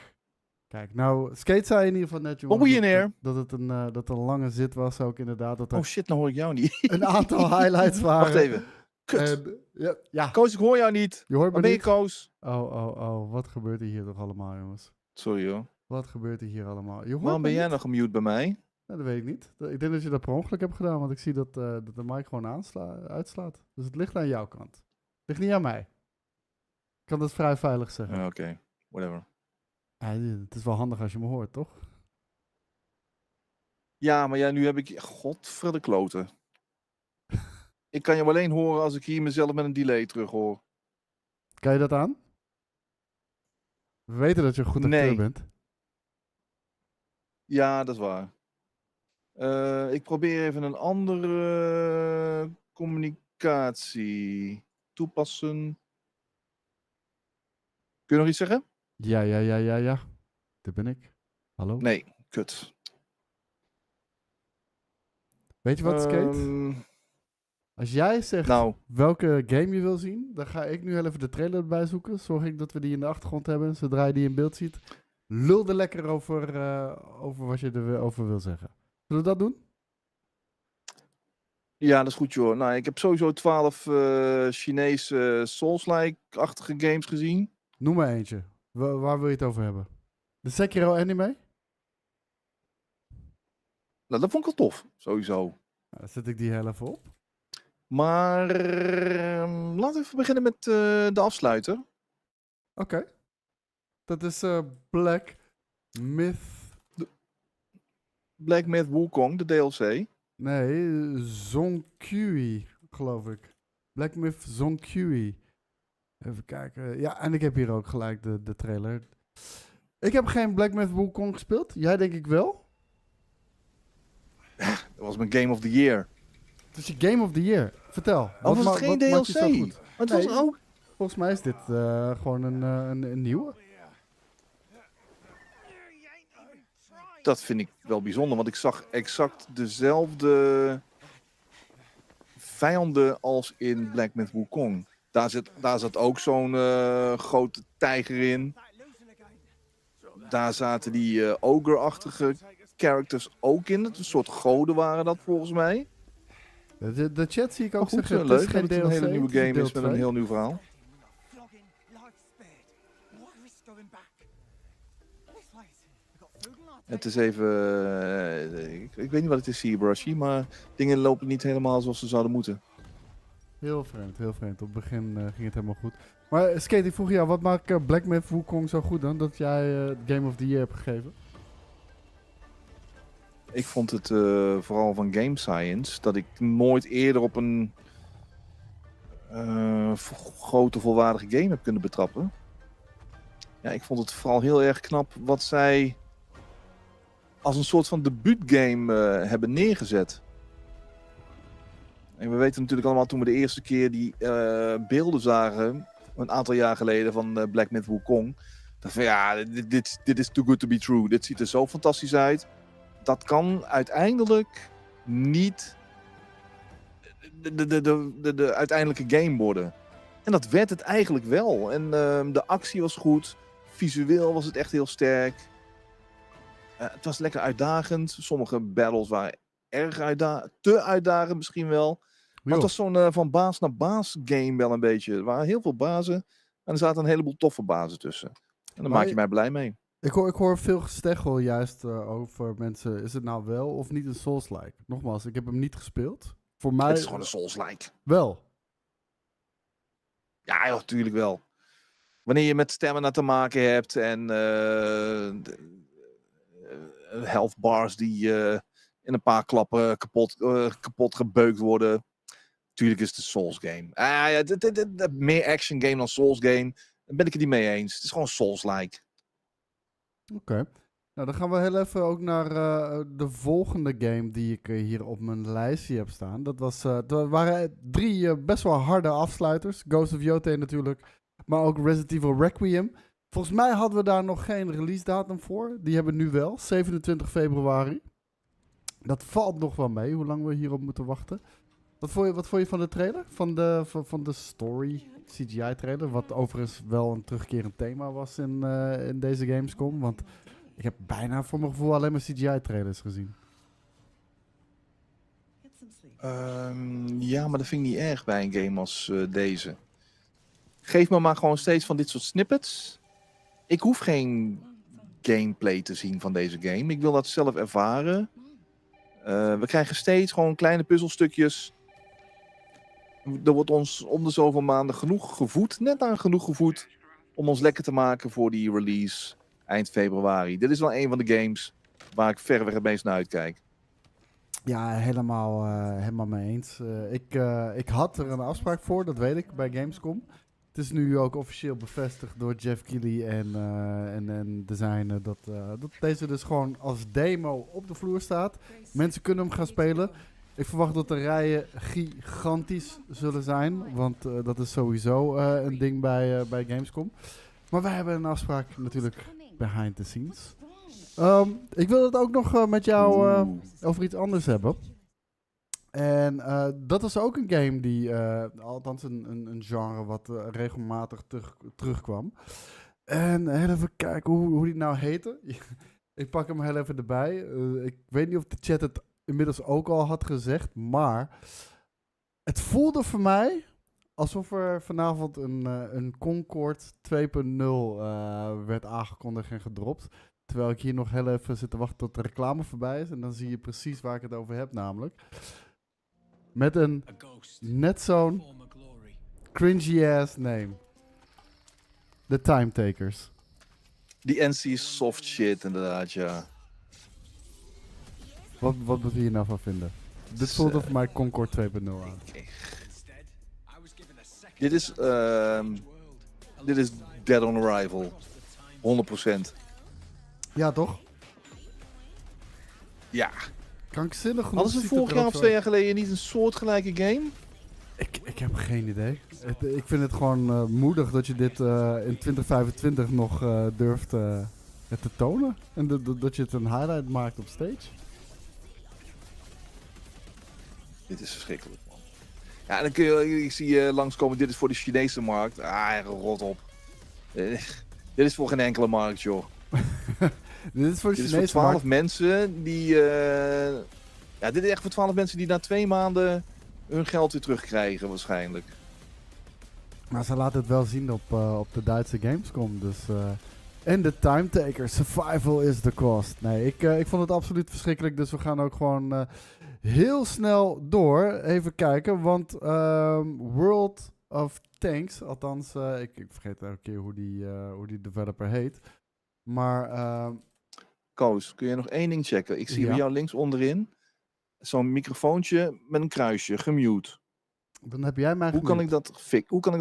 Kijk, nou, Skate zei in ieder geval net, jongen, dat het een lange zit was ook inderdaad. Dat oh shit, nou hoor ik jou niet. Een aantal highlights waren. Wacht even. Kut. Ja. Koos, ik hoor jou niet. Je hoort me niet. niet? Koos? Oh. Wat gebeurt er hier toch allemaal, jongens? Sorry hoor. Wat gebeurt er hier allemaal? Waarom ben jij nog gemute bij mij? Nou, dat weet ik niet. Ik denk dat je dat per ongeluk hebt gedaan, want ik zie dat de mic gewoon uitslaat. Dus het ligt aan jouw kant. Het ligt niet aan mij. Ik kan dat vrij veilig zeggen. Oké, whatever. Ja, het is wel handig als je me hoort, toch? Ja, maar ja, nu heb ik... Godverdomme kloten. Ik kan je alleen horen als ik hier mezelf met een delay terug hoor. Kan je dat aan? We weten dat je een goed acteur bent. Ja, dat is waar. Ik probeer even een andere communicatie toepassen. Kun je nog iets zeggen? Ja. Dit ben ik. Hallo? Nee, kut. Weet je wat, Skate? Als jij zegt welke game je wil zien, dan ga ik nu heel even de trailer erbij zoeken. Zorg ik dat we die in de achtergrond hebben. Zodra je die in beeld ziet, lul er lekker over wat je erover wil zeggen. Zullen we dat doen? Ja, dat is goed joh. Nou, ik heb sowieso 12 Chinese Souls-like-achtige games gezien. Noem maar eentje. Waar wil je het over hebben? De Sekiro anime? Nou, dat vond ik wel tof, sowieso. Nou, dan zet ik die heel even op. Maar laten we even beginnen met de afsluiter. Oké. Dat is Black Myth. Black Myth Wukong, de DLC. Nee, Zonkui, geloof ik. Black Myth Zonkui. Even kijken. Ja, en ik heb hier ook gelijk de trailer. Ik heb geen Black Myth Wukong gespeeld. Jij denk ik wel. Dat was mijn Game of the Year. Het is je Game of the Year. Vertel. Was het geen DLC? Het was ook... Volgens mij is dit gewoon een nieuwe. Dat vind ik wel bijzonder, want ik zag exact dezelfde vijanden als in Black Myth Wukong. Daar zat ook zo'n grote tijger in. Daar zaten die ogre-achtige characters ook in. Een soort goden waren dat volgens mij. De chat zie ik ook goed, zeggen, leuk het is geen dat het DLC, een hele nieuwe game deel is met een 2. heel nieuw verhaal. Het is even... ik weet niet wat het is hier, Brushy, maar dingen lopen niet helemaal zoals ze zouden moeten. Heel vreemd, heel vreemd. Op het begin ging het helemaal goed. Maar Skate, ik vroeg jou, wat maakt Black Myth Wukong zo goed dan? Dat jij Game of the Year hebt gegeven? Ik vond het vooral van Game Science dat ik nooit eerder op een grote volwaardige game heb kunnen betrappen. Ja, ik vond het vooral heel erg knap wat zij als een soort van debuutgame hebben neergezet. En we weten natuurlijk allemaal toen we de eerste keer die beelden zagen, een aantal jaar geleden van Black Myth Wukong. Dat van ja, dit is too good to be true. Dit ziet er zo fantastisch uit. Dat kan uiteindelijk niet de uiteindelijke game worden. En dat werd het eigenlijk wel. En de actie was goed. Visueel was het echt heel sterk. Het was lekker uitdagend. Sommige battles waren erg te uitdagend misschien wel. Maar het was zo'n van baas naar baas game wel een beetje. Er waren heel veel bazen. En er zaten een heleboel toffe bazen tussen. En daar maak je mij blij mee. Ik hoor veel gesteggel juist over mensen. Is het nou wel of niet een Souls-like? Nogmaals, ik heb hem niet gespeeld. Voor mij... Het is gewoon een Souls-like. Wel? Ja, natuurlijk wel. Wanneer je met stamina te maken hebt en health bars die in een paar klappen kapot gebeukt worden. Tuurlijk is het een Souls game. Meer action game dan Souls game. Daar ben ik het niet mee eens. Het is gewoon Souls-like. Oké. Nou, dan gaan we heel even ook naar de volgende game die ik hier op mijn lijstje heb staan. Er waren 3 best wel harde afsluiters. Ghost of Yotei natuurlijk, maar ook Resident Evil Requiem. Volgens mij hadden we daar nog geen release datum voor. Die hebben we nu wel, 27 februari. Dat valt nog wel mee, hoe lang we hierop moeten wachten. Wat vond je van de trailer? Van de story CGI trailer? Wat overigens wel een terugkerend thema was in deze Gamescom. Want ik heb bijna voor mijn gevoel alleen maar CGI trailers gezien. Ja, maar dat vind ik niet erg bij een game als deze. Geef me maar gewoon steeds van dit soort snippets. Ik hoef geen gameplay te zien van deze game. Ik wil dat zelf ervaren. We krijgen steeds gewoon kleine puzzelstukjes. Er wordt ons om de zoveel maanden genoeg gevoed. Net aan genoeg gevoed. Om ons lekker te maken voor die release eind februari. Dit is wel een van de games waar ik verreweg het meest naar uitkijk. Ja, helemaal mee eens. Ik had er een afspraak voor, dat weet ik, bij Gamescom. Het is nu ook officieel bevestigd door Jeff Keighley en designer dat deze dus gewoon als demo op de vloer staat. Mensen kunnen hem gaan spelen. Ik verwacht dat de rijen gigantisch zullen zijn, want dat is sowieso een ding bij Gamescom. Maar wij hebben een afspraak natuurlijk behind the scenes. Ik wil het ook nog met jou over iets anders hebben. En dat was ook een game die, althans een genre wat regelmatig terugkwam. En heel even kijken hoe die nou heette. Ik pak hem heel even erbij. Ik weet niet of de chat het inmiddels ook al had gezegd, maar het voelde voor mij alsof er vanavond een Concord 2.0 werd aangekondigd en gedropt. Terwijl ik hier nog heel even zit te wachten tot de reclame voorbij is. En dan zie je precies waar ik het over heb namelijk. Met een net zo'n cringy ass name. The Time Takers. Die NC soft shit, inderdaad, ja. Wat moet je hier nou van vinden? Dit voelt voor mij Concord 2.0 aan. Dit is Dead on Arrival. 100%. Ja, toch? Ja. Krankzinnig genoeg. Hadden ze vorig jaar of 2 jaar geleden niet een soortgelijke game? Ik heb geen idee. Ik vind het gewoon moedig dat je dit in 2025 nog durft te tonen. En dat je het een highlight maakt op stage. Dit is verschrikkelijk, man. Ja, en dan kun je, ik zie je langskomen, dit is voor de Chinese markt. Rot op. Dit is voor geen enkele markt, joh. Dit is voor de Chinese Chinese voor 12 markt. mensen die... ja, dit is echt voor 12 mensen die na 2 maanden hun geld weer terugkrijgen, waarschijnlijk. Maar ze laten het wel zien op de Duitse Gamescom. Dus, en de time taker. Survival is the cost. Nee, ik vond het absoluut verschrikkelijk. Dus we gaan ook gewoon heel snel door. Even kijken. Want World of Tanks. Althans, ik vergeet elke keer hoe die developer heet. Maar... Koos, kun je nog één ding checken? Ik zie bij jou links onderin zo'n microfoontje met een kruisje, gemute. Dan heb jij mij Hoe kan ik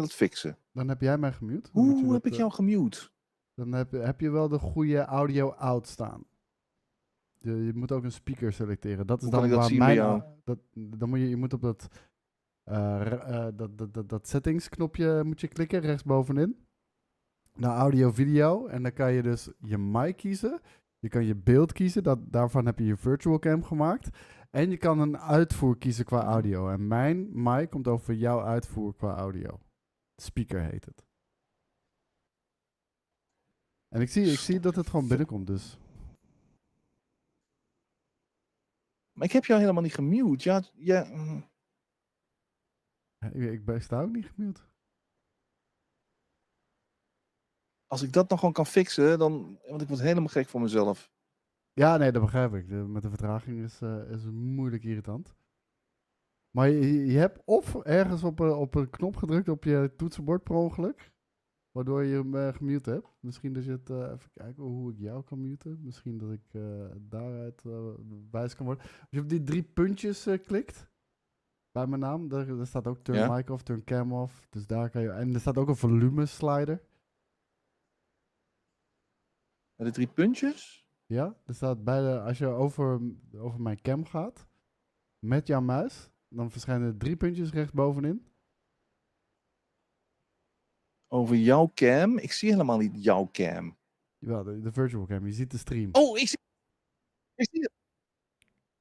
dat fixen? Dan heb jij mij gemute. Hoe heb ik jou gemute? Dan heb je wel de goede audio out staan. Je moet ook een speaker selecteren. Dat is Hoe dan kan ik dat waar zien bij mijn... jou? Dan moet je moet op dat settings knopje moet je klikken, rechtsbovenin. Naar audio video. En dan kan je dus je mic kiezen. Je kan je beeld kiezen. Daarvan heb je je virtual cam gemaakt. En je kan een uitvoer kiezen qua audio. En mijn mic komt over jouw uitvoer qua audio. Speaker heet het. En ik zie dat het gewoon binnenkomt, dus. Maar ik heb jou helemaal niet gemute. Ja. Ik sta ook niet gemute. Als ik dat nog gewoon kan fixen, dan... Want ik word helemaal gek voor mezelf. Ja, nee, dat begrijp ik. Met de vertraging is het moeilijk irritant. Maar je hebt of ergens op een knop gedrukt op je toetsenbord per ongeluk. Waardoor je hem gemute hebt. Misschien dat je het... even kijken hoe ik jou kan muten. Misschien dat ik daaruit wijs kan worden. Als je op die 3 puntjes klikt. Bij mijn naam. Daar staat ook turn mic off, turn cam off. Dus daar kan je... En er staat ook een volume slider. Met de 3 puntjes? Ja, er staat als je over mijn cam gaat. Met jouw muis. Dan verschijnen er 3 puntjes rechtsbovenin. Over jouw cam? Ik zie helemaal niet jouw cam. Jawel, de virtual cam. Je ziet de stream. Oh, ik zie het.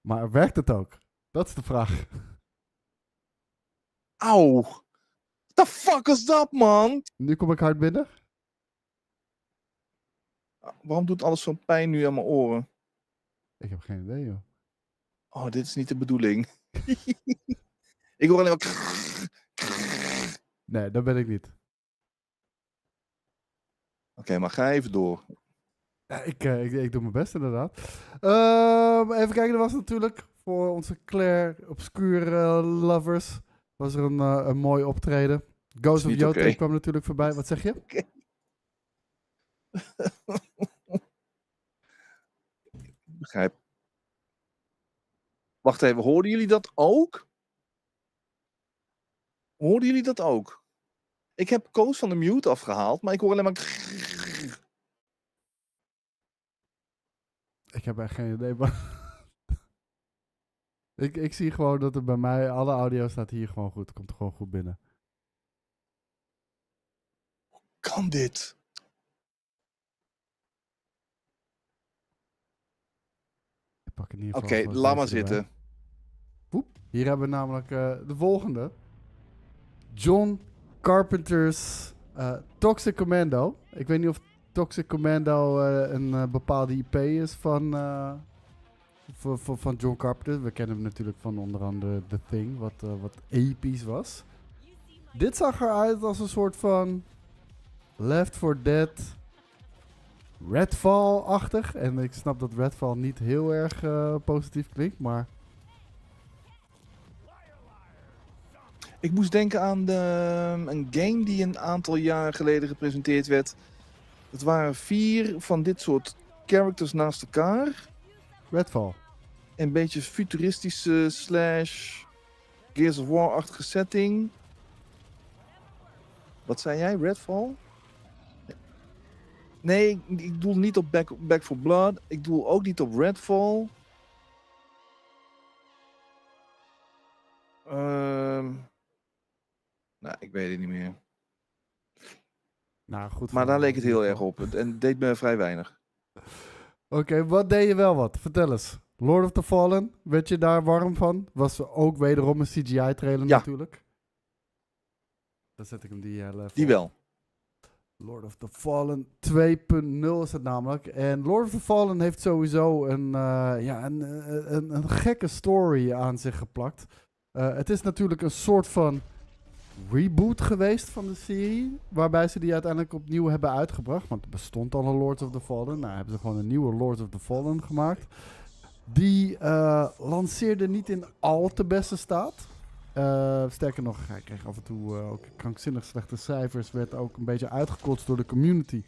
Maar werkt het ook? Dat is de vraag. Auw. What the fuck is dat, man? Nu kom ik hard binnen. Waarom doet alles zo'n pijn nu aan mijn oren? Ik heb geen idee, joh. Oh, dit is niet de bedoeling. Ik hoor alleen maar... Nee, dat ben ik niet. Oké, maar ga even door. Ja, ik doe mijn best, inderdaad. Even kijken, er was natuurlijk voor onze Claire Obscure lovers... was er een mooi optreden. Ghost of Yotei kwam natuurlijk voorbij. Wat zeg je? Okay. Begrijp. Wacht even, hoorden jullie dat ook? Hoorden jullie dat ook? Ik heb Koos van de mute afgehaald, maar ik hoor alleen maar... Ik heb echt geen idee, maar... ik zie gewoon dat er bij mij... Alle audio staat hier gewoon goed. Komt gewoon goed binnen. Hoe kan dit? Oké, laat maar zitten. Hier hebben we namelijk de volgende. John Carpenter's Toxic Commando. Ik weet niet of Toxic Commando een bepaalde IP is van John Carpenter. We kennen hem natuurlijk van onder andere The Thing, wat episch was. Dit zag eruit als een soort van Left 4 Dead... Redfall-achtig. En ik snap dat Redfall niet heel erg positief klinkt, maar... Ik moest denken aan een game die een aantal jaar geleden gepresenteerd werd. Het waren 4 van dit soort characters naast elkaar. Redfall. Een beetje futuristische / Gears of War-achtige setting. Wat zei jij, Redfall? Nee, ik doel niet op Back 4 Blood. Ik doel ook niet op Redfall. Nou, ik weet het niet meer. Nou, goed. Maar daar leek het heel erg op. En het deed me vrij weinig. Oké, wat deed je wel wat? Vertel eens. Lord of the Fallen, werd je daar warm van? Was ook wederom een CGI-trailer natuurlijk. Dan zet ik hem die wel. Lord of the Fallen 2.0 is het namelijk. En Lord of the Fallen heeft sowieso een gekke story aan zich geplakt. Het is natuurlijk een soort van reboot geweest van de serie. Waarbij ze die uiteindelijk opnieuw hebben uitgebracht. Want er bestond al een Lord of the Fallen. Nou hebben ze gewoon een nieuwe Lord of the Fallen gemaakt. Die lanceerde niet in al te beste staat. Sterker nog, hij kreeg af en toe ook krankzinnig slechte cijfers. Werd ook een beetje uitgekotst door de community.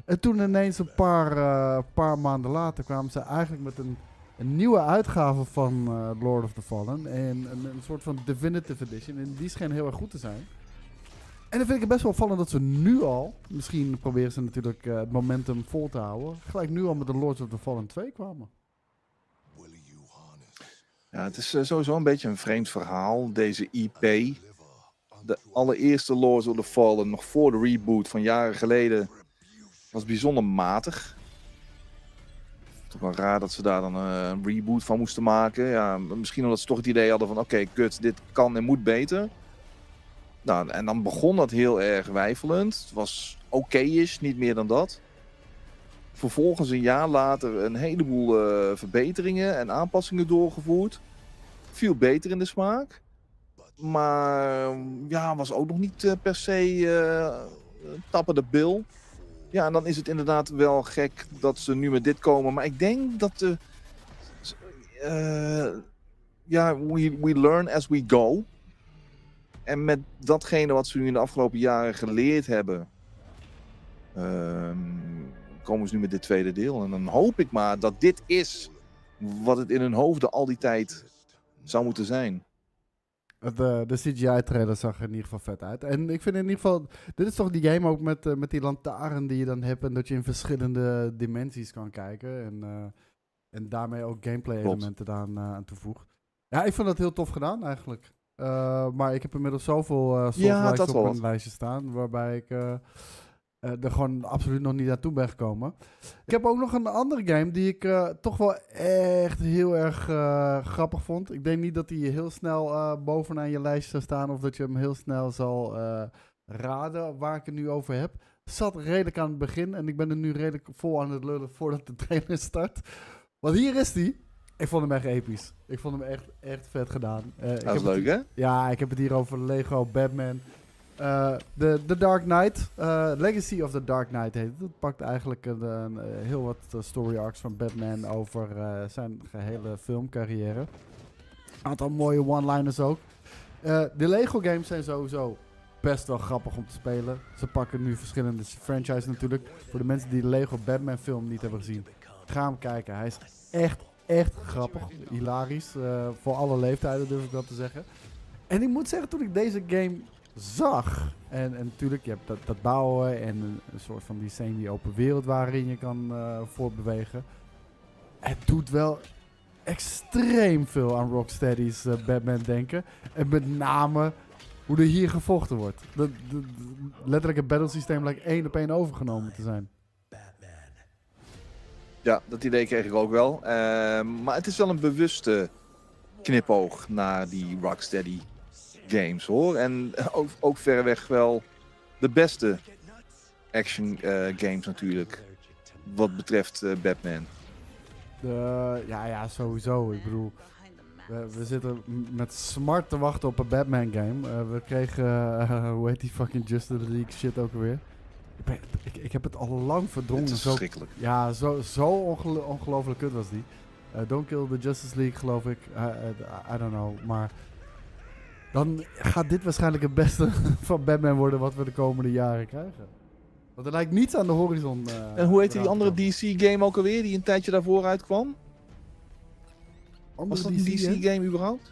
En toen ineens een paar maanden later kwamen ze eigenlijk met een nieuwe uitgave van Lord of the Fallen. En een soort van Definitive Edition. En die scheen heel erg goed te zijn. En dan vind ik het best wel opvallend dat ze nu al, misschien proberen ze natuurlijk het momentum vol te houden, gelijk nu al met de Lords of the Fallen 2 kwamen. Ja, het is sowieso een beetje een vreemd verhaal, deze IP. De allereerste Lords of the Fallen, nog voor de reboot van jaren geleden, was bijzonder matig. Toch wel raar dat ze daar dan een reboot van moesten maken. Ja, misschien omdat ze toch het idee hadden van oké, kut, dit kan en moet beter. Nou, en dan begon dat heel erg weifelend. Het was oké-ish, niet meer dan dat. Vervolgens een jaar later een heleboel verbeteringen en aanpassingen doorgevoerd. Viel beter in de smaak. Maar ja, was ook nog niet per se tappen de bil. Ja, en dan is het inderdaad wel gek dat ze nu met dit komen. Maar ik denk dat we learn as we go. En met datgene wat ze nu in de afgelopen jaren geleerd hebben, komen ze nu met dit tweede deel. En dan hoop ik maar dat dit is wat het in hun hoofden al die tijd zou moeten zijn. De CGI-trailer zag er in ieder geval vet uit. En ik vind in ieder geval, dit is toch die game ook met die lantaarn die je dan hebt en dat je in verschillende dimensies kan kijken. En daarmee ook gameplay-elementen aan toevoegt. Ja, ik vond dat heel tof gedaan eigenlijk. Maar ik heb inmiddels zoveel software op mijn lijstje staan, waarbij ik er gewoon absoluut nog niet naartoe ben gekomen. Ik heb ook nog een andere game die ik toch wel echt heel erg grappig vond. Ik denk niet dat die heel snel bovenaan je lijst zou staan of dat je hem heel snel zal raden waar ik het nu over heb. Zat redelijk aan het begin en ik ben er nu redelijk vol aan het lullen voordat de trailer start. Want hier is die. Ik vond hem echt episch. Ik vond hem echt vet gedaan. Dat is leuk, hè? Ja, ik heb het hier over Lego Batman. The Dark Knight. Legacy of the Dark Knight heet het. Het pakt eigenlijk heel wat story arcs van Batman over zijn gehele filmcarrière. Een aantal mooie one-liners ook. De Lego games zijn sowieso best wel grappig om te spelen. Ze pakken nu verschillende franchises natuurlijk. Voor de mensen die de Lego Batman film niet hebben gezien, ga hem kijken. Hij is echt grappig. Hilarisch. Voor alle leeftijden durf ik dat te zeggen. En ik moet zeggen, toen ik deze game zag, en natuurlijk, je hebt dat bouwen en een soort van die semi-open wereld waarin je kan voortbewegen. Het doet wel extreem veel aan Rocksteady's Batman denken. En met name hoe er hier gevochten wordt. Letterlijk het battlesysteem lijkt 1 op 1 overgenomen te zijn. Ja, dat idee kreeg ik ook wel. Maar het is wel een bewuste knipoog naar die Rocksteady games, hoor. En ook verreweg wel de beste action games natuurlijk. Wat betreft Batman. Ja, sowieso. Ik bedoel, we zitten met smart te wachten op een Batman game. We kregen, hoe heet die fucking Justice League shit ook alweer? Ik heb het al lang verdrongen. Het is verschrikkelijk. Ja, zo ongelooflijk kut was die. Don't Kill the Justice League, geloof ik. I don't know. Maar dan gaat dit waarschijnlijk het beste van Batman worden wat we de komende jaren krijgen. Want er lijkt niets aan de horizon. En hoe heette die andere DC-game ook alweer, die een tijdje daarvoor uitkwam? Was dat een DC-game überhaupt?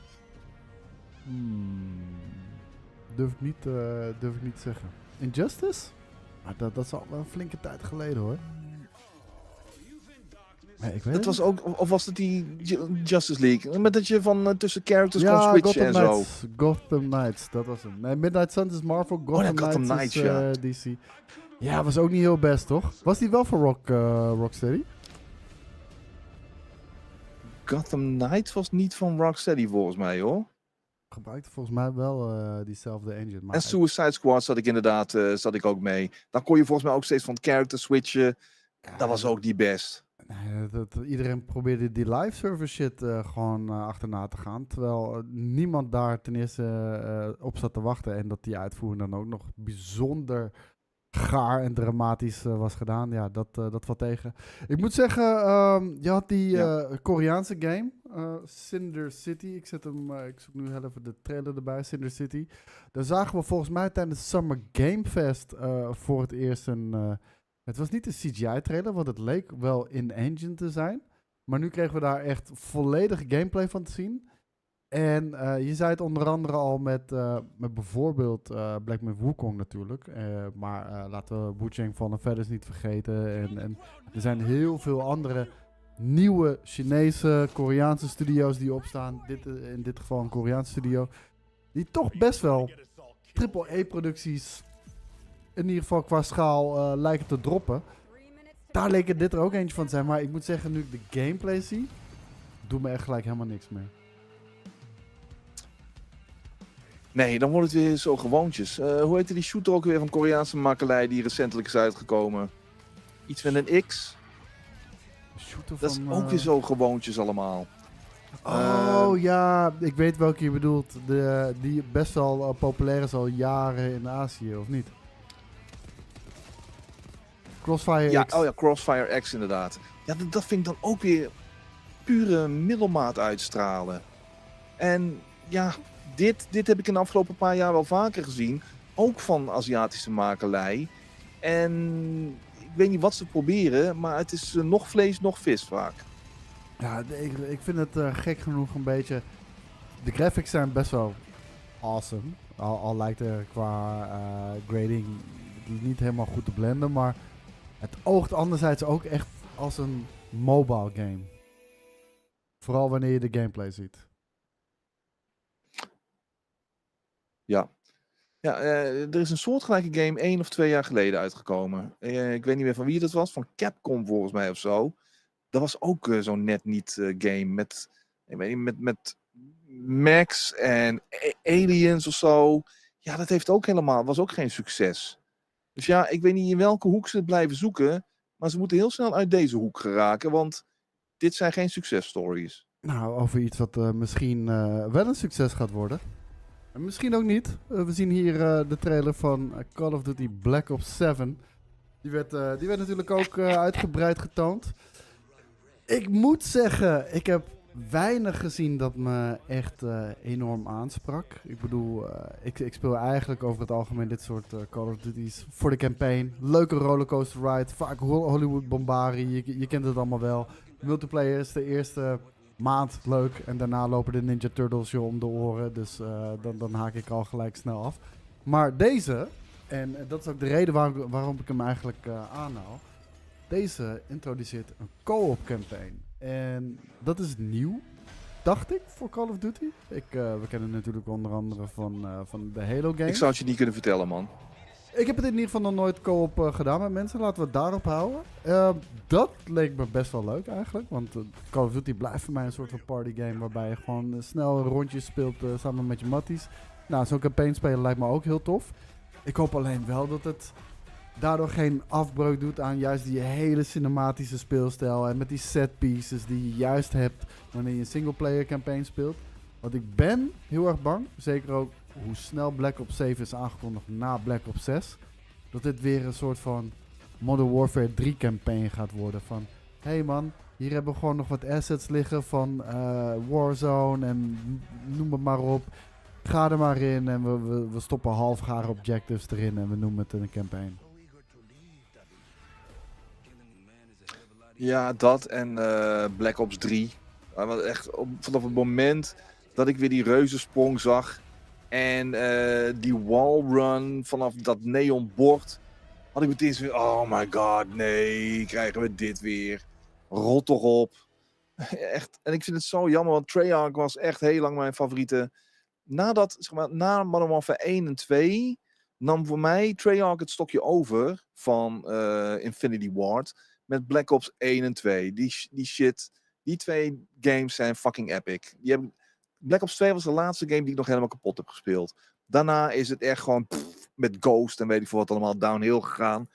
Durf ik niet te zeggen. Injustice? Maar dat is al wel een flinke tijd geleden hoor. Nee, ik weet Dat was niet. ook, of was het die Justice League? Met dat je van tussen characters kon switchen en zo. Gotham Knights, dat was hem. Nee, Midnight Suns is Marvel, Gotham Knights is DC. Ja, was ook niet heel best, toch? Was die wel voor Rocksteady? Gotham Knights was niet van Rocksteady volgens mij, hoor. Gebruikte volgens mij wel diezelfde engine. Maar En Suicide Squad zat ik inderdaad ook mee. Dan kon je volgens mij ook steeds van character switchen. Dat was ook niet best. Iedereen probeerde die live server shit gewoon achterna te gaan. Terwijl niemand daar ten eerste op zat te wachten. En dat die uitvoering dan ook nog bijzonder gaar en dramatisch was gedaan. Ja, dat valt tegen. Ik moet zeggen, je had die Koreaanse game, Cinder City. Ik zoek nu heel even de trailer erbij, Cinder City. Daar zagen we volgens mij tijdens Summer Game Fest voor het eerst een... het was niet een CGI-trailer, want het leek wel in-engine te zijn. Maar nu kregen we daar echt volledige gameplay van te zien. En je zei het onder andere al met bijvoorbeeld Black Myth Wukong natuurlijk. Maar laten we Wu-Chang Fallen Feathers niet vergeten. En er zijn heel veel andere nieuwe Chinese, Koreaanse studio's die opstaan. In dit geval een Koreaanse studio. Die toch best wel AAA-producties, in ieder geval qua schaal, lijken te droppen. Daar leek dit er ook eentje van te zijn. Maar ik moet zeggen, nu ik de gameplay zie, doet me echt gelijk helemaal niks meer. Nee, dan wordt het weer zo gewoontjes. Hoe heette die shooter ook weer van Koreaanse makelij die recentelijk is uitgekomen? Iets met een X? Dat is ook weer zo gewoontjes allemaal. Ja, ik weet welke je bedoelt. Die best wel populair is al jaren in Azië, of niet? Crossfire X. Oh ja, Crossfire X inderdaad. Ja, dat vind ik dan ook weer pure middelmaat uitstralen. En ja, dit heb ik in de afgelopen paar jaar wel vaker gezien. Ook van Aziatische makelij. En ik weet niet wat ze proberen, maar het is nog vlees, nog vis vaak. Ja, ik vind het gek genoeg een beetje... De graphics zijn best wel awesome. Al lijkt er qua grading niet helemaal goed te blenden, maar het oogt anderzijds ook echt als een mobile game. Vooral wanneer je de gameplay ziet. Ja. Er is een soortgelijke game 1 of 2 jaar geleden uitgekomen. Ik weet niet meer van wie dat was, van Capcom volgens mij of zo. Dat was ook zo'n net niet game met, ik weet niet, met Max en Aliens of zo. Ja, dat heeft ook helemaal, was ook geen succes. Dus ja, ik weet niet in welke hoek ze het blijven zoeken, maar ze moeten heel snel uit deze hoek geraken, want dit zijn geen successtories. Nou, over iets wat misschien wel een succes gaat worden. En misschien ook niet. We zien hier de trailer van Call of Duty Black Ops 7. Die werd natuurlijk ook uitgebreid getoond. Ik moet zeggen, ik heb weinig gezien dat me echt enorm aansprak. Ik bedoel, ik speel eigenlijk over het algemeen dit soort Call of Duty's voor de campaign. Leuke rollercoaster ride, vaak Hollywood bombardie, je kent het allemaal wel. Multiplayer is de eerste maand leuk en daarna lopen de Ninja Turtles je om de oren. Dus dan haak ik al gelijk snel af. Maar deze, en dat is ook de reden waarom ik hem eigenlijk aanhaal. Deze introduceert een co-op campaign. En dat is nieuw, dacht ik, voor Call of Duty. We kennen natuurlijk onder andere van de Halo game. Ik zou het je niet kunnen vertellen, man. Ik heb het in ieder geval nog nooit co-op gedaan met mensen. Laten we het daarop houden. Dat leek me best wel leuk eigenlijk. Want Call of Duty blijft voor mij een soort van partygame waarbij je gewoon snel rondjes speelt samen met je matties. Nou, zo'n campaign spelen lijkt me ook heel tof. Ik hoop alleen wel dat het daardoor geen afbreuk doet aan juist die hele cinematische speelstijl. En met die set pieces die je juist hebt wanneer je een singleplayer campaign speelt. Want ik ben heel erg bang, zeker ook hoe snel Black Ops 7 is aangekondigd na Black Ops 6. Dat dit weer een soort van Modern Warfare 3 campaign gaat worden. Van, hey man, hier hebben we gewoon nog wat assets liggen van Warzone en noem het maar op. Ga er maar in en we stoppen halfgare objectives erin en we noemen het een campaign. Ja, dat en Black Ops 3. Want echt, vanaf het moment dat ik weer die reuzensprong zag en die wallrun vanaf dat neonbord, had ik meteen zo, oh my god, nee, krijgen we dit weer. Rot toch op. Echt, en ik vind het zo jammer, want Treyarch was echt heel lang mijn favoriete. Na Modern Warfare 1 en 2 nam voor mij Treyarch het stokje over van Infinity Ward met Black Ops 1 en 2. Die shit, die twee games zijn fucking epic. Black Ops 2 was de laatste game die ik nog helemaal kapot heb gespeeld. Daarna is het echt gewoon met Ghost en weet ik veel wat allemaal downhill gegaan.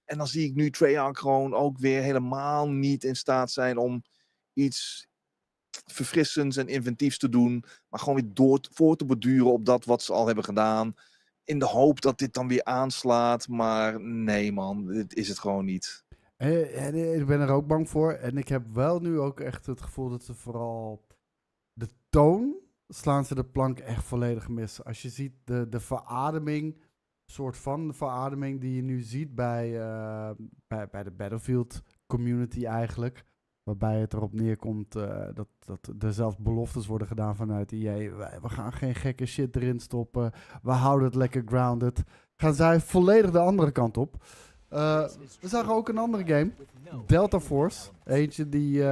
En dan zie ik nu Treyarch gewoon ook weer helemaal niet in staat zijn om iets verfrissends en inventiefs te doen, maar gewoon weer voor te borduren op dat wat ze al hebben gedaan, in de hoop dat dit dan weer aanslaat, maar nee man, dit is het gewoon niet. Ik ben er ook bang voor en ik heb wel nu ook echt het gevoel dat ze vooral de toon, slaan ze de plank echt volledig mis. Als je ziet de verademing, soort van verademing die je nu ziet bij de Battlefield community eigenlijk, waarbij het erop neerkomt dat er zelfs beloftes worden gedaan vanuit EA. We gaan geen gekke shit erin stoppen. We houden het lekker grounded. Gaan zij volledig de andere kant op. We zagen ook een andere game. Delta Force. Eentje die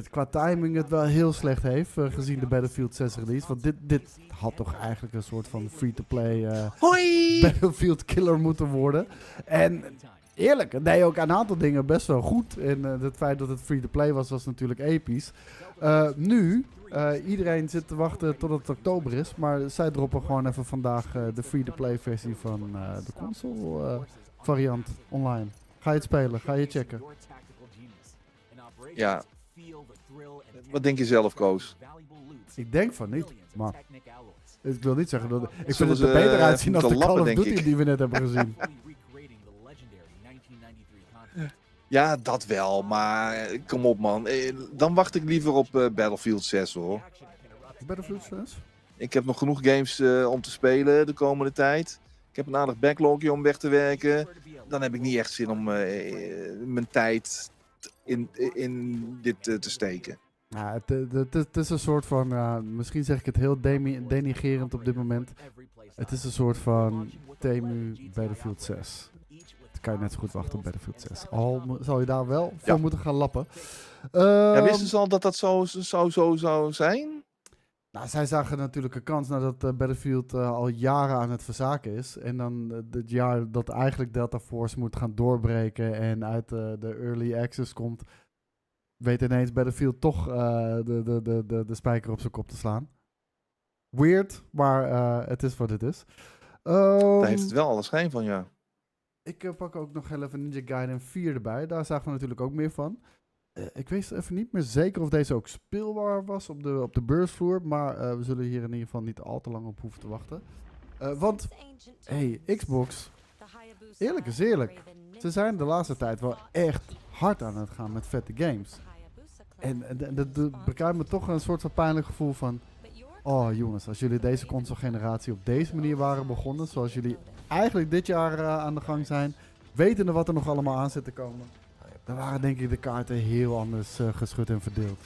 qua timing het wel heel slecht heeft. Gezien de Battlefield 6 release. Want dit had toch eigenlijk een soort van free-to-play Battlefield killer moeten worden. En eerlijk, het deed ook een aantal dingen best wel goed. En het feit dat het free-to-play was natuurlijk episch. Nu, iedereen zit te wachten tot het oktober is. Maar zij droppen gewoon even vandaag de free-to-play versie van de console variant online. Ga je het spelen? Ga je checken? Ja. Wat denk je zelf, Koos? Ik denk van niet, maar ik wil niet zeggen dat... Ik vind het er beter uitzien dan de Call of Duty die we net hebben gezien. Ja, dat wel, maar kom op man. Dan wacht ik liever op Battlefield 6 hoor. Battlefield 6? Ik heb nog genoeg games om te spelen de komende tijd. Ik heb een aardig backlogje om weg te werken. Dan heb ik niet echt zin om mijn tijd in dit te steken. Ja, het is een soort van, misschien zeg ik het heel denigerend op dit moment. Het is een soort van Temu Battlefield 6. Dan kan je net zo goed wachten op Battlefield 6. Al zal je daar wel voor moeten gaan lappen. Ja, wisten ze al dat dat zo zou zijn? Nou, zij zagen natuurlijk een kans nadat Battlefield al jaren aan het verzaken is. En dan het jaar dat eigenlijk Delta Force moet gaan doorbreken en uit de early access komt, weet ineens Battlefield toch de spijker op zijn kop te slaan. Weird, maar het is wat het is. Daar heeft het wel alle schijn van, ja. Ik pak ook nog heel even Ninja Gaiden 4 erbij. Daar zagen we natuurlijk ook meer van. Ik weet even niet meer zeker of deze ook speelbaar was op de beursvloer. Maar we zullen hier in ieder geval niet al te lang op hoeven te wachten. Want, hey, Xbox, eerlijk is eerlijk. Ze zijn de laatste tijd wel echt hard aan het gaan met vette games. En dat bekruipt me toch een soort van pijnlijk gevoel van... Oh jongens, als jullie deze console-generatie op deze manier waren begonnen, zoals jullie eigenlijk dit jaar aan de gang zijn, wetende wat er nog allemaal aan zit te komen, dan waren denk ik de kaarten heel anders geschud en verdeeld.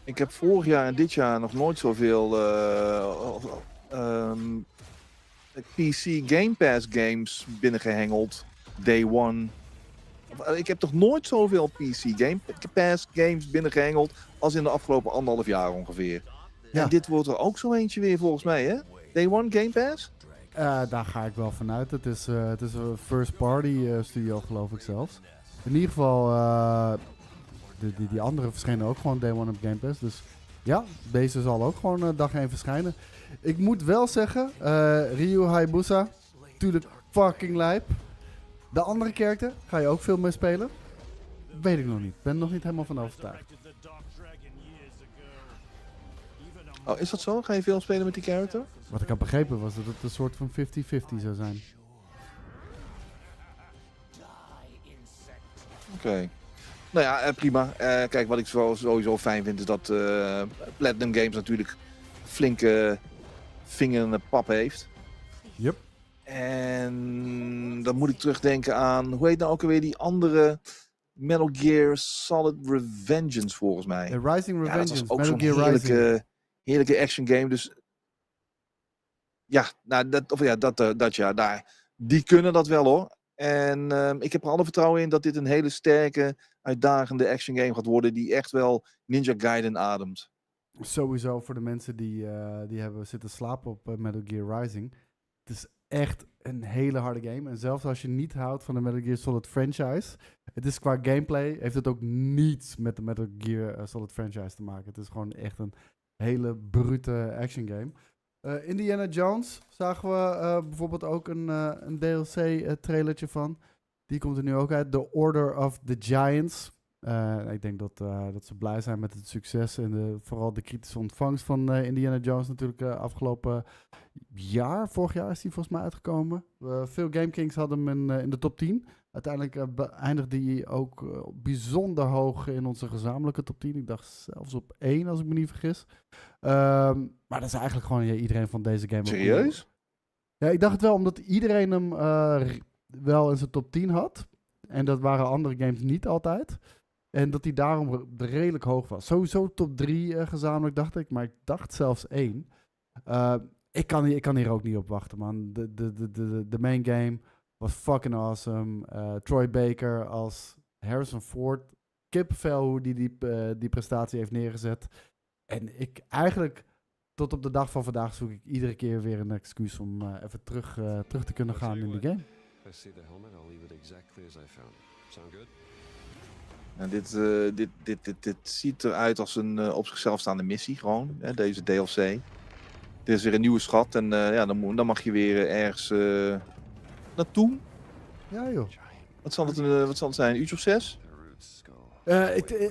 Ik heb vorig jaar en dit jaar nog nooit zoveel PC Game Pass games binnengehengeld. Day one. Ik heb toch nooit zoveel PC Game Pass games binnengehengeld als in de afgelopen 1,5 jaar ongeveer. Ja. En dit wordt er ook zo eentje weer volgens mij, hè? Day one Game Pass? Daar ga ik wel vanuit. Het is een first party studio geloof ik zelfs. In ieder geval, die andere verschenen ook gewoon Day one op Game Pass. Dus ja, deze zal ook gewoon dag 1 verschijnen. Ik moet wel zeggen, Ryu Hayabusa, tuurlijk fucking lijp. De andere karakter, ga je ook veel mee spelen? Weet ik nog niet. Ben nog niet helemaal van overtuigd. Oh, is dat zo? Ga je veel spelen met die character? Wat ik had begrepen was dat het een soort van 50-50 zou zijn. Oké. Nou ja, prima. Kijk, wat ik sowieso fijn vind is dat Platinum Games natuurlijk flinke vinger in de pap heeft. Yep. En dan moet ik terugdenken aan, hoe heet nou ook alweer die andere Metal Gear Solid Revengeance volgens mij. Rising Ja, dat Revengeance, was ook Metal zo'n Gear Rising. heerlijke action game. Dus ja, nou, die kunnen dat wel hoor. En ik heb er alle vertrouwen in dat dit een hele sterke, uitdagende action game gaat worden die echt wel Ninja Gaiden ademt. Sowieso voor de mensen die hebben zitten slapen op Metal Gear Rising. Het is echt een hele harde game. En zelfs als je niet houdt van de Metal Gear Solid franchise, het is qua gameplay, heeft het ook niets met de Metal Gear Solid franchise te maken. Het is gewoon echt een hele brute action game. Indiana Jones zagen we bijvoorbeeld ook een DLC-trailertje van. Die komt er nu ook uit. The Order of the Giants. Ik denk dat ze blij zijn met het succes en vooral de kritische ontvangst van Indiana Jones natuurlijk afgelopen jaar. Vorig jaar is die volgens mij uitgekomen. Veel Gamekings hadden hem in de top 10. Uiteindelijk eindigde hij ook bijzonder hoog in onze gezamenlijke top 10. Ik dacht zelfs op 1 als ik me niet vergis. Maar dat is eigenlijk gewoon iedereen van deze game. Serieus? Ja, ik dacht het wel, omdat iedereen hem wel in zijn top 10 had. En dat waren andere games niet altijd. En dat hij daarom redelijk hoog was. Sowieso top 3 gezamenlijk, dacht ik. Maar ik dacht zelfs 1. Ik kan hier ook niet op wachten, man. De main game was fucking awesome. Troy Baker als Harrison Ford. Kippenvel hoe die prestatie heeft neergezet. En ik eigenlijk, tot op de dag van vandaag, zoek ik iedere keer weer een excuus om even terug te kunnen gaan in de game. If I see the helmet, I'll leave it exactly as I found it. Sound good? Nou, dit ziet eruit als een op zichzelf staande missie, gewoon, hè, deze DLC. Dit is weer een nieuwe schat en dan mag je weer ergens naartoe. Ja joh. Wat zal het zijn, een uurtje of 6?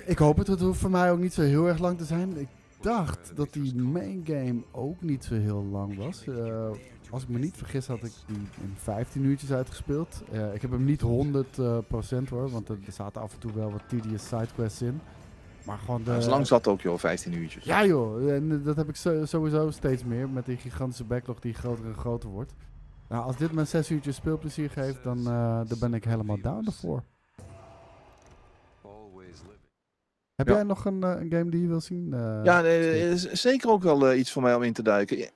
Ik hoop het. Het hoeft voor mij ook niet zo heel erg lang te zijn. Ik dacht dat die main game ook niet zo heel lang was. Als ik me niet vergis had ik die in 15 uurtjes uitgespeeld. Ik heb hem niet 100% hoor, want er zaten af en toe wel wat tedious sidequests in. Maar gewoon Dat is lang zat ook joh, 15 uurtjes. Ja joh, en dat heb ik sowieso steeds meer met die gigantische backlog die groter en groter wordt. Nou, als dit me 6 uurtjes speelplezier geeft, dan ben ik helemaal down ervoor. Heb jij nog een game die je wil zien? Ja, nee, is zeker ook wel iets voor mij om in te duiken. Ja.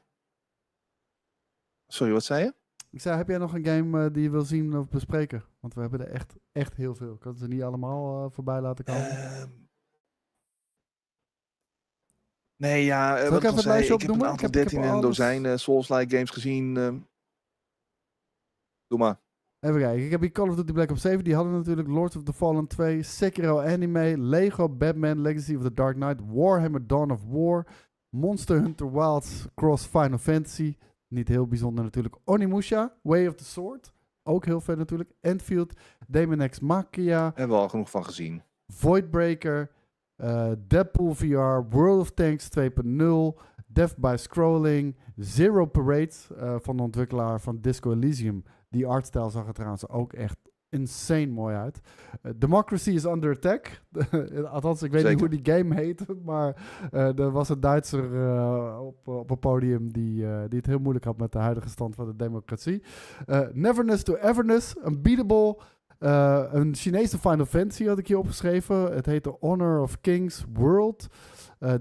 Sorry, wat zei je? Ik zei, heb jij nog een game die je wil zien of bespreken? Want we hebben er echt heel veel. Ik kan ze niet allemaal voorbij laten komen. Nee, ja, wat ik even het lijstje ik heb een aantal 13 en een dozijn Souls-like games gezien. Doe maar. Even kijken, ik heb hier Call of Duty Black Ops 7. Die hadden natuurlijk Lords of the Fallen 2, Sekiro Anime, Lego Batman Legacy of the Dark Knight, Warhammer Dawn of War, Monster Hunter Wilds Cross Final Fantasy. Niet heel bijzonder natuurlijk. Onimusha, Way of the Sword. Ook heel vet natuurlijk. Enfield, Daemon X Machina. Hebben we al genoeg van gezien. Voidbreaker, Deadpool VR, World of Tanks 2.0, Death by Scrolling, Zero Parade van de ontwikkelaar van Disco Elysium. Die artstijl zag er trouwens ook echt insane mooi uit. Democracy is Under Attack. Althans, ik weet niet hoe die game heet, maar er was een Duitser op een podium die het heel moeilijk had met de huidige stand van de democratie. Neverness to Everness, Unbeatable. Een Chinese Final Fantasy had ik hier opgeschreven. Het heette Honor of Kings World.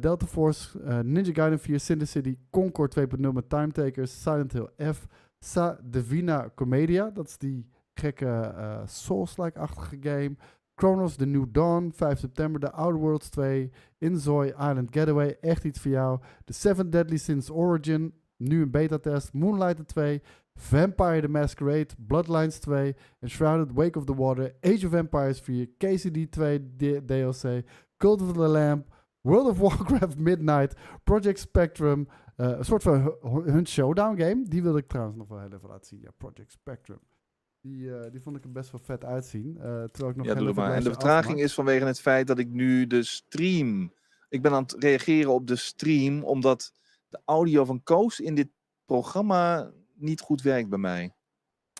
Delta Force, Ninja Gaiden 4, Cinder City, Concord 2.0 met Time Takers, Silent Hill F, Sa Divina Commedia. Dat is die gekke Souls-like-achtige game. Chronos The New Dawn, 5 september. The Outer Worlds 2, Inzoi Island Getaway, echt iets voor jou. The Seven Deadly Sins Origin, nu een beta-test. Moonlighter 2, Vampire the Masquerade, Bloodlines 2, Enshrouded Wake of the Water, Age of Empires 4, KCD 2 DLC, Cult of the Lamb, World of Warcraft Midnight, Project Spectrum, een soort van hun showdown game. Die wilde ik trouwens nog wel heel even laten zien. Ja, Project Spectrum. Die vond ik er best wel vet uitzien. Terwijl ik nog doe maar. En de vertraging is vanwege het feit dat ik nu de stream... Ik ben aan het reageren op de stream, omdat de audio van Koos in dit programma niet goed werkt bij mij.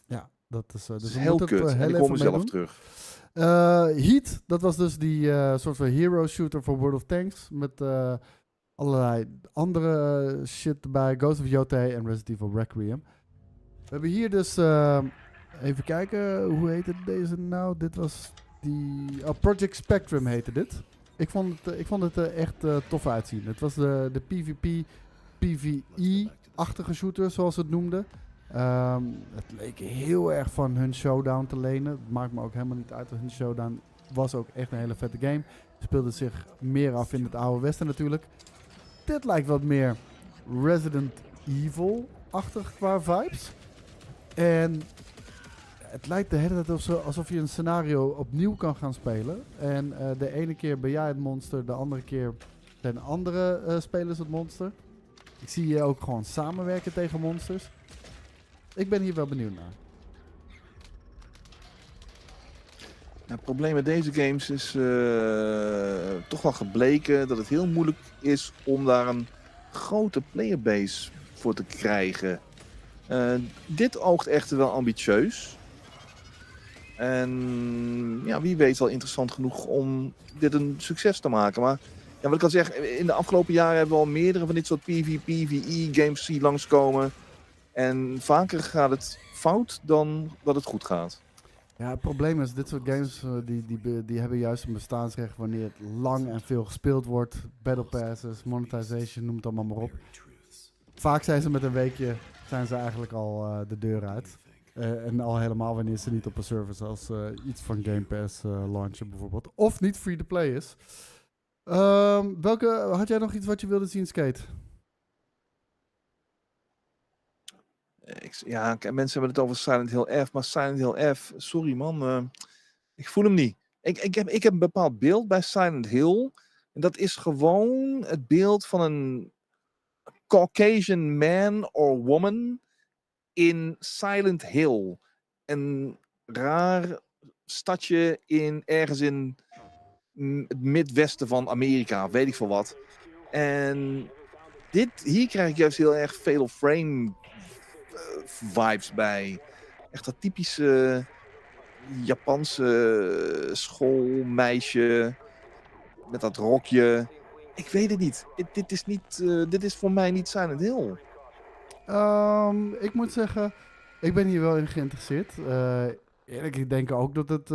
Ja, dat is dus heel kut. En ik hoor mezelf terug. Heat, dat was dus die soort van hero shooter voor World of Tanks. Met allerlei andere shit erbij. Ghost of Yotei en Resident Evil Requiem. hebben hier dus... even kijken, hoe heette deze nou? Dit was die... Project Spectrum heette dit. Ik vond het echt tof uitzien. Het was de PvP, PvE-achtige shooter, zoals ze het noemden. Het leek heel erg van hun Showdown te lenen. Het maakt me ook helemaal niet uit. Hun Showdown was ook echt een hele vette game. Speelde zich meer af in het oude westen natuurlijk. Dit lijkt wat meer Resident Evil-achtig qua vibes. En het lijkt de hele tijd alsof je een scenario opnieuw kan gaan spelen. En de ene keer ben jij het monster, de andere keer zijn andere spelers het monster. Ik zie je ook gewoon samenwerken tegen monsters. Ik ben hier wel benieuwd naar. Het probleem met deze games is toch wel gebleken dat het heel moeilijk is om daar een grote playerbase voor te krijgen. Dit oogt echter wel ambitieus. En ja, wie weet wel interessant genoeg om dit een succes te maken. Maar ja, wat ik al zeg, in de afgelopen jaren hebben we al meerdere van dit soort PvE games zien langskomen. En vaker gaat het fout dan dat het goed gaat. Ja, het probleem is, dit soort games die hebben juist een bestaansrecht wanneer het lang en veel gespeeld wordt. Battle passes, monetization, noem het allemaal maar op. Vaak zijn ze met een weekje eigenlijk al de deur uit. En al helemaal wanneer ze niet op een service als iets van Game Pass launchen bijvoorbeeld. Of niet free-to-play is. Had jij nog iets wat je wilde zien, Skate? Ja, mensen hebben het over Silent Hill F, maar Silent Hill F, sorry man, ik voel hem niet. Ik heb een bepaald beeld bij Silent Hill. En dat is gewoon het beeld van een Caucasian man or woman in Silent Hill. Een raar stadje ergens in het midwesten van Amerika, weet ik veel wat. En hier krijg ik juist heel erg Fatal Frame vibes bij. Echt dat typische Japanse schoolmeisje met dat rokje. Ik weet het niet. Dit is voor mij niet Silent Hill. Ik moet zeggen, ik ben hier wel in geïnteresseerd. Ik denk ook dat het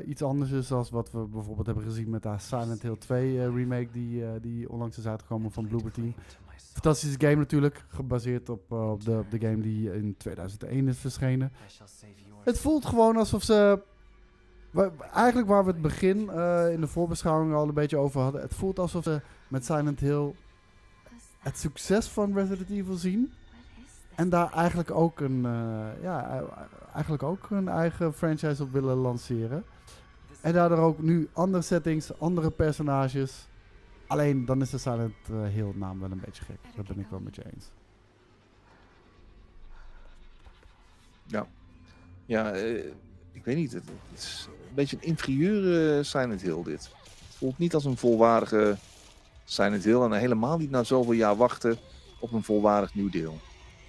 iets anders is dan wat we bijvoorbeeld hebben gezien met de Silent Hill 2 remake die onlangs is uitgekomen van Bloober Team. Fantastische game natuurlijk, gebaseerd op de game die in 2001 is verschenen. Het voelt gewoon alsof ze... Eigenlijk waar we het begin in de voorbeschouwing al een beetje over hadden. Het voelt alsof ze met Silent Hill het succes van Resident Evil zien. En daar eigenlijk ook een eigen franchise op willen lanceren. En daardoor ook nu andere settings, andere personages. Alleen dan is de Silent Hill naam wel een beetje gek. Dat ben ik wel met je eens. Ja, ik weet niet. Het is een beetje een inferieure Silent Hill dit. Het voelt niet als een volwaardige Silent Hill. En helemaal niet na zoveel jaar wachten op een volwaardig nieuw deel.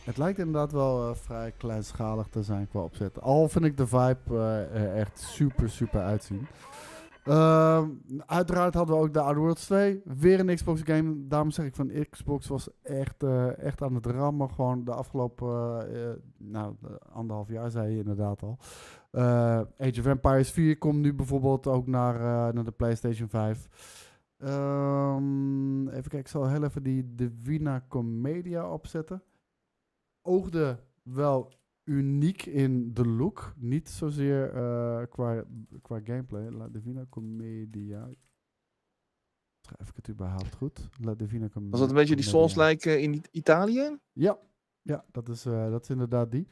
Het lijkt inderdaad wel vrij kleinschalig te zijn qua opzet. Al vind ik de vibe echt super uitzien. Uiteraard hadden we ook de Outer Worlds 2. Weer een Xbox game. Daarom zeg ik van Xbox was echt aan het rammen. Gewoon de afgelopen 1,5 jaar zei je inderdaad al. Age of Empires 4 komt nu bijvoorbeeld ook naar de PlayStation 5. Even kijken, ik zal heel even die Divina Commedia opzetten. Oogde wel uniek in de look. Niet zozeer qua gameplay. La Divina Commedia. Schrijf ik het überhaupt goed? La Divina Commedia. Was dat een beetje die Souls-like in Italië? Ja, dat is inderdaad die.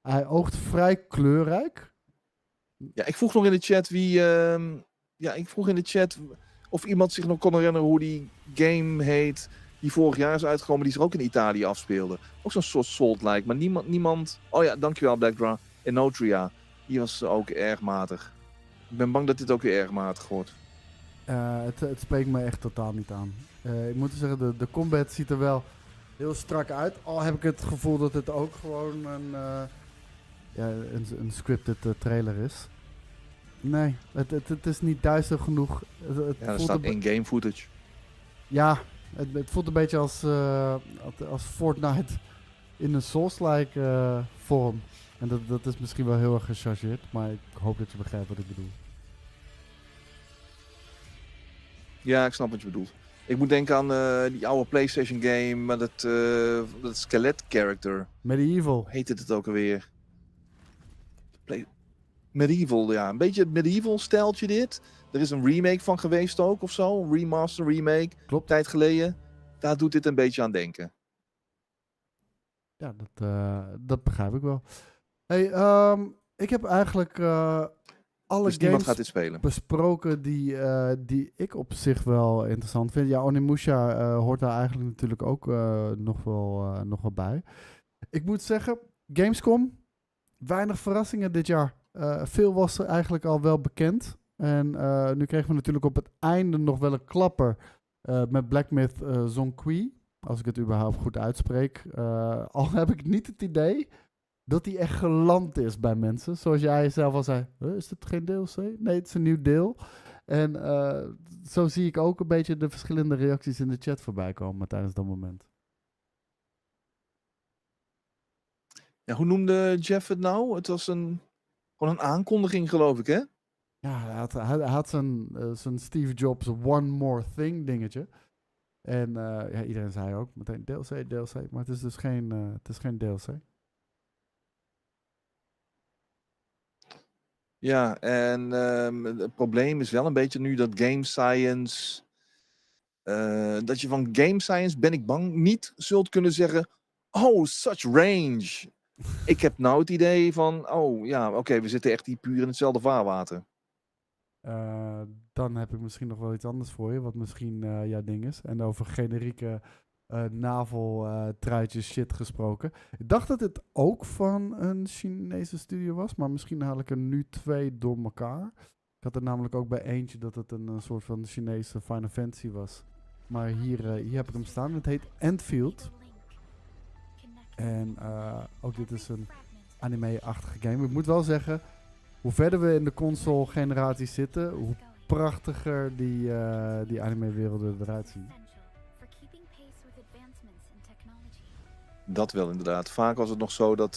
Hij oogt vrij kleurrijk. Ja, ik vroeg nog in de chat of iemand zich nog kon herinneren hoe die game heet die vorig jaar is uitgekomen, die zich ook in Italië afspeelde. Ook zo'n soort Salt-like, maar niemand... Oh ja, dankjewel Blackdra. Enotria, die was ook erg matig. Ik ben bang dat dit ook weer erg matig wordt. Het spreekt me echt totaal niet aan. Ik moet zeggen, de combat ziet er wel heel strak uit. Al heb ik het gevoel dat het ook gewoon een scripted trailer is. Nee, het is niet duister genoeg. Er staat in-game footage. Ja, het voelt een beetje als Fortnite in een Souls-like vorm. En dat is misschien wel heel erg gechargeerd, maar ik hoop dat je begrijpt wat ik bedoel. Ja, ik snap wat je bedoelt. Ik moet denken aan die oude PlayStation game met dat skelet character. Medieval. Hoe heette het ook alweer? Medieval, ja. Een beetje het medieval stijltje dit. Er is een remake van geweest ook of zo. Een remaster, remake. Klopt. Tijd geleden. Daar doet dit een beetje aan denken. Ja, dat begrijp ik wel. Hey, ik heb eigenlijk alle Dus niemand gaat games dit spelen. besproken die ik op zich wel interessant vind. Ja, Onimusha hoort daar eigenlijk natuurlijk ook nog wel bij. Ik moet zeggen, Gamescom, weinig verrassingen dit jaar. Veel was er eigenlijk al wel bekend. En nu kregen we natuurlijk op het einde nog wel een klapper met Black Myth Zonqui. Als ik het überhaupt goed uitspreek. Al heb ik niet het idee dat die echt geland is bij mensen. Zoals jij zelf al zei, is dit geen DLC? Nee, het is een nieuw deel. En zo zie ik ook een beetje de verschillende reacties in de chat voorbij komen tijdens dat moment. Ja, hoe noemde Jeff het nou? Het was gewoon een aankondiging, geloof ik, hè? Ja, hij had zijn Steve Jobs One More Thing dingetje. En ja, iedereen zei ook meteen DLC, maar het is dus geen DLC. Ja, en het probleem is wel een beetje nu dat Game Science... dat je van Game Science, ben ik bang, niet zult kunnen zeggen... Oh, such range. Ik heb nou het idee van... Oh, ja, oké, we zitten echt hier puur in hetzelfde vaarwater. Dan heb ik misschien nog wel iets anders voor je, wat misschien jouw ding is. En over generieke naveltruitjes shit gesproken. Ik dacht dat het ook van een Chinese studio was, maar misschien haal ik er nu 2 door elkaar. Ik had er namelijk ook bij eentje dat het een soort van Chinese Final Fantasy was. Maar hier heb ik hem staan. Het heet Endfield. En ook dit is een anime-achtige game. Ik moet wel zeggen, hoe verder we in de console-generatie zitten, hoe prachtiger die anime-werelden eruit zien. Dat wel inderdaad. Vaak was het nog zo dat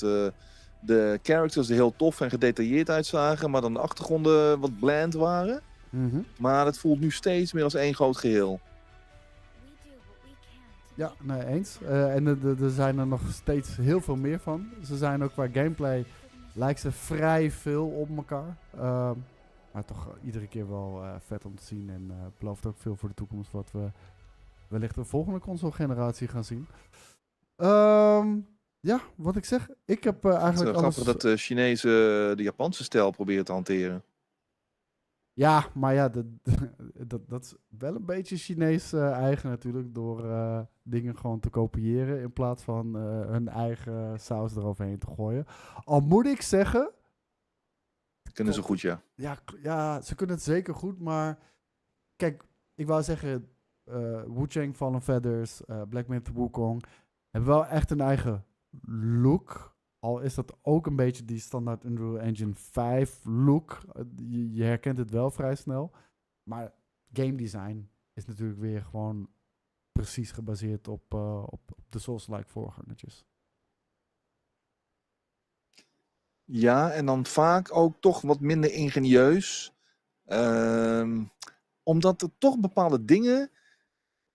de characters er heel tof en gedetailleerd uitzagen, maar dan de achtergronden wat bland waren. Maar het voelt nu steeds meer als één groot geheel. Ja, nee, eens. En er zijn er nog steeds heel veel meer van. Ze zijn ook qua gameplay, lijkt ze vrij veel op elkaar. Maar toch iedere keer wel vet om te zien. En belooft ook veel voor de toekomst wat we wellicht de volgende console-generatie gaan zien. Ja, wat ik zeg. Ik heb eigenlijk Het is alles... grappig dat de Chinezen de Japanse stijl proberen te hanteren. Ja, maar ja, dat is wel een beetje Chinees eigen natuurlijk. Door dingen gewoon te kopiëren in plaats van hun eigen saus eroverheen te gooien. Al moet ik zeggen... Kunnen ze goed, ja. Ja, ze kunnen het zeker goed, maar... Kijk, ik wou zeggen... Wu-Chang, Fallen Feathers, Black Myth, Wukong... hebben wel echt een eigen look. Al is dat ook een beetje die standaard Unreal Engine 5 look. Je herkent het wel vrij snel. Maar game design is natuurlijk weer gewoon precies gebaseerd op de Souls-like voorgangertjes. Ja, en dan vaak ook toch wat minder ingenieus. Omdat er toch bepaalde dingen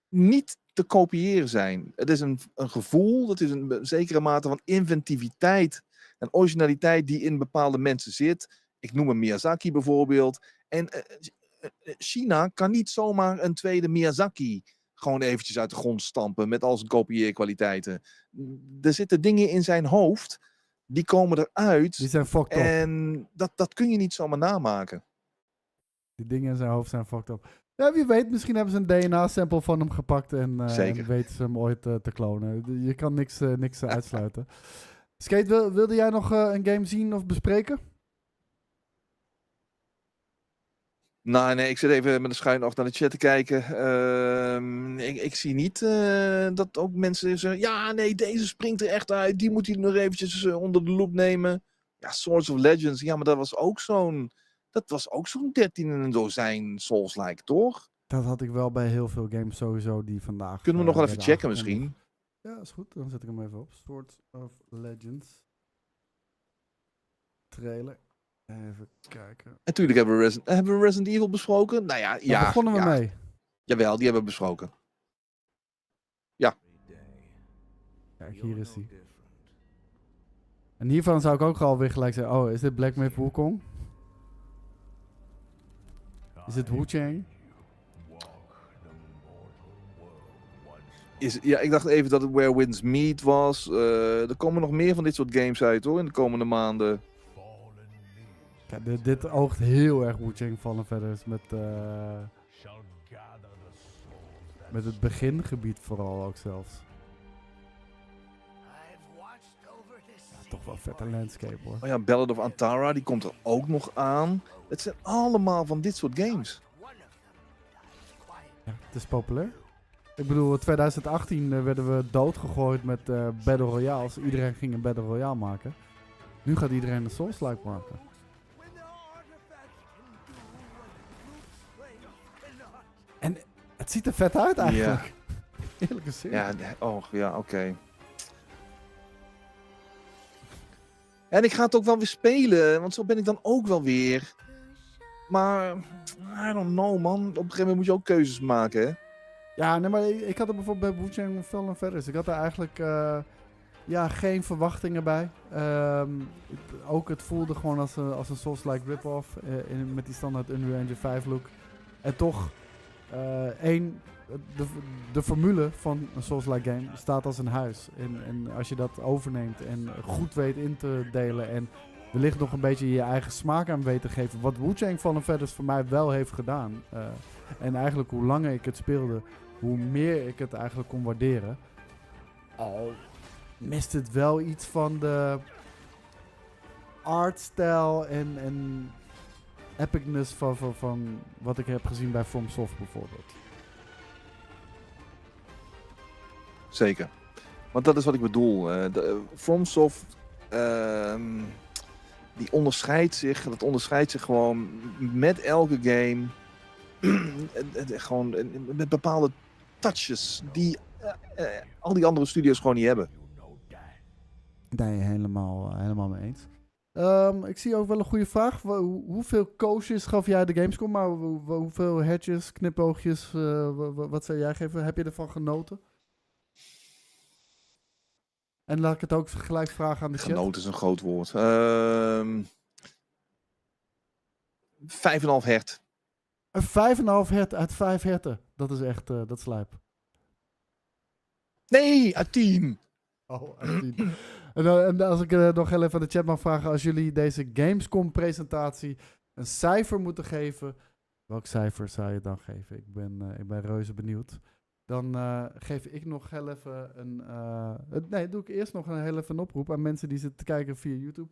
niet te kopiëren zijn. Het is een gevoel, dat is een zekere mate van inventiviteit en originaliteit die in bepaalde mensen zit. Ik noem een Miyazaki bijvoorbeeld. En China kan niet zomaar een tweede Miyazaki gewoon eventjes uit de grond stampen met al zijn kopieerkwaliteiten. Er zitten dingen in zijn hoofd, die komen eruit. Die zijn fucked up. En dat kun je niet zomaar namaken. Die dingen in zijn hoofd zijn fucked up. Ja, wie weet, misschien hebben ze een DNA-sample van hem gepakt en weten ze hem ooit te klonen. Je kan niks uitsluiten. Skate, wilde jij nog een game zien of bespreken? Nou, nee, ik zit even met een schuin oog naar de chat te kijken. Ik zie niet dat ook mensen zeggen... Ja, nee, deze springt er echt uit. Die moet hij nog eventjes onder de loep nemen. Ja, Swords of Legends. Ja, maar dat was ook zo'n 13 in een dozijn Souls-like, toch? Dat had ik wel bij heel veel games sowieso die vandaag... Kunnen we nog wel even checken misschien? Ja, is goed. Dan zet ik hem even op. Sword of Legends. Trailer. Even kijken. En natuurlijk hebben we Resident Evil besproken. Nou ja, Daar begonnen we mee. Jawel, die hebben we besproken. Ja. Kijk, hier is hij. En hiervan zou ik ook alweer gelijk zeggen, oh, is dit Black Myth Wukong? Is dit Wu-Chang? Ja, ik dacht even dat het Where Winds Meet was. Er komen nog meer van dit soort games uit hoor, in de komende maanden. Kijk, dit oogt heel erg Wu-Chang Fallen Feathers met het begingebied vooral ook zelfs. Ja, toch wel vette landscape hoor. Oh ja, Ballad of Antara, die komt er ook nog aan. Het zijn allemaal van dit soort games. Ja, het is populair. Ik bedoel, in 2018 werden we doodgegooid met Battle Royales. Iedereen ging een Battle Royale maken. Nu gaat iedereen een Souls-like maken. En het ziet er vet uit eigenlijk. Ja. Eerlijke zin. Ja, oké. En ik ga het ook wel weer spelen, want zo ben ik dan ook wel weer. Maar, I don't know man. Op een gegeven moment moet je ook keuzes maken, hè? Ja, nee, maar ik had er bijvoorbeeld bij Wu-Chang Fallen Feathers. Ik had er eigenlijk geen verwachtingen bij. Ook het voelde gewoon als een Souls-like rip-off met die standaard Unreal Engine 5 look. En toch, de formule van een Souls-like game staat als een huis. En als je dat overneemt en goed weet in te delen en wellicht nog een beetje je eigen smaak aan weet te geven. Wat Wu-Chang Fallen Feathers voor mij wel heeft gedaan. En eigenlijk hoe langer ik het speelde, hoe meer ik het eigenlijk kon waarderen. Al mist het wel iets van de artstijl en epicness van wat ik heb gezien bij FromSoft bijvoorbeeld. Zeker. Want dat is wat ik bedoel. FromSoft, dat onderscheidt zich gewoon met elke game. Gewoon met bepaalde touches die al die andere studios gewoon niet hebben. Nee, helemaal mee eens. Ik zie ook wel een goede vraag. Hoeveel koosjes gaf jij de Gamescom? Maar hoeveel headjes, knipoogjes, wat zou jij geven? Heb je ervan genoten? En laat ik het ook gelijk vragen aan de chat. Genoten is een groot woord. 5,5 hert. Een 5,5 hert uit 5 herten. Dat is echt, dat slijp. Nee, uit 10. Oh, uit 10. En als ik nog heel even aan de chat mag vragen. Als jullie deze Gamescom presentatie een cijfer moeten geven. Welk cijfer zou je dan geven? Ik ben reuze benieuwd. Dan geef ik nog heel even doe ik eerst nog heel even een oproep aan mensen die zitten te kijken via YouTube.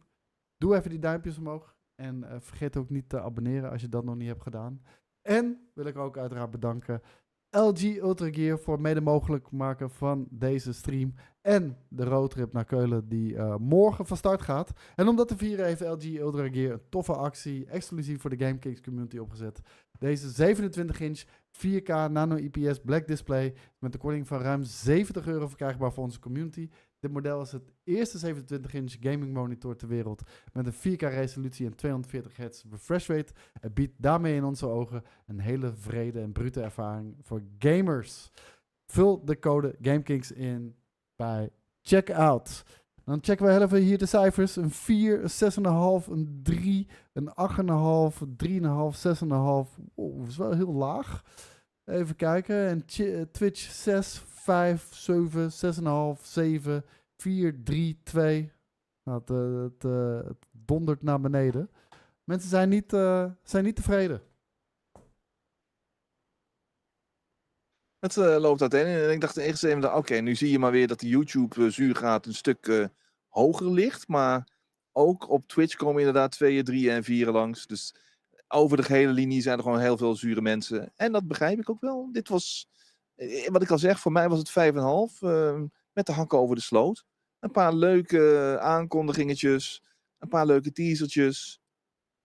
Doe even die duimpjes omhoog. En vergeet ook niet te abonneren als je dat nog niet hebt gedaan. En wil ik ook uiteraard bedanken LG Ultragear voor mede mogelijk maken van deze stream. En de roadtrip naar Keulen die morgen van start gaat. En om dat te vieren heeft LG Ultragear een toffe actie exclusief voor de Gamekings community opgezet. Deze 27-inch 4K Nano IPS Black Display met een korting van ruim €70 verkrijgbaar voor onze community. Dit model is het eerste 27-inch gaming monitor ter wereld met een 4K resolutie en 240 Hz refresh rate. Het biedt daarmee in onze ogen een hele vrede en brute ervaring voor gamers. Vul de code Gamekings in bij checkout. Dan checken we heel even hier de cijfers. Een 4, een 6,5, een 3, een 8,5, 3,5, 6,5. Oeh, dat is wel heel laag. Even kijken. En Twitch 6, 5, 7, 6,5, 7, 4, 3, 2. Nou, het dondert naar beneden. Mensen zijn niet tevreden. Het loopt uiteen. En ik dacht eerst even, oké, nu zie je maar weer dat de YouTube-zuurgraad een stuk hoger ligt. Maar ook op Twitch komen inderdaad 2, 3 en 4 langs. Dus over de gehele linie zijn er gewoon heel veel zure mensen. En dat begrijp ik ook wel. Dit was, wat ik al zeg, voor mij was het 5,5. Met de hakken over de sloot. Een paar leuke aankondigingetjes. Een paar leuke teasertjes.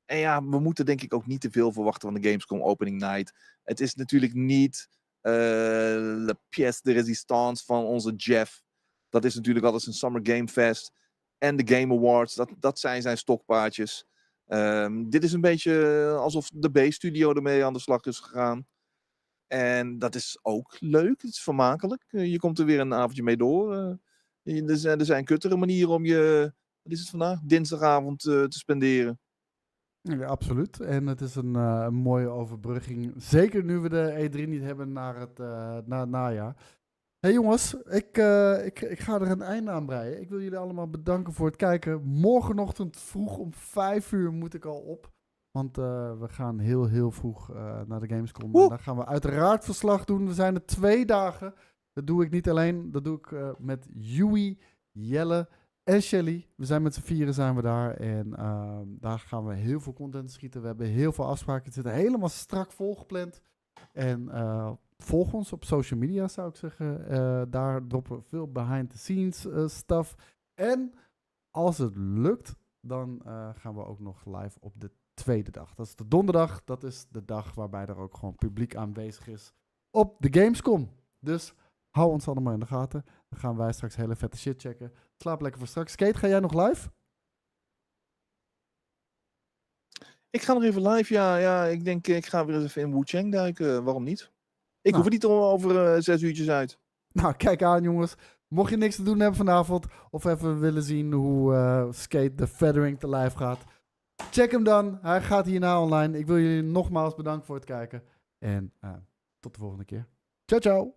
En ja, we moeten denk ik ook niet te veel verwachten van de Gamescom Opening Night. Het is natuurlijk niet la pièce de résistance van onze Jeff. Dat is natuurlijk altijd een Summer Game Fest. En de Game Awards, dat zijn zijn stokpaardjes. Dit is een beetje alsof de B-studio ermee aan de slag is gegaan. En dat is ook leuk, het is vermakelijk. Je komt er weer een avondje mee door. Er zijn kuttere manieren om je, wat is het vandaag, dinsdagavond te spenderen. Ja, absoluut. En het is een mooie overbrugging. Zeker nu we de E3 niet hebben naar het najaar. Hey jongens, ik ga er een einde aan breien. Ik wil jullie allemaal bedanken voor het kijken. Morgenochtend vroeg om 5 uur moet ik al op. Want we gaan heel vroeg naar de Gamescom. En daar gaan we uiteraard verslag doen. We zijn er 2 dagen. Dat doe ik niet alleen. Dat doe ik met Yui, Jelle en Shelly. We zijn met z'n 4 zijn we daar. En daar gaan we heel veel content schieten. We hebben heel veel afspraken. Het zit helemaal strak volgepland. En volg ons op social media, zou ik zeggen. Daar droppen we veel behind the scenes stuff. En als het lukt, dan gaan we ook nog live op de tweede dag. Dat is de donderdag. Dat is de dag waarbij er ook gewoon publiek aanwezig is op de Gamescom. Dus hou ons allemaal in de gaten. Dan gaan wij straks hele vette shit checken. Slaap lekker voor straks. Skate, ga jij nog live? Ik ga nog even live, ja. Ik denk, ik ga weer eens even in Wu-Chang duiken. Waarom niet? Ik hoef er niet over 6 uurtjes uit. Nou, kijk aan jongens. Mocht je niks te doen hebben vanavond, of even willen zien hoe Skate de Feathering te live gaat, check hem dan. Hij gaat hierna online. Ik wil jullie nogmaals bedanken voor het kijken. En tot de volgende keer. Ciao, ciao.